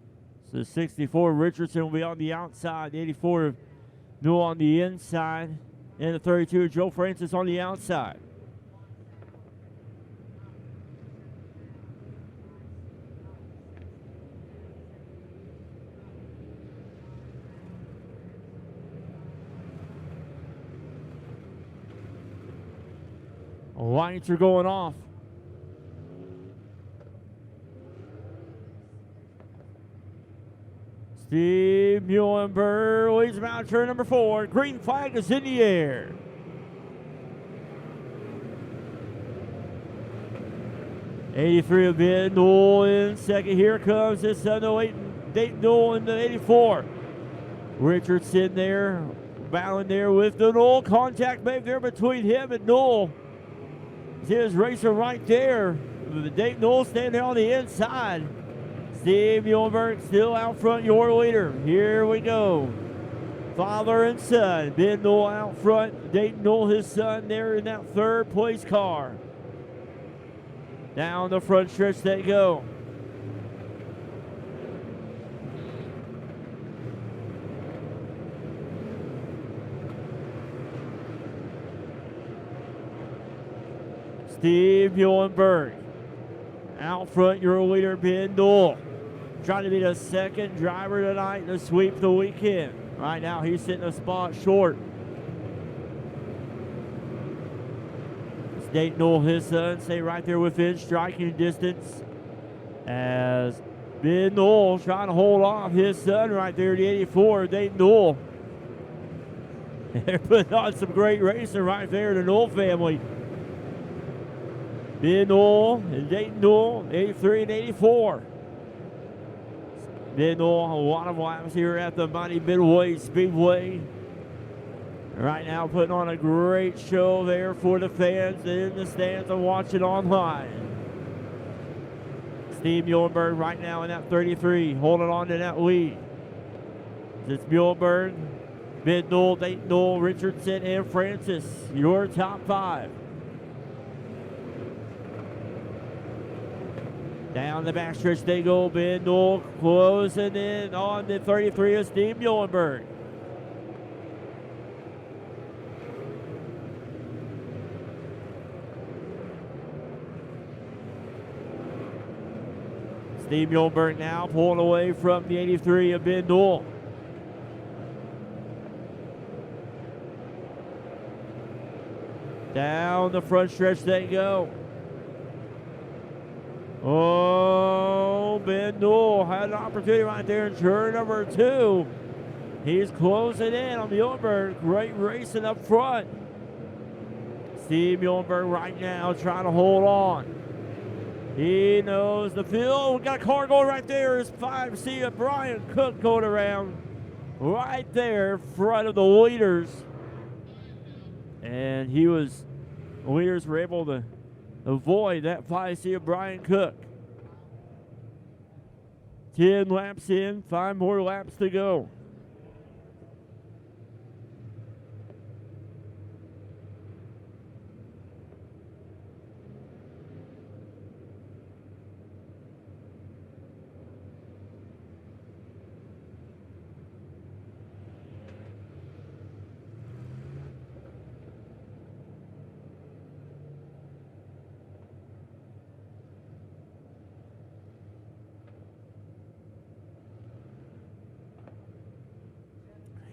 So 64 Richardson will be on the outside. The 84 of Knoll on the inside. And the 32 of Joe Francis on the outside. Lights are going off. Steve Muhlenberg leads him out turn number 4. Green flag is in the air. '83 of Ben Knoll in second. Here comes this Dayton Knoll in the 84. Richardson there, battling there with the Knoll. Contact made there between him and Knoll. His racer right there. The Dayton Knoll standing there on the inside. Steve Muhlenberg still out front, your leader. Here we go. Father and son. Ben Knoll out front. Dayton Knoll, his son, there in that third place car. Down the front stretch they go. Steve Muhlenberg. Out front, your leader, Ben Newell. Trying to be the second driver tonight to sweep the weekend. Right now, he's sitting a spot short. It's Dayton Newell, his son, stay right there within striking distance. As Ben Newell trying to hold off his son right there, the 84, Dayton Newell. They're putting on some great racing right there, the Newell family. Ben Newell and Dayton Newell, 83 and 84. Ben Newell, a lot of laps here at the Lebanon Midway Speedway. Right now putting on a great show there for the fans in the stands and watching online. Steve Muhlenberg right now in that 33, holding on to that lead. It's Muhlenberg, Ben Newell, Dayton Newell, Richardson, and Francis, your top five. Down the backstretch they go. Ben Newell closing in on the 33 of Steve Muhlenberg. Steve Muhlenberg now pulling away from the 83 of Ben Newell. Down the front stretch they go. Oh, Ben Newell had an opportunity right there in turn number 2. He's closing in on Muhlenberg. Great racing up front. Steve Muhlenberg right now trying to hold on. He knows the field. We got a car going right there. It's 5C of Brian Cook going around right there in front of the leaders. And the leaders were able to avoid that 5C of Brian Cook. 10 laps in, 5 more laps to go.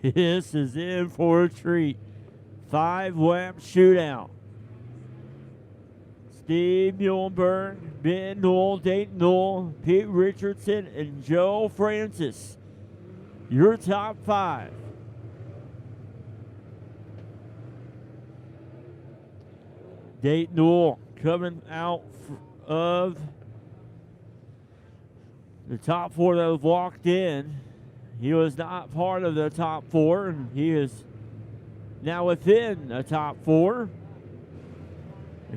This is in for a treat. 5-lap shootout. Steve Muhlenberg, Ben Newell, Dayton Newell, Pete Richardson, and Joe Francis. Your top 5. Dayton Newell coming out of the top 4 that have walked in. He was not part of the top 4, and he is now within the top 4.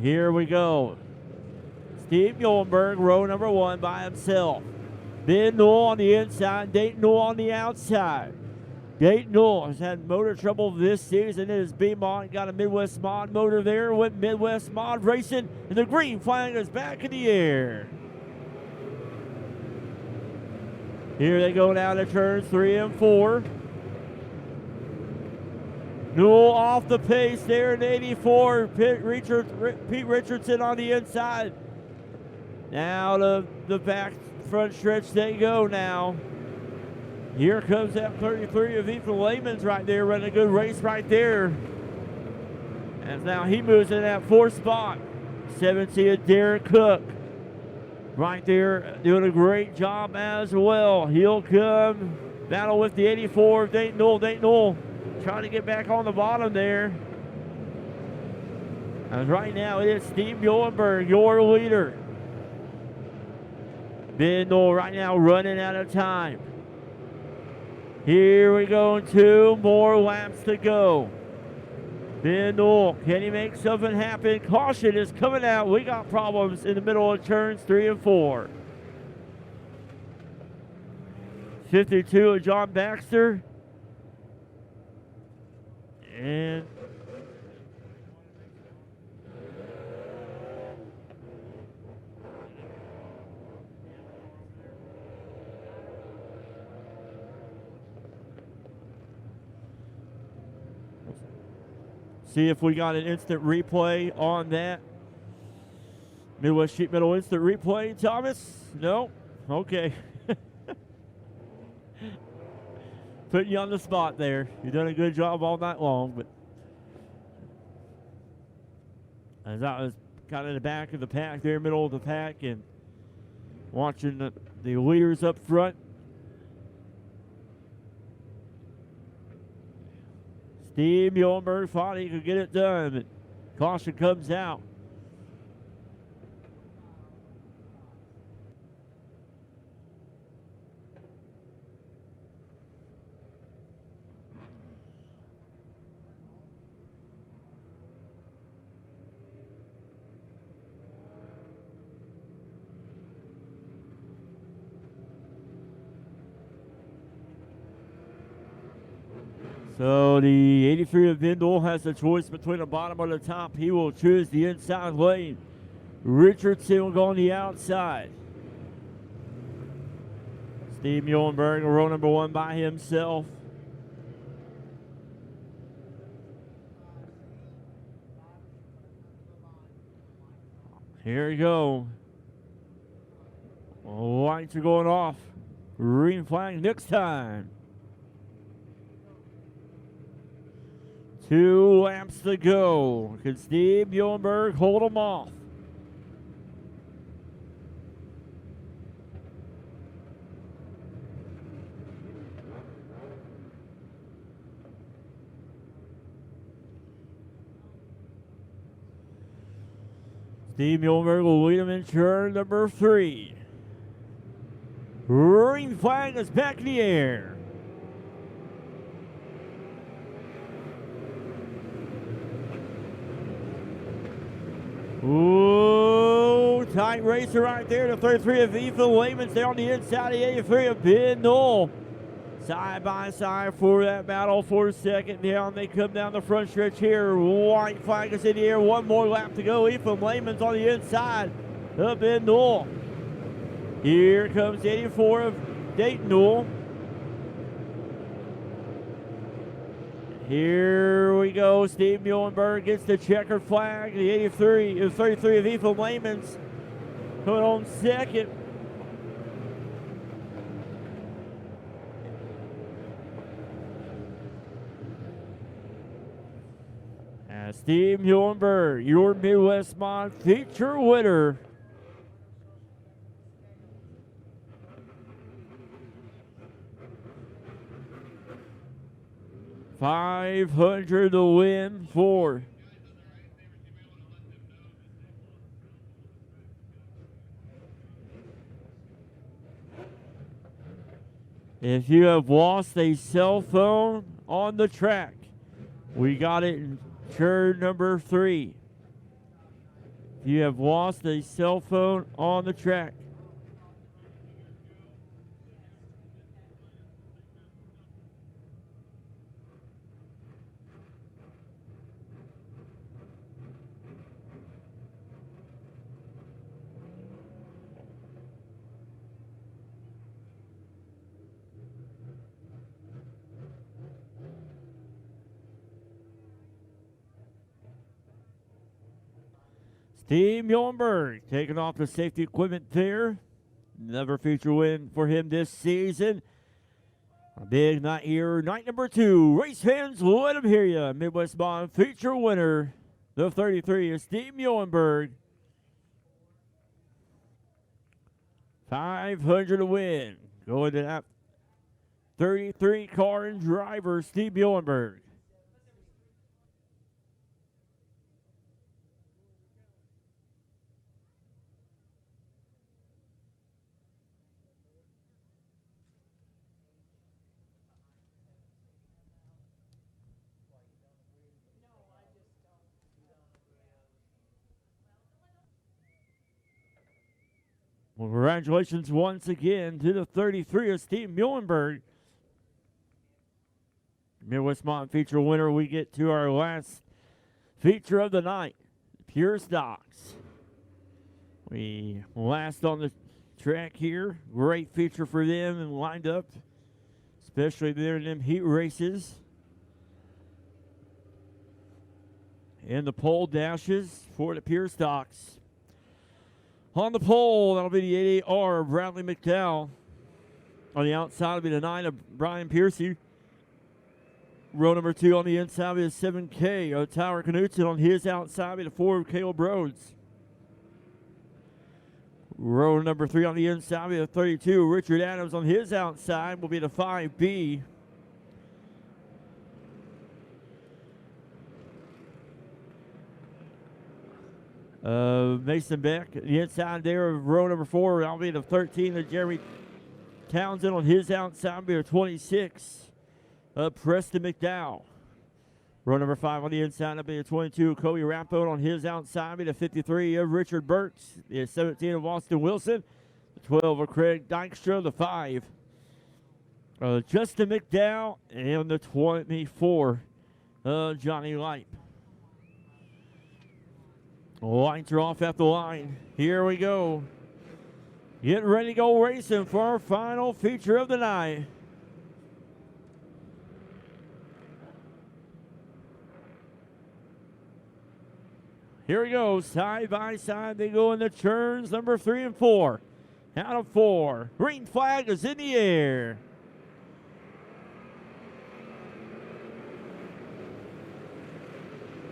Here we go. Steve Muhlenberg, row number 1 by himself. Ben Newell on the inside, Dayton Newell on the outside. Dayton Newell has had motor trouble this season in his B-Mod. Got a Midwest Mod motor there with Midwest Mod Racing, and the green flag is back in the air. Here they go down to turns 3 and 4. Newell off the pace there in 84. Pete Richardson on the inside. Now to the back front stretch they go now. Here comes that 33 of Ethan Lehman's right there, running a good race right there. And now he moves in that 4th spot. 7C of Derek Cook. Right there, doing a great job as well. He'll come battle with the 84 of Dayton Newell. Dayton Newell trying to get back on the bottom there. As right now, it is Steve Muhlenberg, your leader. Ben Newell right now running out of time. Here we go, 2 more laps to go. Ben Newell, can he make something happen? Caution is coming out. We got problems in the middle of turns 3 and 4. 52 of John Baxter. And see if we got an instant replay on that. Midwest Sheet Metal Instant Replay, Thomas? No? Okay. Putting you on the spot there. You've done a good job all night long, but as I was kind of in the back of the pack there, middle of the pack, and watching the leaders up front. Steve Muhlenberg thought he could get it done, but caution comes out. So the 83 of Bindle has a choice between the bottom or the top. He will choose the inside lane. Richardson will go on the outside. Steve Muhlenberg will row number 1 by himself. Here we go. Lights are going off. Green flag next time. 2 laps to go. Can Steve Muhlenberg hold them off? Steve Muhlenberg will lead him in turn number 3. Green flag is back in the air. Ooh, tight racer right there. The 33 of Ethan Lehman's there on the inside. The 83 of Ben Knoll. Side by side for that battle for second down. They come down the front stretch here. White flag is in the air. One more lap to go. Ethan Lehman's on the inside of Ben Knoll. Here comes 84 of Dayton Knoll. Here we go. Steve Muhlenberg gets the checkered flag. The 33 of Ethan Lehman's coming on second. And Steve Muhlenberg, your Midwest Mod feature winner. $500 to win for if you have lost a cell phone on the track, we got it in turn number 3. If you have lost a cell phone on the track, Steve Muhlenberg taking off the safety equipment there. Another feature win for him this season. A big night here, night number 2. Race fans, let them hear you. Midwest Bond feature winner, the 33 is Steve Muhlenberg. $500 to win. Going to that 33 car and driver, Steve Muhlenberg. Well, congratulations once again to the 33 of Steve Muhlenberg. Midwest Mountain feature winner. We get to our last feature of the night, Pure Stocks. We last on the track here. Great feature for them and lined up, especially there in them heat races. And the pole dashes for the Pure Stocks. On the pole, that'll be the 88R of Bradley McDowell. On the outside will be the 9 of Brian Piercy. Row number 2 on the inside will be the 7K of Tyler Knutson. On his outside will be the 4 of Caleb Rhodes. Row number 3 on the inside will be the 32 Richard Adams. On his outside will be the 5B. Mason Beck, the inside there of row number 4, that'll be the 13 of Jeremy Townsend. On his outside will be the 26 of Preston McDowell. Row number 5 on the inside will be the 22 of Kobe Rampo. On his outside will be the 53 of Richard Burks, the 17 of Austin Wilson, the 12 of Craig Dykstra, the 5 Justin McDowell, and the 24 Johnny Light. Lights are off at the line. Here we go. Getting ready to go racing for our final feature of the night. Here we go. Side by side they go in the turns number 3 and 4. Out of 4. Green flag is in the air.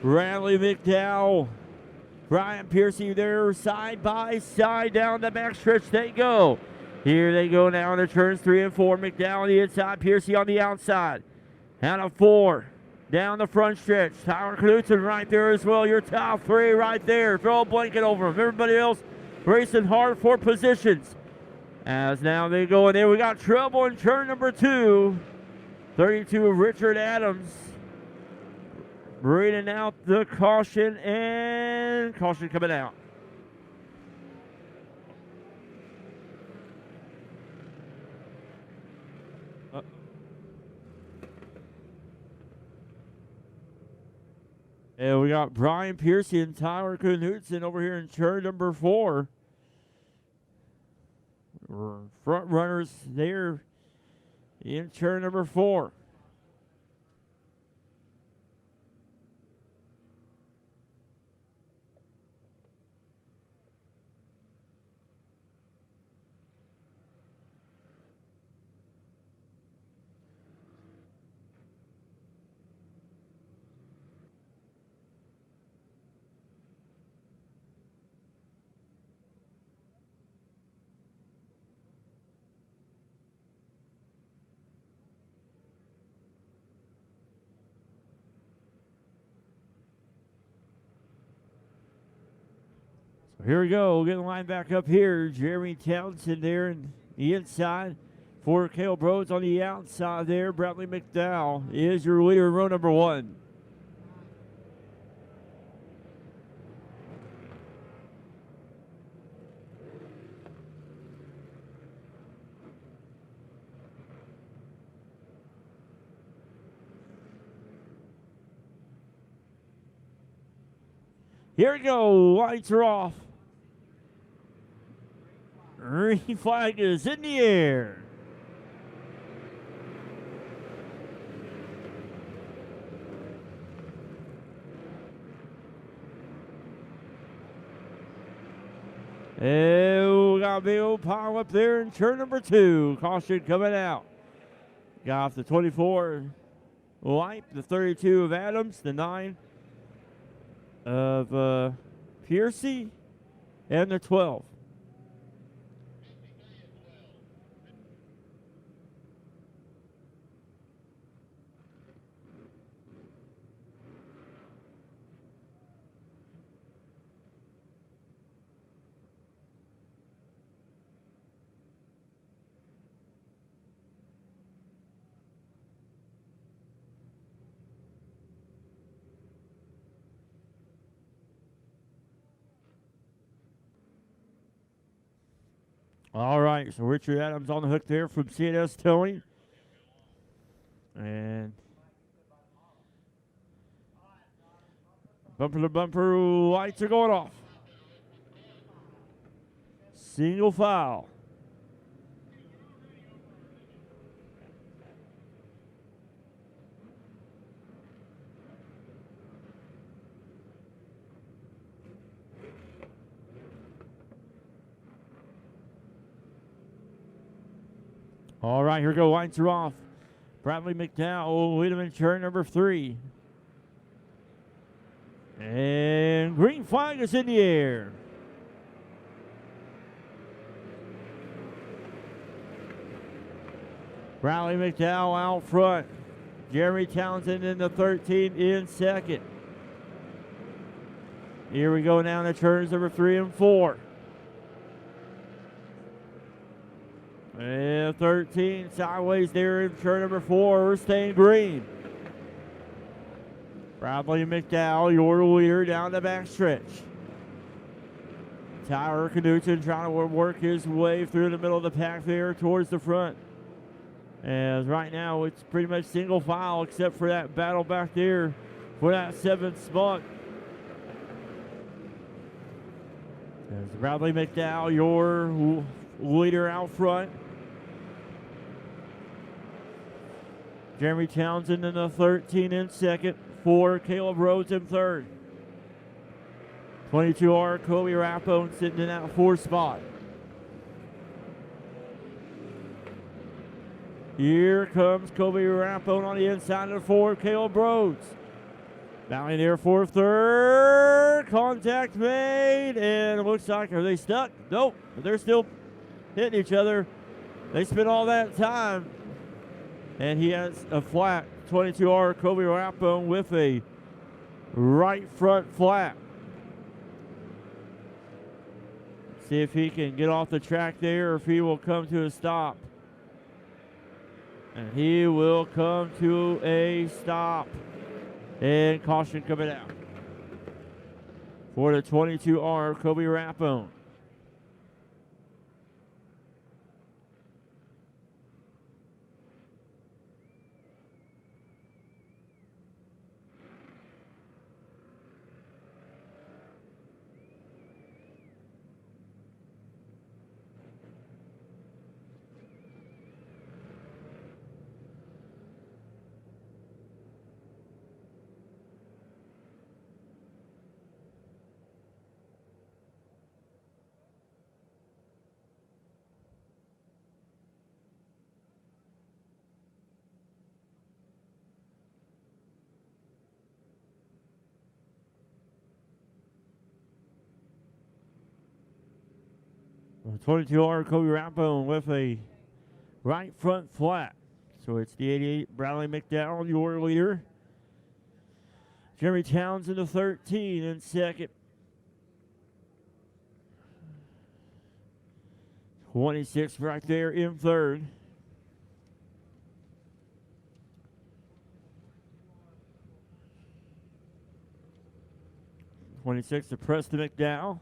Bradley McDowell, Brian Piercy there, side by side down the backstretch they go. Here they go now in the turns 3 and 4. McDowell on the inside, Piercy on the outside. Out of 4, down the front stretch. Tyler Knutson right there as well. Your top 3 right there. Throw a blanket over them. Everybody else racing hard for positions. As now they go in there. We got trouble in turn number 2. 32 of Richard Adams. Reading out the caution, and caution coming out. And we got Brian Piercy and Tyler Knutson over here in turn number 4. Front runners there in turn number 4. Here we go, getting the line back up here. Jeremy Townsend there in the inside. For Caleb Rhodes on the outside there. Bradley McDowell is your leader in row number 1. Here we go, lights are off. Green flag is in the air. And we got a big old pile up there in turn number 2. Caution coming out. Got off the 24 Light, the 32 of Adams, the 9 of Piercy, and the 12. All right, so Richard Adams on the hook there from CNS Towing. And bumper to bumper lights are going off. Single file. All right, here we go. Lights are off. Bradley McDowell, lead him in turn number 3. And green flag is in the air. Bradley McDowell out front. Jeremy Townsend in the 13 in second. Here we go now to turns number 3 and 4. And 13 sideways there in turn number 4. We're staying green. Bradley McDowell, your leader down the backstretch. Tyler Knutson trying to work his way through the middle of the pack there towards the front. As right now it's pretty much single file except for that battle back there for that 7th spot. As Bradley McDowell, your leader out front. Jeremy Townsend in the 13 in second. 4, Caleb Rhodes in third. 22R, Kobe Rappone sitting in that 4th spot. Here comes Kobe Rappone on the inside of the 4, Caleb Rhodes. Bowing there for 3rd. Contact made, and it looks like, are they stuck? Nope, but they're still hitting each other. They spent all that time, and he has a flat. 22R Kobe Rappone with a right front flat. See if he can get off the track there or if he will come to a stop. And he will come to a stop. And caution coming out for the 22R Kobe Rappone. Well, 22R Kobe Rappone with a right front flat. So it's the 88 Bradley McDowell, your leader. Jeremy Townsend the 13 in second. 26 right there in third. '26 to Preston McDowell.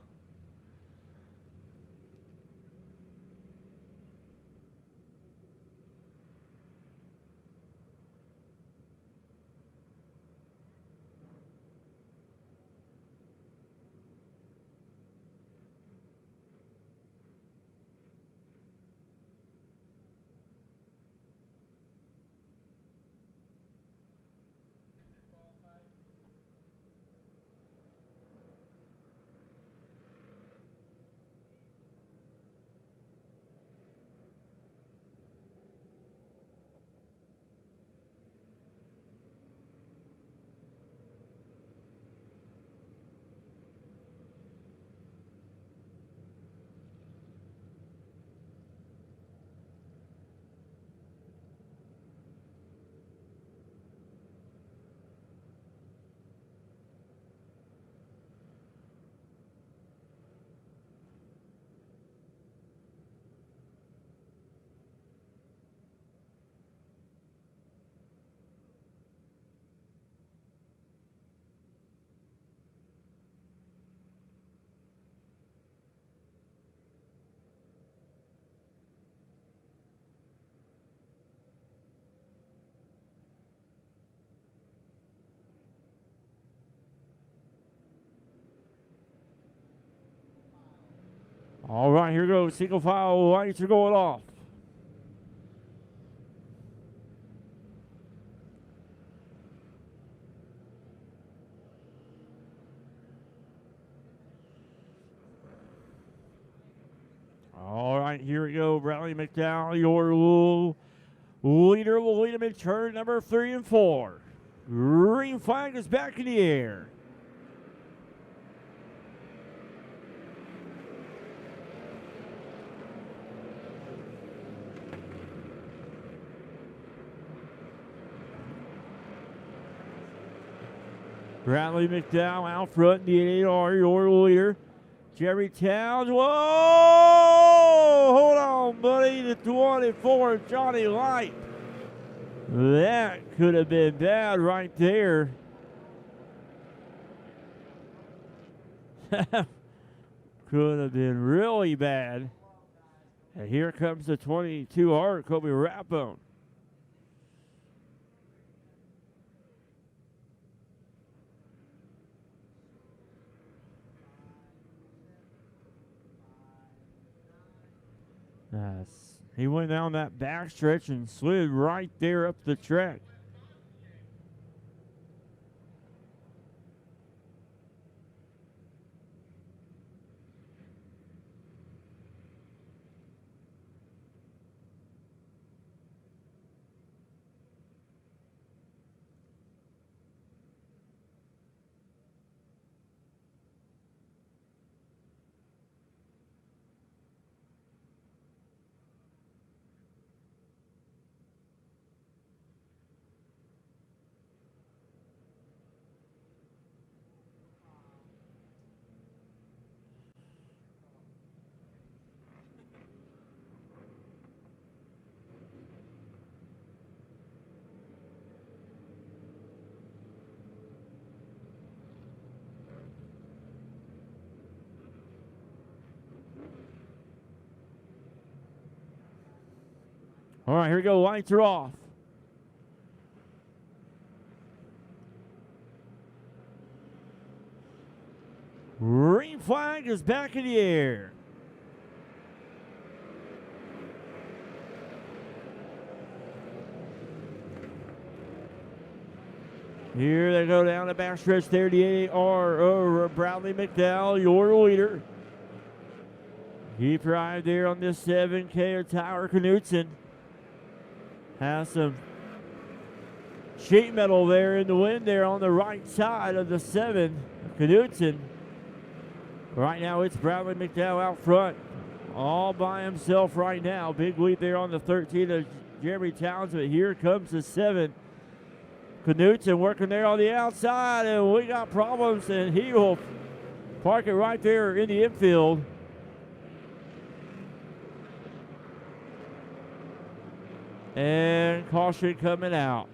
All right, here goes. Single file lights are going off. All right. right, here we go. Bradley McDowell, your leader will lead him in turn number 3 and 4. Green flag is back in the air. Bradley McDowell out front, the 88R, your leader. Jerry Towns, whoa! Hold on, buddy. The 24, Johnny Light. That could have been bad right there. Could have been really bad. And here comes the 22R, Kobe Rathbone. He went down that backstretch and slid right there up the track. All right, here we go. Lights are off. Green flag is back in the air. Here they go down the backstretch there. The 88R over Bradley McDowell, your leader. Keep your eye there on this 7K of Tyler Knutson. Has some sheet metal there in the wind there on the right side of the 7. Knutson. Right now it's Bradley McDowell out front. All by himself right now. Big lead there on the 13 of Jeremy Towns, but here comes the 7. Knutson working there on the outside, and we got problems, and he will park it right there in the infield. And caution coming out.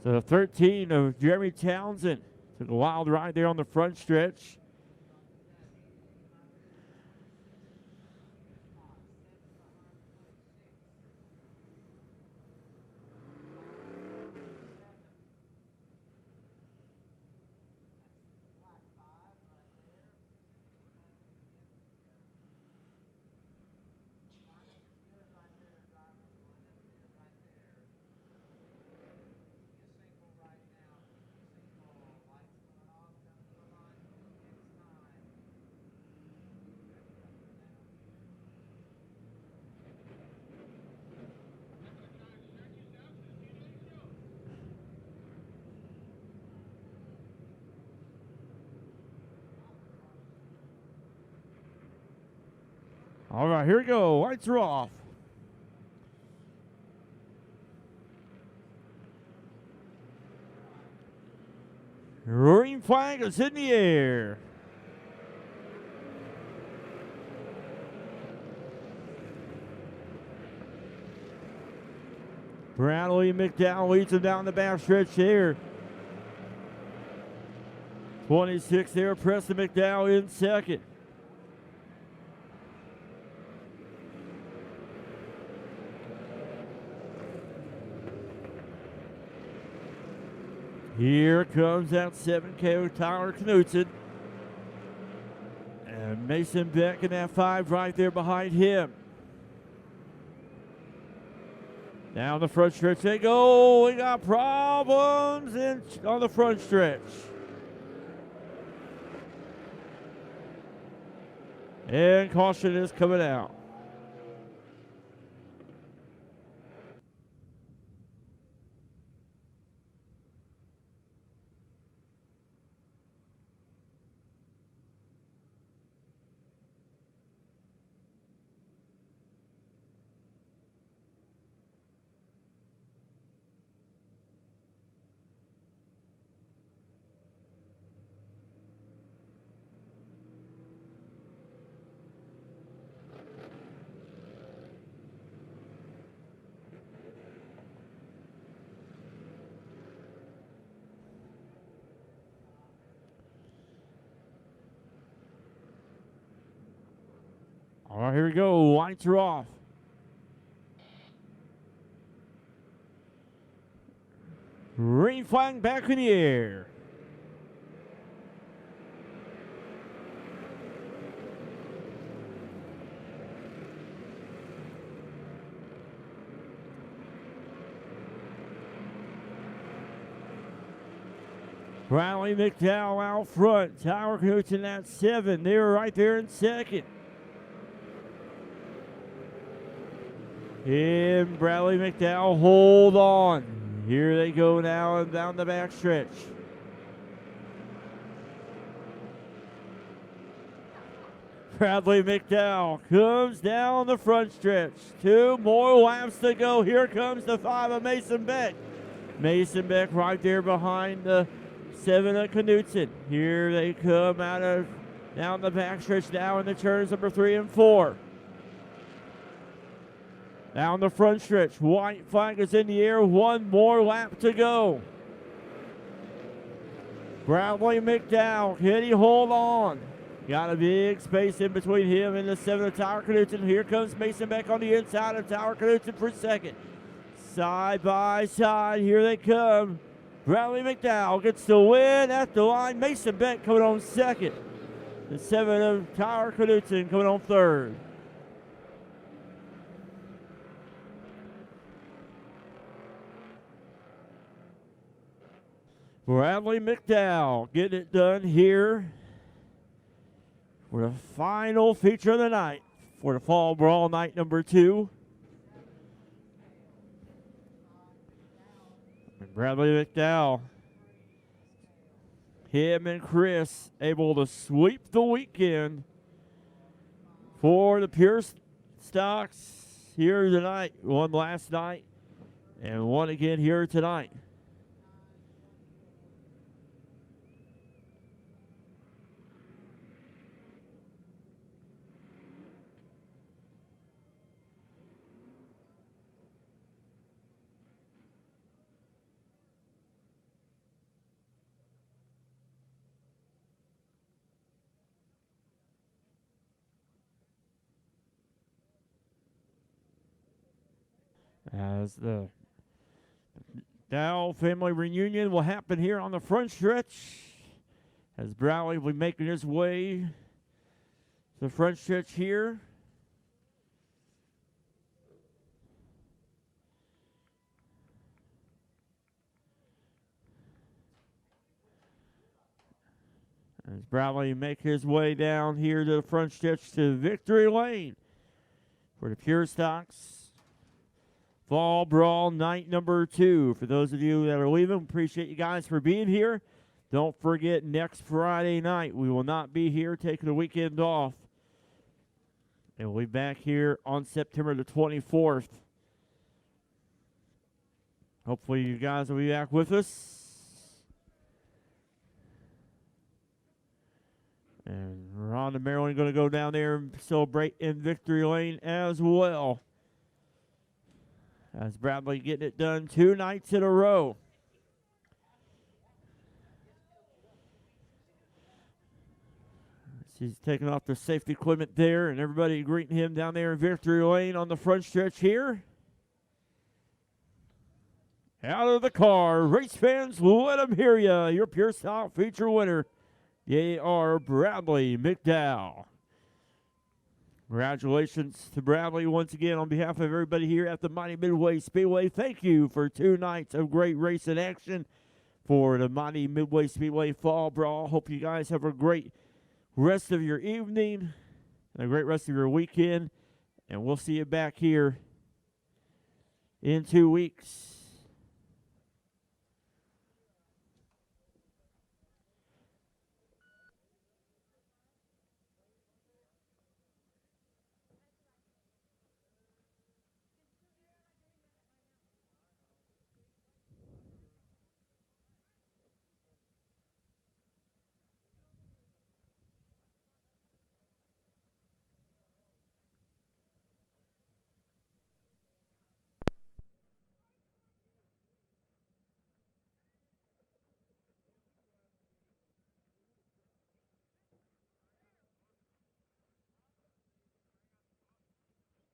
So the 13 of Jeremy Townsend took a wild ride there on the front stretch. All right, here we go. Lights are off. Green flag is in the air. Bradley McDowell leads him down the backstretch there. 26 there, Preston McDowell in second. Here comes that 7K with Tyler Knutson. And Mason Beck in that 5 right there behind him. Down the front stretch they go. We got problems on the front stretch. And caution is coming out. All right, here we go. Lights are off. Green flag back in the air. Bradley McDowell out front. Tyler Knudsen at 7. They were right there in second. And Bradley McDowell, hold on. Here they go now and down the backstretch. Bradley McDowell comes down the front stretch. 2 more laps to go. Here comes the 5 of Mason Beck. Mason Beck right there behind the 7 of Knudsen. Here they come out of down the backstretch now in the turns number 3 and 4. Down the front stretch, white flag is in the air. 1 more lap to go. Bradley McDowell, can he hold on? Got a big space in between him and the 7 of Tyler Knudsen. Here comes Mason Beck on the inside of Tyler Knudsen for second. Side by side, here they come. Bradley McDowell gets the win at the line. Mason Beck coming on second. The 7 of Tyler Knudsen coming on third. Bradley McDowell getting it done here for the final feature of the night for the Fall Brawl night number 2. And Bradley McDowell, him and Chris able to sweep the weekend for the Pure Stocks here tonight. One last night and one again here tonight. As the Dow family reunion will happen here on the front stretch, as Bradley will be making his way to the front stretch here. As Bradley make his way down here to the front stretch to victory lane for the Pure Stocks Fall Brawl night number 2. For those of you that are leaving, appreciate you guys for being here. Don't forget, next Friday night, we will not be here, taking the weekend off. And we'll be back here on September the 24th. Hopefully you guys will be back with us. And Ron and Maryland going to go down there and celebrate in victory lane as well. As Bradley getting it done 2 nights in a row. He's taking off the safety equipment there, and everybody greeting him down there in victory lane on the front stretch here. Out of the car, race fans, let them hear ya. Your Pure Stock feature winner, they are Bradley McDowell. Congratulations to Bradley once again on behalf of everybody here at the Mighty Midway Speedway. Thank you for 2 nights of great racing action for the Mighty Midway Speedway Fall Brawl. Hope you guys have a great rest of your evening and a great rest of your weekend. And we'll see you back here in 2 weeks.